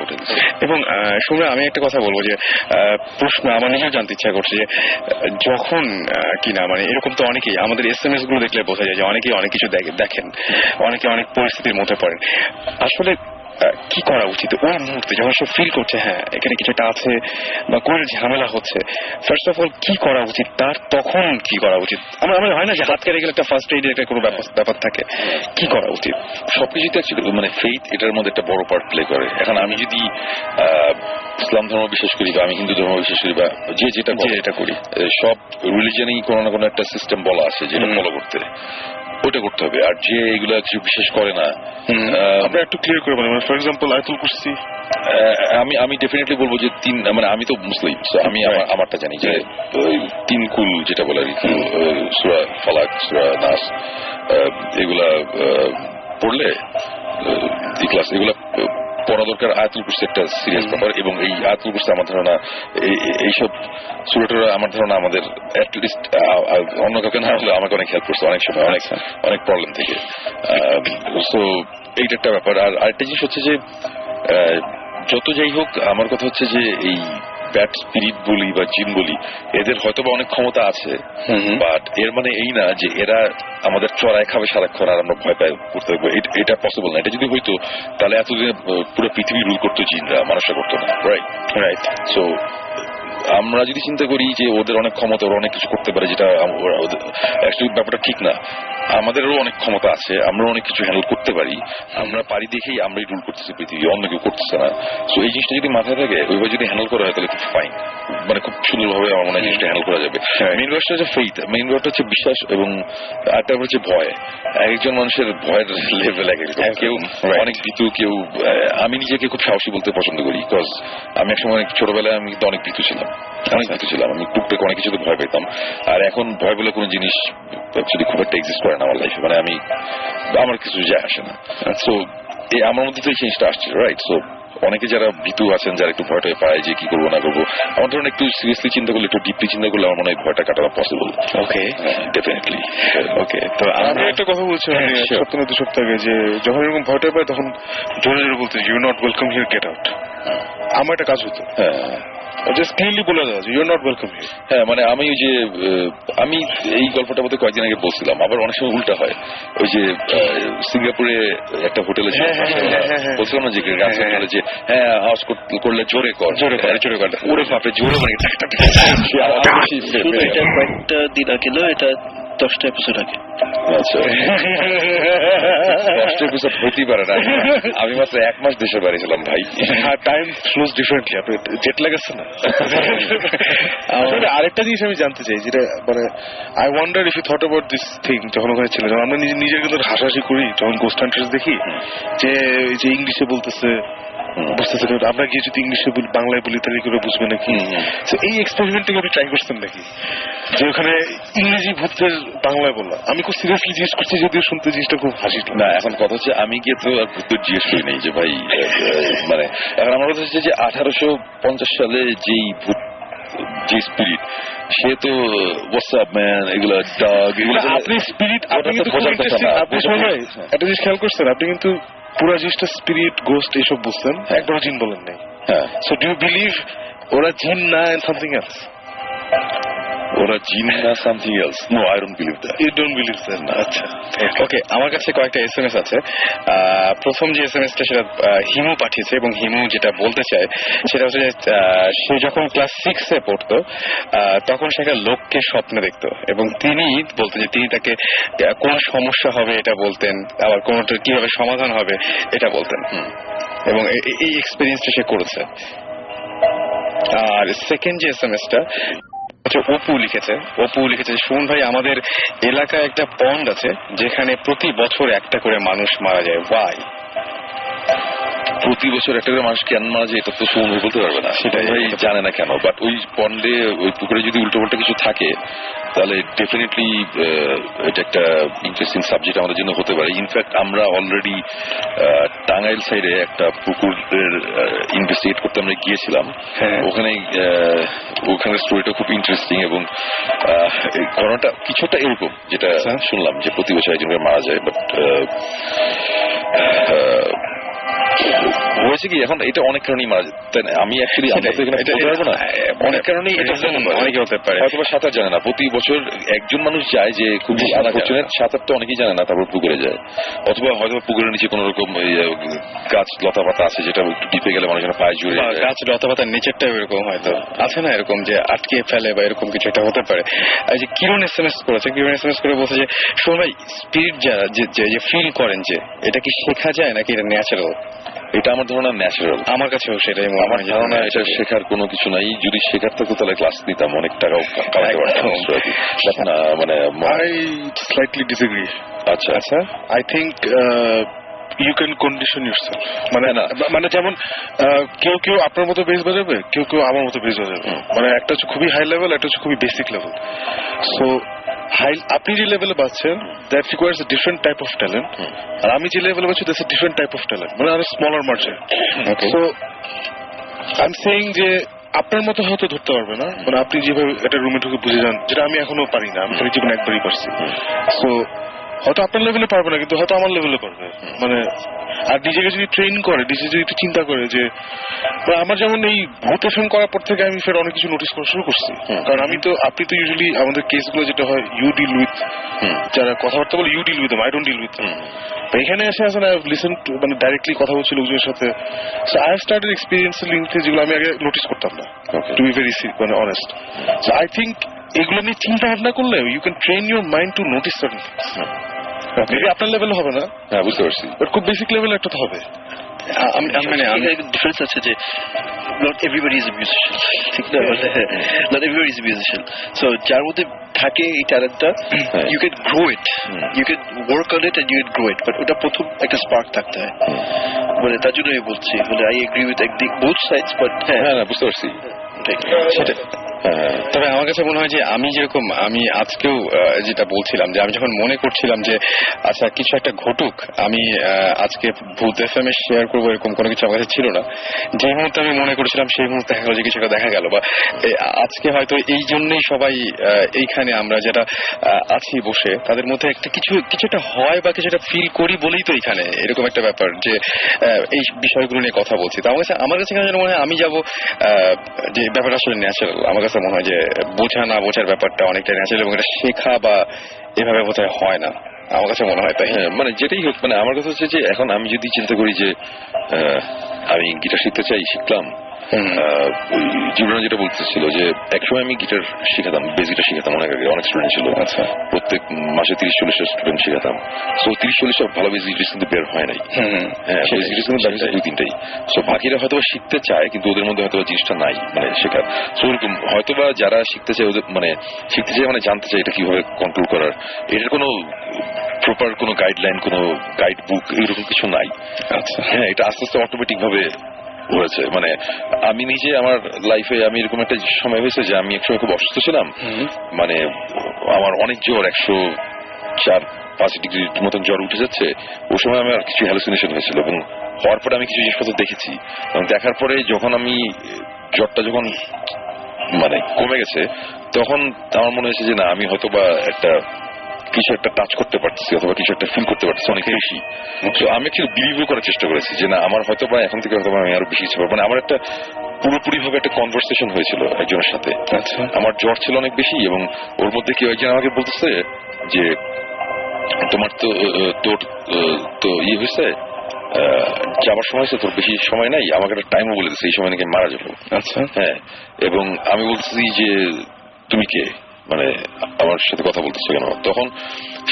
Speaker 2: এবং শুনে আমি একটা কথা বলবো যে প্রশ্ন আমার নিজেও জানতে ইচ্ছা করছে যে যখন কিনা মানে এরকম তো অনেকেই আমাদের SMS গুলো দেখলে বোঝা যায় যে অনেকেই অনেক কিছু দেখেন, অনেকে অনেক পরিস্থিতির মধ্যে পড়েন। আসলে কি করা উচিত ওই মুহূর্তে যখন সে ফিল করছে হ্যাঁ এখানে কিছুটা আছে বা কোন ঝামেলা হচ্ছে, ফার্স্ট অফ অল কি করা উচিত তার, তখন কি করা উচিত? আমার হয় না যে হাত কেটে গেলে একটা ফার্স্ট এইডের একটা কোনো ব্যাপার থাকে, কি করা উচিত?
Speaker 4: সবকিছুতে অ্যাকচুয়ালি মানে ফেইথ এটার মধ্যে একটা বড় পার্ট প্লে করে। এখন আমি যদি ইসলাম ধর্ম বিশ্বাস করি বা আমি হিন্দু ধর্ম বিশ্বাস করি বা যেটা করি, সব রিলিজনেই কোনো না কোনো একটা সিস্টেম বলা আছে যেটা ফলো করতে, ওটা করতে হবে। আর যে এগুলা কিছু বিশ্বাস করে না,
Speaker 3: আমরা একটু ক্লিয়ার করে বলি, ফর এক্সাম্পল আয়াতুল কুরসি,
Speaker 4: আমি ডেফিনেটলি বলবো যে মানে আমি তো মুসলিম, আমি আমারটা জানি যে 3 কুল যেটা বলে আর কি, সূরা ফালাক, সূরা নাস, এগুলা পড়লে ইখলাস, এগুলা পড়া দরকার। আয়াতুল কুরসি একটা সিরিয়াস ব্যাপার, এবং এই আয়াতুল কুরসি আমার ধারণা এইসব সূরাটা আমার ধারণা আমাদের অ্যাটলিস্ট অন্য কাউকে না হলে আমাকে অনেক হেল্প করছে অনেক সময়, অনেক প্রবলেম থেকে। সো এইটা একটা ব্যাপার। আর আরেকটা জিনিস হচ্ছে যে যত যাই হোক আমার কথা হচ্ছে যে এই ব্যাড স্পিরিট বলি বা জিন বলি, এদের হয়তো বা অনেক ক্ষমতা আছে, বাট এর মানে এই না যে এরা আমাদের চড়ায় খাবে সারাক্ষণ আর আমরা ভয় পাই করতে থাকবো, এটা পসিবল না। এটা যদি হইতো তাহলে এতদিনে পুরো পৃথিবী রুল করতো জিনরা, মানুষরা করতো না। রাইট। সো আমরা যদি চিন্তা করি যে ওদের অনেক ক্ষমতা, ওরা অনেক কিছু করতে পারে, যেটা অ্যাকচুয়ালি ব্যাপারটা ঠিক না। আমাদেরও অনেক ক্ষমতা আছে, আমরা অনেক কিছু হ্যান্ডেল করতে পারি, আমরা পারি দেখেই আমরাই রুল করতেছি পৃথিবী, অন্য কেউ করতেছে না। সো এই জিনিসটা যদি মাথায় থাকে, ওইভাবে যদি হ্যান্ডেল করা হয় তাহলে খুব ফাইন, মানে খুব সুন্দরভাবে আমার মনে হয় জিনিসটা হ্যান্ডেল করা যাবে। মেইন ব্যাপারটা হচ্ছে ফেইথ, মেইন ব্যাপারটা হচ্ছে বিশ্বাস, এবং আরেকটা হচ্ছে ভয়। একজন মানুষের ভয়ের লেভেল এক একজন, কেউ অনেক ভীতু, কেউ আমি নিজেকে খুব সাহসী বলতে পছন্দ করি, বিকজ আমি এক সময় ছোটবেলায় আমি কিন্তু অনেক ভীতু ছিলাম, আমি টুকটাক অনেক কিছুতে ভয় পেতাম। আর এখন ভয় বলে কোনো জিনিস যদি খুব একটা এক্সিস্ট করে না আমার লাইফে, মানে আমার কিছু যায় আসে না। সো আমার মধ্যে তো এই জিনিসটা আসছে, রাইট? সো অনেকে যারা ভীতু আছেন, যারা একটু ভয়টা পায় যে কি করবো না করবো, আমার ধরুন একটু সিরিয়াসলি চিন্তা করলে, একটু ডিপলি চিন্তা করলে আমার মনে হয় ভয়টা কাটানো পসিবল।
Speaker 2: ওকে,
Speaker 4: ডেফিনেটলি।
Speaker 2: ওকে, তো
Speaker 3: আমি একটা কথা বলছি, 1 সপ্তাহ 2 সপ্তাহ আগে, যে যখন এরকম ভয়টা পায় তখন জোরে জোরে বলতে you not welcome here, get out. আমার একটা কাজ হতো, জাস্ট ক্লিয়ারলি বলে দেওয়া যে you are not welcome here.
Speaker 4: হ্যাঁ, মানে আমি ওই যে আমি এই গল্পটা বোধহয় কয়েকদিন আগে বলছিলাম, আবার অনেক সময় উল্টা হয়। ওই যে সিঙ্গাপুরে একটা হোটেলে বলছিলাম না যে যে হ্যাঁ আওয়াজ করলে জোরে কর, ওরে বাপরে জোরে, মানে
Speaker 7: কয়েকটা দিন আগে না, এটা 10টা এপিসোড আগে।
Speaker 4: আচ্ছা, 10টা এপিসোড হতেই পারে না, আমি মাত্র 1 মাস দেশে বাড়িয়েছিলাম ভাই।
Speaker 3: টাইম ফ্লোজ ডিফারেন্টলি, আপনি জেট লাগাচ্ছে না। আরেকটা জিনিস আমি জানতে চাই, যেটা মানে I wonder if you thought about this thing, যখন ওখানে ছিলেন, আমরা নিজের কিন্তু হাসাহাসি করি যখন গোস্ট হান্টার্স দেখি, যে ইংলিশে বলতেছে, বুঝতেছে, আমরা গিয়ে যদি ইংলিশে বাংলায় বলি তাহলে কি বুঝবে নাকি? এই এক্সপেরিমেন্টটাকে আপনি ট্রাই করছেন নাকি, যে ওখানে ইংরেজি ভূতের বাংলায় বললাম? আমি খুব সিরিয়াসলি জিজ্ঞেস করছি, যদিও শুনতে জিনিসটা খুব হাসি
Speaker 4: না। এখন কথা হচ্ছে আমি গিয়ে তো আর ভূতের জিজ্ঞেস করি নাই যে ভাই, মানে এখন আমার কথা হচ্ছে যে 1850 সালে যেই ভূত, যে স্পিরিট, সে তো হোয়াটসঅ্যাপ ম্যান, এগুলা ডগ, এগুলো
Speaker 3: আপনি স্পিরিট, আপনি কিন্তু একটা জিনিস খেয়াল করছেন, আপনি কিন্তু পুরো জিনিসটা স্পিরিট, গোস্ট এইসব বুঝছেন, একবারও জিন বলেন নাই। সো ডু ইউ বিলিভ ওরা জিন না এন্ড সামথিং এলস?
Speaker 4: ওরা জিন না something else? No, I don't believe that.
Speaker 3: You don't believe that? আচ্ছা,
Speaker 2: ওকে। আমার কাছে কয়েকটা SMS আছে। প্রথম যে SMSটা সেটা হিমু পাঠিয়েছে, এবং হিমু যেটা বলতে চায় সেটা হচ্ছে যে সে যখন ক্লাস 6-এ পড়তো তখন সে একটা লোককে স্বপ্নে দেখতো, এবং তিনি বলতেন যে তিনি তাকে কোন সমস্যা হবে এটা বলতেন, আবার কোনটা কিভাবে সমাধান হবে এটা বলতেন, এবং এই এক্সপেরিয়েন্সটা সে করেছে। আর সেকেন্ড যে SMSটা অপু লিখেছে সুমন ভাই, আমাদের এলাকায় একটা পন্ড আছে যেখানে প্রতি বছর একটা করে মানুষ মারা যায়, ওয়াই?
Speaker 4: প্রতি বছর একটা করে মানুষ কেন মারা যায় এটা তো সমুদ্র বলতে পারবে না, সেটাই জানে না কেন। বাট ওই পন্ডে ওই পুকুরে যদি উল্টোপাল্টা কিছু থাকে তাহলে ডেফিনেটলি এটা একটা ইন্টারেস্টিং সাবজেক্ট আমাদের জন্য হতে পারে। ইনফ্যাক্ট আমরা অলরেডি টাঙ্গাইল সাইডে একটা পুকুরের ইনভেস্টিগেট করতে আমরা গিয়েছিলাম। ওখানে স্টোরিটা খুব ইন্টারেস্টিং এবং ঘটনাটা কিছুটা এরকম যেটা শুনলাম যে প্রতি বছর একজন মারা যায়। বাট হয়েছে কি এখন এটা অনেক কারণেই মারা যায়, তাই না? আমি অ্যাকচুয়ালি আমরা তো এখানে বলতে পারবো না, অনেক কারণেই এটা অনেকে হতে পারে। হয়তো সাঁতার জানে না, প্রতি বছর একজন মানুষ যায় যে খুব আনফরচুনেট, সাঁতার তো অনেকেই জানে না, তারপর পুকুরে যায়। অথবা হয়তো পুকুরের নিচে কোন রকম গাছ লতা পাতা আছে যেটা একটু ডিপে গেলে মানুষের পায়ে জুড়ে যায়, গাছ লতা পাতার নিচেরটা এরকম হয়তো আছে না, এরকম যে আটকে ফেলে বা এরকম কিছু একটা হতে পারে। আর যে কিরণ SMS করেছে, কিরণ SMS করে বলছে যে শোন ভাই, স্পিরিট যারা যে ফিল করেন যে এটা কি শেখা যায় নাকি এটা ন্যাচারাল? এটা আমার ধারণা ন্যাচারাল, আমার কাছেও সেটাই আমার ধারণা। এটা শেখার কোনো কিছু নাই, যদি শেখার থাকতো তাহলে ক্লাস নিতাম, অনেক টাকাও কামাতে পারতাম। মানে
Speaker 3: আই স্লাইটলি ডিসএগ্রি।
Speaker 4: আচ্ছা আচ্ছা,
Speaker 3: I think you can condition yourself, মানে যেমন কেউ আপনার মতো বেস বাজাবে, কেউ আমার মতো বেস বাজাবে। মানে একটা হচ্ছে খুবই হাই লেভেল, একটা হচ্ছে খুবই বেসিক লেভেল। সো আপনি যে লেভেলে বাজছেন that requires a different type of talent, আর আমি যে লেভেলে বাজছি that's a different type of talent, মানে আরো smaller margin. So I am saying যে আপনার মতো হয়তো ধরতে পারবে না, মানে আপনি যেভাবে একটা রুমে ঢুকে বুঝে যান, যেটা আমি এখনো পারি না, আমি জীবনে একবারই পারছি। সো হয়তো আপনার লেভেলে পারবে না, কিন্তু হয়তো আমার লেভেলে পারবে। মানে আর ডিজেকে যদি ট্রেন করে, ডিজে যদি একটু চিন্তা করে যে আমার যেমন এই ভূতেশন করার পর থেকে আমি ফের অনেক কিছু নোটিস করা শুরু করছি। কারণ আপনি তো ইউজুয়ালি আমাদের কেসগুলো যেটা হয় ইউ ডিল উইথ যারা কথাবার্তা বলে, you deal with them, I don't deal with them. এখানে এসে আসেন আই হ্যাভ লিসেন টু, মানে ডাইরেক্টলি কথা বলছি লোকজনের সাথে। So I have started experiencing লিঙ্কে যেগুলো আমি আগে নোটিস করতাম না, টু বি ভেরি মানে অনেস্ট। সো আই থিঙ্ক এগুলো নিয়ে চিন্তা ভাবনা করলে you can train your mind to notice certain things. Maybe আপনার লেভেলে হবে না,
Speaker 4: হ্যাঁ বুঝতে পারছি,
Speaker 3: বাট খুব বেসিক লেভেলে একটা তো হবে।
Speaker 7: ডিফারেন্স আছে যে not everybody is a musician, ঠিক না? Not everybody is a musician. So যার মধ্যে থাকে এই ট্যালেন্টটা, you can grow it, you can work on it and you can grow it, but ওটা প্রথম একটা স্পার্ক থাকতে হয়। মানে তার জন্য আমি বলছি, মানে I agree with both sides, but
Speaker 4: হ্যাঁ বুঝতে পারছি সেটা।
Speaker 2: তবে আমার কাছে মনে হয় যে আমি আজকেও যেটা বলছিলাম যে আমি যখন মনে করছিলাম যে আচ্ছা কিছু একটা ঘটুক, আমি আজকে ভূত FM শেয়ার করবো এরকম কোনো কিছু আমার কাছে ছিল না। যে মুহূর্তে আমি মনে করেছিলাম সেই মুহূর্তে দেখা গেল যে কিছু একটা দেখা গেল, বা আজকে হয়তো এই জন্যই সবাই এইখানে আমরা যারা আছি বসে তাদের মধ্যে একটা কিছু একটা হয় বা কিছু একটা ফিল করি বলেই তো এখানে এরকম একটা ব্যাপার যে এই বিষয়গুলো নিয়ে কথা বলছি। তো আমার কাছে কেন মনে হয় আমি যাবো যে ব্যাপারটা আসলে ন্যাচারাল। আমার কাছে মনে হয় যে বোঝা না বোঝার ব্যাপারটা অনেকটা ন্যাচারাল এবং এটা শেখা বা এভাবে বোধহয় হয় না, আমার কাছে মনে হয় তাই।
Speaker 4: হ্যাঁ মানে যেটাই হোক, মানে আমার কথা হচ্ছে যে এখন আমি যদি চিন্তা করি যে আমি গিটার শিখতে চাই, শিখলাম, জীবনে যেটা বলতেছিল যে একসময় আমি গিটার শিখাতাম, বেস গিটার শিখাতাম, অনেক স্টুডেন্ট ছিল। আচ্ছা, প্রত্যেক মাসে 30-40 স্টুডেন্ট শিখাতাম। সো 30-40 ভালো বেস গিটার কিন্তু বের হয় নাই। হ্যাঁ, বেস গিটার কিন্তু দাঁড়িয়ে 2-3টাই। সো বাকিরা হয়তো শিখতে চায় কিন্তু ওদের মধ্যে হয়তো জিনিসটা নাই, মানে শেখার। সো ওরকম হয়তো বা যারা শিখতে চায় ওদের মানে শিখতে চায় মানে জানতে চায় এটা কিভাবে কন্ট্রোল করার, এটার কোনো প্রপার কোনো গাইডলাইন, কোনো গাইড বুক এরকম কিছু নাই। আচ্ছা, হ্যাঁ, এটা আস্তে আস্তে অটোমেটিক ভাবে হয়েছে। মানে আমি নিজে আমার লাইফে আমি এরকম একটা সময় হয়েছে যে আমি একসময় খুব অসুস্থ ছিলাম, মানে আমার অনেক জ্বর, 104-5 ডিগ্রির মতন জ্বর উঠে যাচ্ছে। ওই সময় আমার কিছু হ্যালুসিনেশন হয়েছিল এবং হওয়ার পরে আমি কিছু জিনিসপত্র দেখেছি। দেখার পরে যখন আমি জ্বরটা যখন মানে কমে গেছে তখন আমার মনে হয়েছে যে না, আমি হয়তো বা কিছু একটা টাচ করতে পারছি অথবা কিছু একটা ফিল করতে পারছি অনেক বেশি। তো আমি একটু বিলিভ করার চেষ্টা করেছি যে না, আমার হয়তো বা এখন থেকে হয়তো আমি আরো বেশি কিছু পারবো। মানে আমার একটা পুরোপুরি ভাবে একটা কনভারসেশন হয়েছিল একজনের সাথে। আচ্ছা, আমার জ্বর ছিল অনেক বেশি এবং ওর মধ্যে কেউ একজন আমাকে বলতেছে যে তোমার তোর তো ইয়ে হয়েছে, যাবার সময় হয়েছে, তোর বেশি সময় নাই, আমাকে একটা টাইমও বলে দিচ্ছে এই সময় নাকি মারা যাবো। আচ্ছা, হ্যাঁ, এবং আমি বলতেছি যে তুমি কে, মানে আমার সাথে কথা বলতেছে কেন? তখন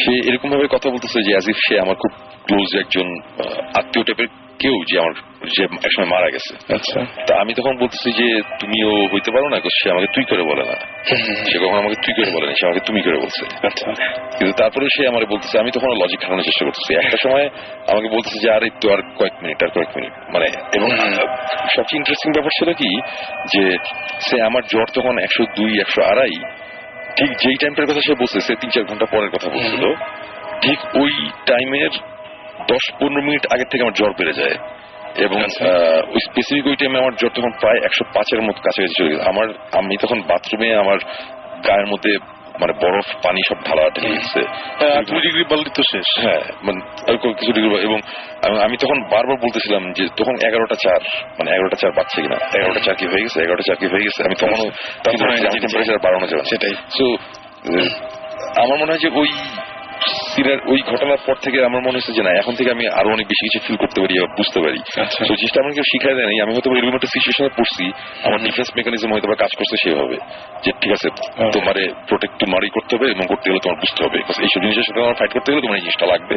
Speaker 4: সে এরকম ভাবে কথা বলতেছে যে অ্যাজ ইফ সে আমার খুব ক্লোজ একজন আত্মীয় টাইপের কেউ যে আমার যে একসময় মারা গেছে।
Speaker 2: আচ্ছা,
Speaker 4: তা আমি তখন বলতেছি যে তুমিও হইতে পারো না, সে আমাকে তুই করে বলে না, সে কখন আমাকে তুই করে বলে না, সে আমাকে তুমি করে বলছে।
Speaker 2: আচ্ছা,
Speaker 4: কিন্তু তারপরে সে আমার বলতেছে, আমি তখন লজিক খাটানোর চেষ্টা করতেছি। একটা সময় আমাকে বলতেছে যে আরে তো আর কয়েক মিনিট মানে, এবং সবচেয়ে ইন্টারেস্টিং ব্যাপার ছিল কি যে সে আমার জ্বর তখন 102, 102.5, ঠিক যেই টাইমটার কথা সে বলছে, সে 3-4 ঘন্টা পরের কথা বলছিল, ঠিক ওই টাইমের 10-15 মিনিট আগের থেকে আমার জ্বর বেড়ে যায়। এবং ওই স্পেসিফিক ওই টাইমে আমার জ্বর তখন প্রায় 105-এর মতো কাছাকাছি চলে গেছে। আমি তখন বাথরুমে আমার গায়ের মধ্যে মানে বরফ পানি সব ঢালা ঢেলে গেছে,
Speaker 3: 2 ডিগ্রি বাড়লে তো শেষ।
Speaker 4: হ্যাঁ, মানে কিছু ডিগ্রি। এবং আমি তখন বারবার বলতেছিলাম যে তখন 11টা 4, মানে 11টা 4 বাজছে কিনা, 11টা 4 কি হয়ে গেছে, 11টা 4 কি হয়ে গেছে। আমি তখনও টেম্পারেচার বাড়ানো যাবে সেটাই। সো আমার মনে হয় যে ওই ঘটনার পর থেকে আমার মনে হচ্ছে যে না, এখন থেকে আমি আরো অনেক বেশি কিছু ফিল করতে পারি বা বুঝতে পারি। তো জিনিসটা আমার কেউ শিখাই দেয়নি, আমি হয়তো এরকম একটা সিচুয়েশনে পড়ছি, আমার ডিফেন্স মেকানিজম হয়তো কাজ করছে সেভাবে যে ঠিক আছে তোমারে প্রোটেক্ট তোমারই করতে হবে এবং করতে গেলে তোমার বুঝতে হবে এইসব জিনিসের সাথে আমার ফাইট করতে গেলে তোমার এই জিনিসটা লাগবে,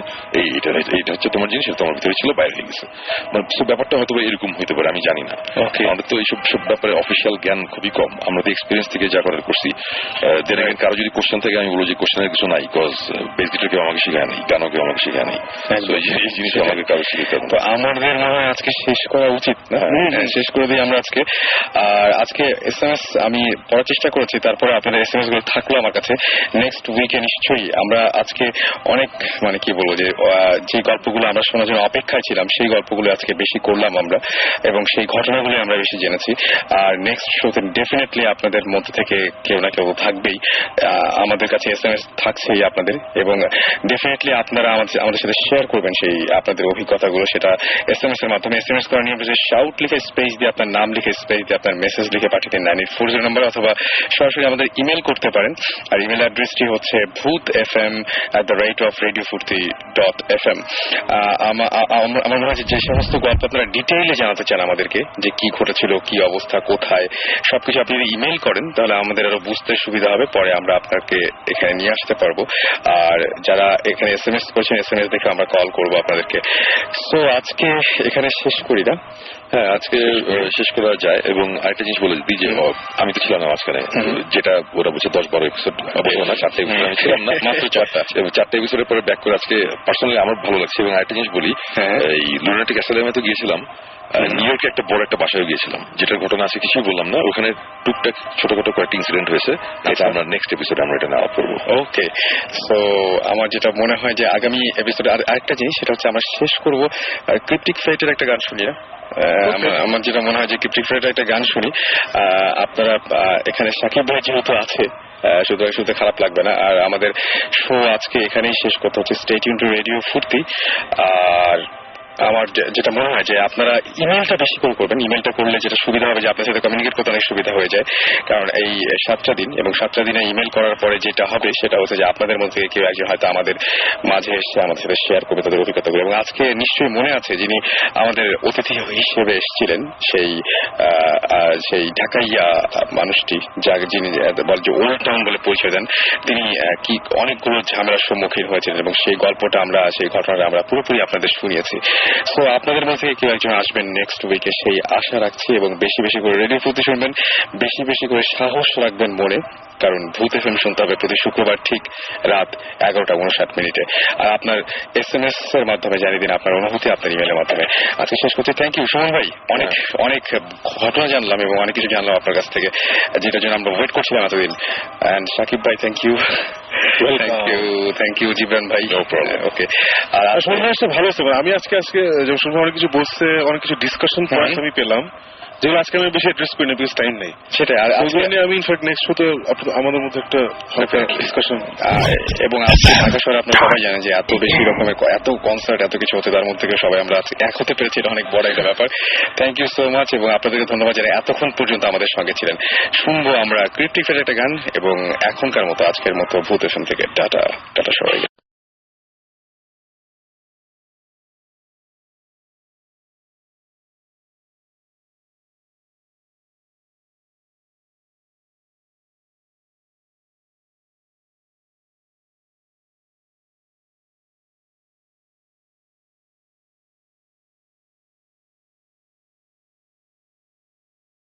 Speaker 4: এইটা হচ্ছে তোমার জিনিস, তোমার ভিতরে ছিল, বাইরে হয়ে গেছে। মানে ব্যাপারটা হয়তো এরকম হইতে পারে, আমি জানি না। আমাদের তো এইসব ব্যাপারে অফিসিয়াল জ্ঞান খুবই কম, আমরা তো এক্সপিরিয়েন্স থেকে যা করার করছি। দেন কারো যদি কোশ্চেন থেকে আমি বলবো যে কোশ্চেনের কিছু নাই, বিকজ বেসিকটা কেউ আমাকে শেখায় নেই, গানও কেউ আমাকে শেখায় নেই, এই জিনিসটা আমাকে কারো শিখতে হবে।
Speaker 2: তো আমাদের মনে হয় আজকে শেষ করা উচিত না, শেষ করে দিই আমরা আজকে। আর আজকে SMS আমি পড়ার চেষ্টা করেছি, তারপরে আপনাদের SMS গুলো থাকলো আমার কাছে। নেক্সট উইকে নিশ্চয়ই আমরা আজকে অনেক মানে কি বলবো যে গল্পগুলো আমরা শোনার জন্য অপেক্ষায় ছিলাম, সেই গল্পগুলো আজকে বেশি করলাম আমরা, এবং সেই ঘটনাগুলো আমরা বেশি জেনেছি। আর নেক্সট শোতে ডেফিনেটলি আপনাদের মধ্যে থেকে কেউ না কেউ থাকবেই, আমাদের কাছে SMS থাকছেই আপনাদের, এবং ডেফিনেটলি আপনারা আমাদের সাথে শেয়ার করবেন সেই আপনাদের অভিজ্ঞতাগুলো, সেটা SMS এর মাধ্যমে। SMS করার নিয়ম হচ্ছে শাউট লিখে স্পেস দিয়ে আপনার নাম লিখে স্পেস দিয়ে আপনার মেসেজ লিখে পাঠিয়ে দিন 9840 নম্বরে, অথবা সরাসরি আমাদের ইমেল করতে পারেন। আর ইমেল অ্যাড্রেসটি হচ্ছে bhutfm@therateofradiofurti.fm। আমার মনে হয় যে সমস্ত গল্প আপনারা ডিটেইলে জানাতে চান আমাদেরকে, যে কি ঘটেছিল, কি অবস্থা, কোথায়, সবকিছু আপনি যদি ইমেল করেন তাহলে আমাদের আরো বুঝতে সুবিধা হবে, পরে আমরা আপনাকে এখানে নিয়ে আসতে পারবো। আর যারা এখানে SMS করছেন, SMS দেখে আমরা কল করবো আপনাদেরকে। সো আজকে এখানে শেষ করি না?
Speaker 4: হ্যাঁ, আজকে শেষ করা যায়। এবং আরেকটা জিনিস বলে দিই যে আমি তো ছিলাম না মাঝখানে, যেটা ওরা বলছে 10-12 এপিসোড, বলবো না 4টা এপিসোড আমি ছিলাম না, মাত্র 4টা এপিসোডের পরে ব্যাক করে আজকে পার্সোনালি আমার ভালো লাগছে। এবং আরেকটা জিনিস বলি, এই লুনাটিক অ্যাসাইলামে তো গিয়েছিলাম, নিউ ইয়র্কে একটা বড় একটা বাসায় গিয়েছিলাম, যেটার ঘটনা আছে কিছুই বললাম না, ওখানে টুকটাক ছোটখাটো কয়েকটি ইনসিডেন্ট হয়েছে, এটা আমরা নেক্সট এপিসোডে আমরা এটা আলাপ করবো।
Speaker 2: ওকে, সো আমার যেটা মনে হয় যে আগামী এপিসোডে আরেকটা জিনিস, সেটা হচ্ছে আমরা শেষ করবো ক্রিপ্টিক ফেটের একটা গান শুনি না? আমার যেটা মনে হয় যে ক্রিপ্টিক ফেটের একটা গান শুনি। আপনারা এখানে সাকিব ভাই যেহেতু আছে, সুতরাং শুনতে খারাপ লাগবে না। আর আমাদের শো আজকে এখানেই শেষ করতে হচ্ছে। স্টে টিউন টু রেডিও ফুর্তি। আর আমার যেটা মনে হয় যে আপনারা ইমেলটা বেশি করে করবেন। ইমেলটা করলে যেটা সুবিধা হবে যে আপনার সাথে কমিউনিকেট করতে অনেক সুবিধা হয়ে যায়, কারণ এই 7টা দিন এবং 7টা দিনে ইমেল করার পরে যেটা হবে সেটা হচ্ছে যে আপনাদের মধ্যে কেউ একজন হয়তো আমাদের মাঝে এসে আমাদের সাথে শেয়ার করবে তাদের অভিজ্ঞতাগুলো। এবং আজকে নিশ্চয়ই মনে আছে যিনি আমাদের অতিথি হিসেবে এসেছিলেন, সেই ঢাকাইয়া মানুষটি, যিনি বলে যে ওল্ড টাউন বলে পরিচয় দেন, তিনি কি অনেকগুলো ঝামেলার সম্মুখীন হয়েছিলেন, এবং সেই গল্পটা সেই ঘটনাটা আমরা পুরোপুরি আপনাদের শুনিয়েছি। তো আপনাদের মধ্যে কেউ একজন আসবেন নেক্সট উইকে, সেই আশা রাখছি। এবং বেশি বেশি করে রেডিও ফুর্তি শুনবেন, বেশি বেশি করে সাহস রাখবেন মনে, কারণ ভূত এফএম শুনতে হবে প্রতি শুক্রবার ঠিক রাত 11:59। আর আপনার SMS এর মাধ্যমে জানিয়ে দিন আপনার অনুভূতি, আপনার ইমেলের মাধ্যমে। আজকে শেষ করছি। থ্যাংক ইউ সুমন ভাই, অনেক অনেক ঘটনা জানলাম এবং অনেক কিছু জানলাম আপনার কাছ থেকে, যেটার জন্য আমরা ওয়েট করছিলাম এতদিন। অ্যান্ড সাকিব ভাই thank you, thank you Jibran ভাই। ওকে, আর আসলে
Speaker 3: ভালো আছে। আমি আজকে যখন অনেক কিছু বলছে, অনেক কিছু ডিসকাশন পয়েন্ট আমি পেলাম, যেগুলো আজকে আমি বেশি অ্যাড্রেস করি না, বিকজ টাইম নেই।
Speaker 2: সেটাই, আর
Speaker 3: আমি ইনফ্যাক্ট নেক্সট শোতে আমাদের মধ্যে একটা ডিসকাশন।
Speaker 2: এবং আজকে ঢাকা শহরে আপনারা সবাই জানেন যে এত বেশি রকমের এত কনসার্ট, এত কিছু হতে, তার মধ্যে থেকে সবাই আমরা এক হতে পেরেছি, এটা অনেক বড় একটা ব্যাপার। থ্যাংক ইউ সো মাচ, এবং আপনাদেরকে ধন্যবাদ জানাই এতক্ষণ পর্যন্ত আমাদের সঙ্গে ছিলেন। শুনবো আমরা ক্রিপ্টিক ফেটের একটা গান, এবং এখনকার মতো আজকের মতো ভূত এফএম থেকে টাটা সবাইকে।